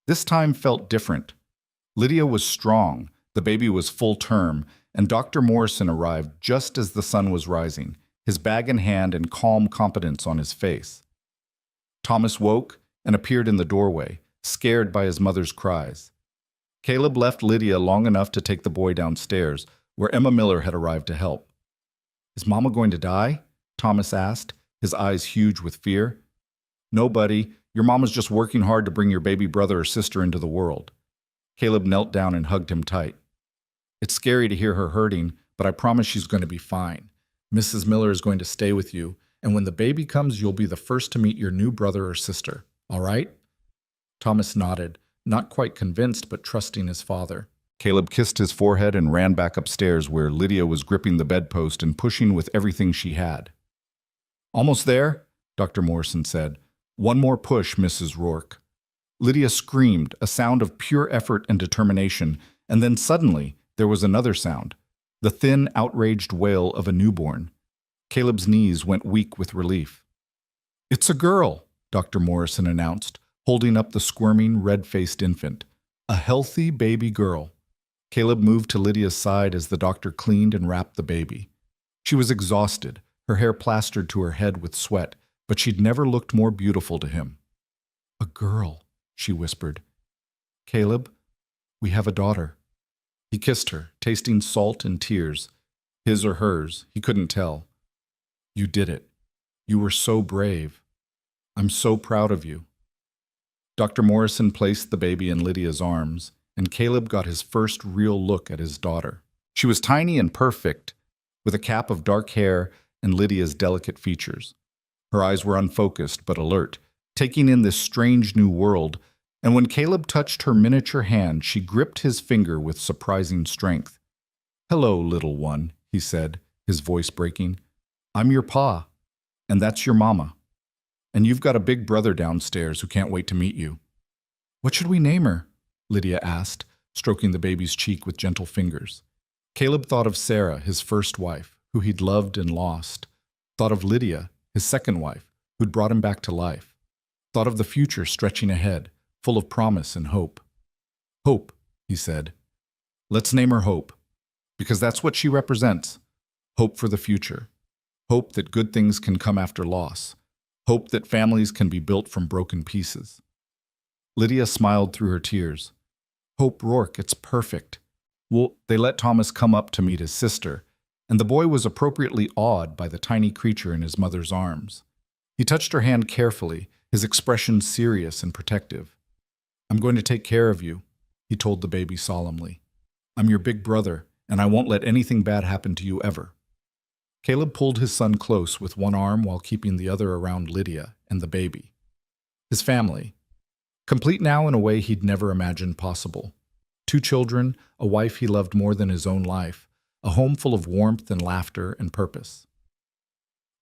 This time felt different. Lydia was strong, the baby was full term, and Dr. Morrison arrived just as the sun was rising, his bag in hand and calm competence on his face. Thomas woke and appeared in the doorway, scared by his mother's cries. Caleb left Lydia long enough to take the boy downstairs, where Emma Miller had arrived to help. Is Mama going to die? Thomas asked, his eyes huge with fear. No, buddy. Your mama's just working hard to bring your baby brother or sister into the world. Caleb knelt down and hugged him tight. It's scary to hear her hurting, but I promise she's going to be fine. Mrs. Miller is going to stay with you, and when the baby comes, you'll be the first to meet your new brother or sister. All right? Thomas nodded, not quite convinced but trusting his father. Caleb kissed his forehead and ran back upstairs where Lydia was gripping the bedpost and pushing with everything she had. Almost there, Dr. Morrison said. One more push, Mrs. Rourke. Lydia screamed, a sound of pure effort and determination, and then suddenly there was another sound, the thin, outraged wail of a newborn. Caleb's knees went weak with relief. It's a girl, Dr. Morrison announced, holding up the squirming, red-faced infant. A healthy baby girl. Caleb moved to Lydia's side as the doctor cleaned and wrapped the baby. She was exhausted, her hair plastered to her head with sweat, but she'd never looked more beautiful to him. A girl, she whispered. Caleb, we have a daughter. He kissed her, tasting salt and tears. His or hers, he couldn't tell. You did it. You were so brave. I'm so proud of you. Dr. Morrison placed the baby in Lydia's arms, and Caleb got his first real look at his daughter. She was tiny and perfect, with a cap of dark hair and Lydia's delicate features. Her eyes were unfocused but alert, taking in this strange new world, and when Caleb touched her miniature hand, she gripped his finger with surprising strength. "Hello, little one," he said, his voice breaking. "I'm your pa, and that's your mama. And you've got a big brother downstairs who can't wait to meet you." "What should we name her?" Lydia asked, stroking the baby's cheek with gentle fingers. Caleb thought of Sarah, his first wife, who he'd loved and lost. Thought of Lydia, his second wife, who'd brought him back to life. Thought of the future stretching ahead, full of promise and hope. "Hope," he said. "Let's name her Hope, because that's what she represents. Hope for the future. Hope that good things can come after loss. Hope that families can be built from broken pieces." Lydia smiled through her tears. "Hope Rourke, it's perfect." Well, they let Thomas come up to meet his sister, and the boy was appropriately awed by the tiny creature in his mother's arms. He touched her hand carefully, his expression serious and protective. "I'm going to take care of you," he told the baby solemnly. "I'm your big brother, and I won't let anything bad happen to you ever." Caleb pulled his son close with one arm while keeping the other around Lydia and the baby. His family, complete now in a way he'd never imagined possible. 2 children, a wife he loved more than his own life, a home full of warmth and laughter and purpose.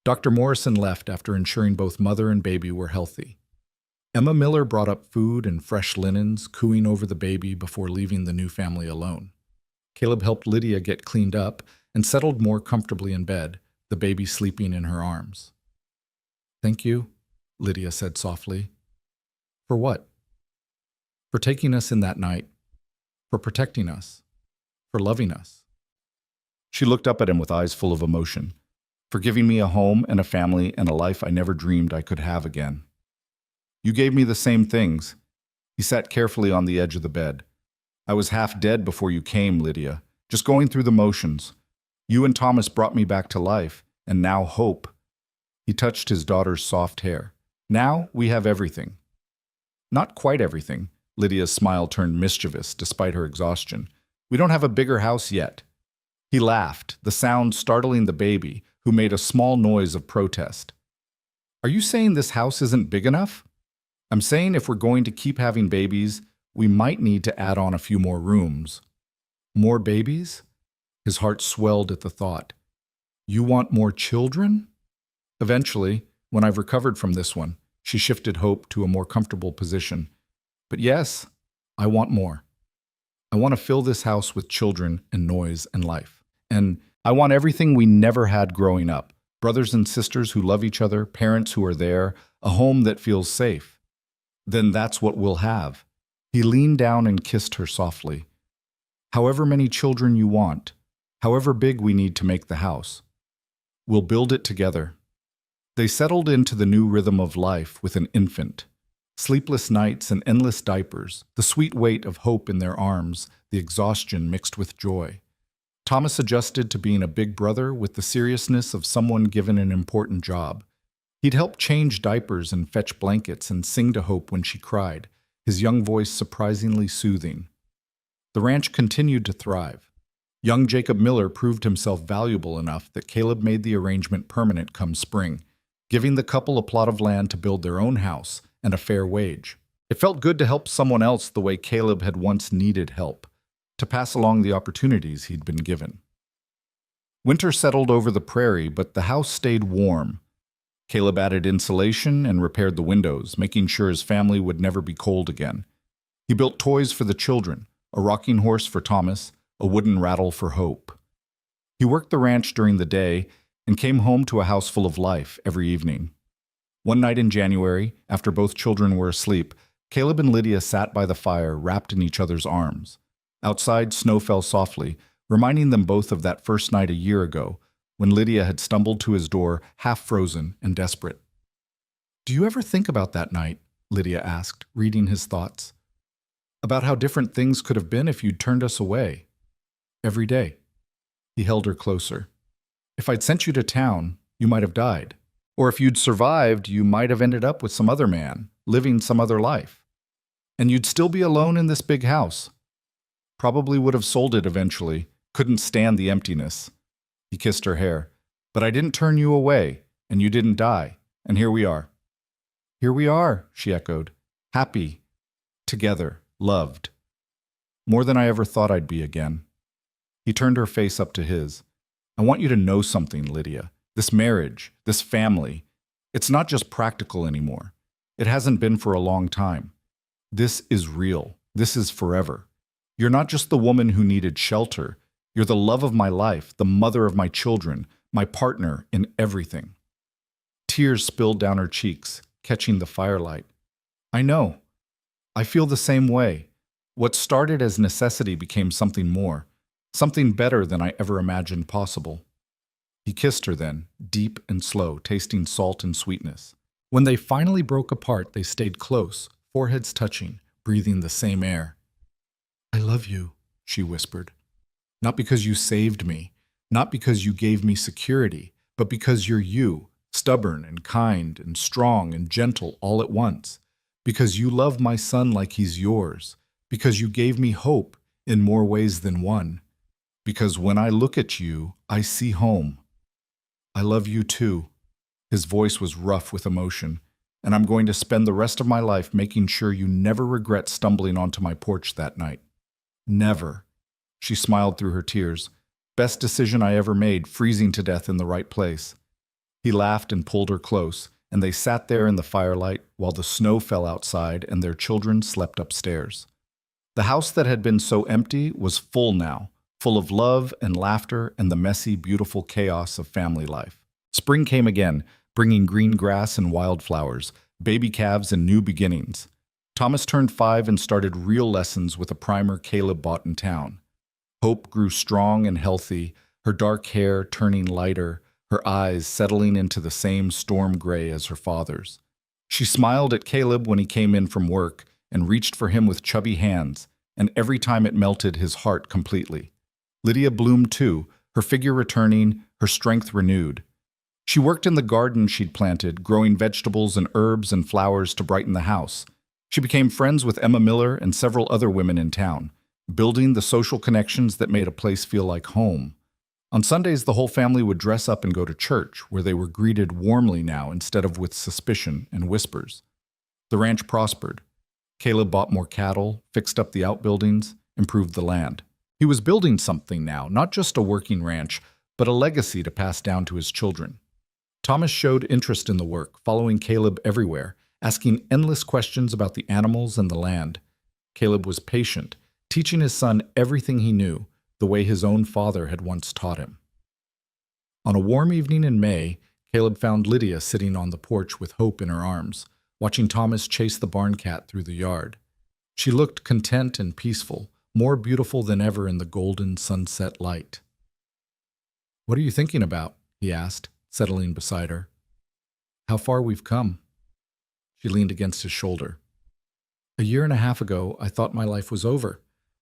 Dr. Morrison left after ensuring both mother and baby were healthy. Emma Miller brought up food and fresh linens, cooing over the baby before leaving the new family alone. Caleb helped Lydia get cleaned up and settled more comfortably in bed, the baby sleeping in her arms. "Thank you," Lydia said softly. "For what?" "For taking us in that night. For protecting us. For loving us." She looked up at him with eyes full of emotion. "For giving me a home and a family and a life I never dreamed I could have again." "You gave me the same things." He sat carefully on the edge of the bed. "I was half dead before you came, Lydia, just going through the motions. You and Thomas brought me back to life, and now hope." He touched his daughter's soft hair. "Now we have everything." "Not quite everything." Lydia's smile turned mischievous despite her exhaustion. "We don't have a bigger house yet." He laughed, the sound startling the baby, who made a small noise of protest. "Are you saying this house isn't big enough?" "I'm saying if we're going to keep having babies, we might need to add on a few more rooms." "More babies?" His heart swelled at the thought. "You want more children?" "Eventually, when I've recovered from this one." She shifted Hope to a more comfortable position. "But yes, I want more. I want to fill this house with children and noise and life. And I want everything we never had growing up. Brothers and sisters who love each other, parents who are there, a home that feels safe. Then that's what we'll have." He leaned down and kissed her softly. "However many children you want, however big we need to make the house, we'll build it together." They settled into the new rhythm of life with an infant. Sleepless nights and endless diapers, the sweet weight of hope in their arms, the exhaustion mixed with joy. Thomas adjusted to being a big brother with the seriousness of someone given an important job. He'd help change diapers and fetch blankets and sing to Hope when she cried, his young voice surprisingly soothing. The ranch continued to thrive. Young Jacob Miller proved himself valuable enough that Caleb made the arrangement permanent come spring, giving the couple a plot of land to build their own house and a fair wage. It felt good to help someone else the way Caleb had once needed help, to pass along the opportunities he'd been given. Winter settled over the prairie, but the house stayed warm. Caleb added insulation and repaired the windows, making sure his family would never be cold again. He built toys for the children, a rocking horse for Thomas, a wooden rattle for Hope. He worked the ranch during the day and came home to a house full of life every evening. One night in January, after both children were asleep, Caleb and Lydia sat by the fire, wrapped in each other's arms. Outside, snow fell softly, reminding them both of that first night a year ago, when Lydia had stumbled to his door, half frozen and desperate. "Do you ever think about that night?" Lydia asked, reading his thoughts. "About how different things could have been if you'd turned us away?" "Every day." He held her closer. "If I'd sent you to town, you might have died. Or if you'd survived, you might have ended up with some other man, living some other life. And you'd still be alone in this big house. Probably would have sold it eventually, couldn't stand the emptiness." He kissed her hair. "But I didn't turn you away, and you didn't die, and here we are." "Here we are," she echoed. "Happy, together, loved. More than I ever thought I'd be again." He turned her face up to his. I want you to know something, Lydia. This marriage, this family, it's not just practical anymore. It hasn't been for a long time. This is real. This is forever. You're not just the woman who needed shelter. You're the love of my life, the mother of my children, my partner in everything. Tears spilled down her cheeks, catching the firelight. I know. I feel the same way. What started as necessity became something more, something better than I ever imagined possible. He kissed her then, deep and slow, tasting salt and sweetness. When they finally broke apart, they stayed close, foreheads touching, breathing the same air. I love you, she whispered. Not because you saved me, not because you gave me security, but because you're you, stubborn and kind and strong and gentle all at once. Because you love my son like he's yours. Because you gave me hope in more ways than one. Because when I look at you, I see home. I love you too. His voice was rough with emotion, and I'm going to spend the rest of my life making sure you never regret stumbling onto my porch that night. Never. She smiled through her tears. Best decision I ever made, freezing to death in the right place. He laughed and pulled her close, and they sat there in the firelight while the snow fell outside and their children slept upstairs. The house that had been so empty was full now, full of love and laughter and the messy, beautiful chaos of family life. Spring came again, bringing green grass and wildflowers, baby calves and new beginnings. Thomas turned 5 and started real lessons with a primer Caleb bought in town. Hope grew strong and healthy, her dark hair turning lighter, her eyes settling into the same storm gray as her father's. She smiled at Caleb when he came in from work and reached for him with chubby hands, and every time it melted his heart completely. Lydia bloomed too, her figure returning, her strength renewed. She worked in the garden she'd planted, growing vegetables and herbs and flowers to brighten the house. She became friends with Emma Miller and several other women in town, building the social connections that made a place feel like home. On Sundays, the whole family would dress up and go to church, where they were greeted warmly now instead of with suspicion and whispers. The ranch prospered. Caleb bought more cattle, fixed up the outbuildings, improved the land. He was building something now, not just a working ranch, but a legacy to pass down to his children. Thomas showed interest in the work, following Caleb everywhere, asking endless questions about the animals and the land. Caleb was patient, teaching his son everything he knew, the way his own father had once taught him. On a warm evening in May, Caleb found Lydia sitting on the porch with Hope in her arms, watching Thomas chase the barn cat through the yard. She looked content and peaceful, more beautiful than ever in the golden sunset light. "What are you thinking about?" he asked, settling beside her. "How far we've come." She leaned against his shoulder. "A year and a half ago, I thought my life was over.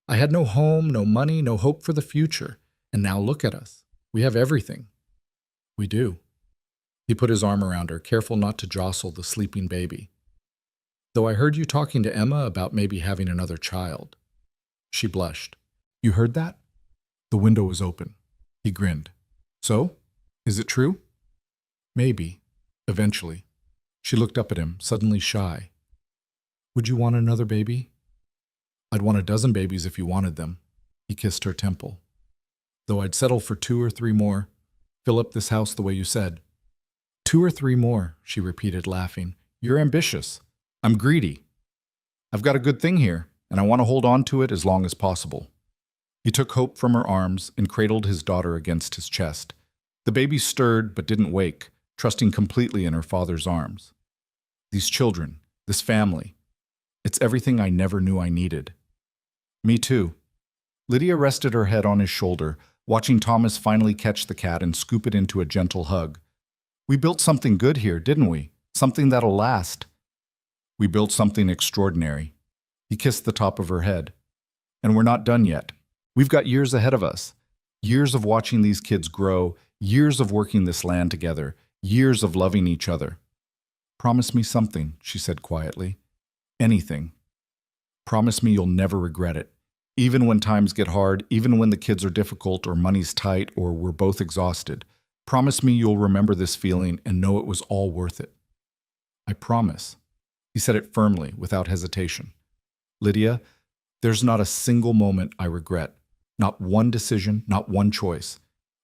I had no home, no money, no hope for the future. And now look at us. We have everything." "We do." He put his arm around her, careful not to jostle the sleeping baby. "Though I heard you talking to Emma about maybe having another child." She blushed. "You heard that?" The window was open. He grinned. "So? Is it true?" "Maybe. Eventually." She looked up at him, suddenly shy. "Would you want another baby?" "I'd want a dozen babies if you wanted them." He kissed her temple. "Though I'd settle for 2 or 3 more. Fill up this house the way you said." 2 or 3 more, she repeated, laughing. "You're ambitious. I'm greedy. I've got a good thing here, and I want to hold on to it as long as possible." He took Hope from her arms and cradled his daughter against his chest. The baby stirred but didn't wake, trusting completely in her father's arms. "These children, this family, it's everything I never knew I needed." "Me too." Lydia rested her head on his shoulder, watching Thomas finally catch the cat and scoop it into a gentle hug. "We built something good here, didn't we? Something that'll last." "We built something extraordinary." He kissed the top of her head. "And we're not done yet. We've got years ahead of us. Years of watching these kids grow, years of working this land together, years of loving each other." "Promise me something," she said quietly. "Anything. Promise me you'll never regret it. Even when times get hard, even when the kids are difficult or money's tight or we're both exhausted. Promise me you'll remember this feeling and know it was all worth it." "I promise." He said it firmly, without hesitation. "Lydia, there's not a single moment I regret. Not one decision, not one choice.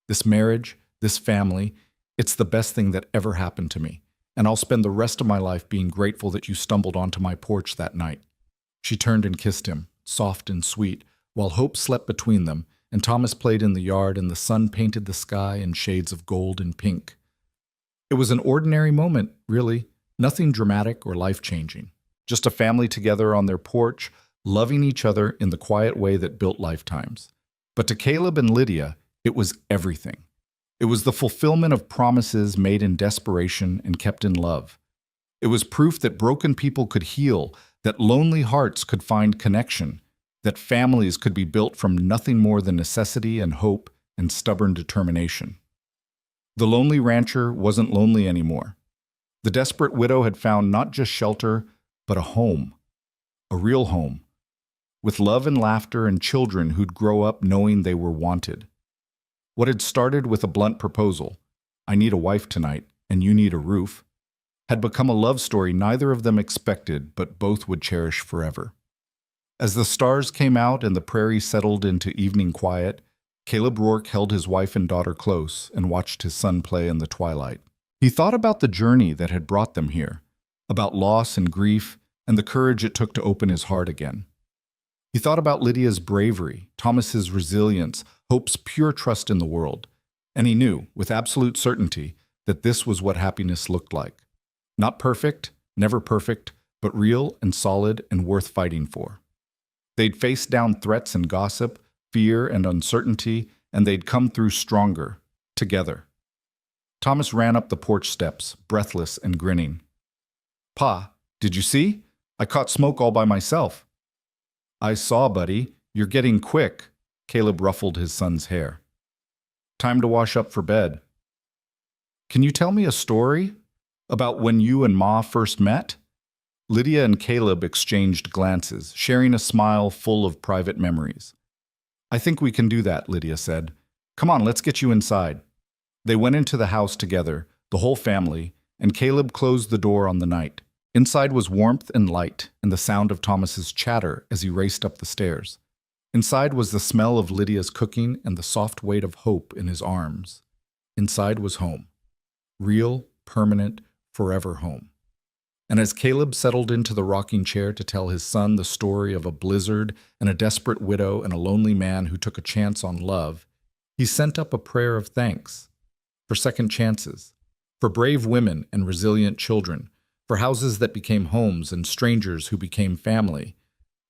This marriage, this family, it's the best thing that ever happened to me, and I'll spend the rest of my life being grateful that you stumbled onto my porch that night." She turned and kissed him, soft and sweet, while Hope slept between them, and Thomas played in the yard and the sun painted the sky in shades of gold and pink. It was an ordinary moment, really, nothing dramatic or life-changing. Just a family together on their porch, loving each other in the quiet way that built lifetimes. But to Caleb and Lydia, it was everything. It was the fulfillment of promises made in desperation and kept in love. It was proof that broken people could heal, that lonely hearts could find connection, that families could be built from nothing more than necessity and hope and stubborn determination. The lonely rancher wasn't lonely anymore. The desperate widow had found not just shelter, but a home, a real home, with love and laughter and children who'd grow up knowing they were wanted. What had started with a blunt proposal, "I need a wife tonight, and you need a roof," had become a love story neither of them expected, but both would cherish forever. As the stars came out and the prairie settled into evening quiet, Caleb Rourke held his wife and daughter close and watched his son play in the twilight. He thought about the journey that had brought them here, about loss and grief and the courage it took to open his heart again. He thought about Lydia's bravery, Thomas's resilience, Hope's pure trust in the world, and he knew, with absolute certainty, that this was what happiness looked like. Not perfect, never perfect, but real and solid and worth fighting for. They'd faced down threats and gossip, fear and uncertainty, and they'd come through stronger, together. Thomas ran up the porch steps, breathless and grinning. "Pa, did you see? I caught smoke all by myself." "I saw, buddy. You're getting quick." Caleb ruffled his son's hair. "Time to wash up for bed." "Can you tell me a story about when you and Ma first met?" Lydia and Caleb exchanged glances, sharing a smile full of private memories. "I think we can do that," Lydia said. "Come on, let's get you inside." They went into the house together, the whole family, and Caleb closed the door on the night. Inside was warmth and light, and the sound of Thomas's chatter as he raced up the stairs. Inside was the smell of Lydia's cooking and the soft weight of hope in his arms. Inside was home. Real, permanent, forever home. And as Caleb settled into the rocking chair to tell his son the story of a blizzard and a desperate widow and a lonely man who took a chance on love, he sent up a prayer of thanks for second chances, for brave women and resilient children, for houses that became homes and strangers who became family,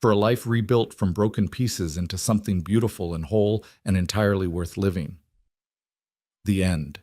for a life rebuilt from broken pieces into something beautiful and whole and entirely worth living. The end.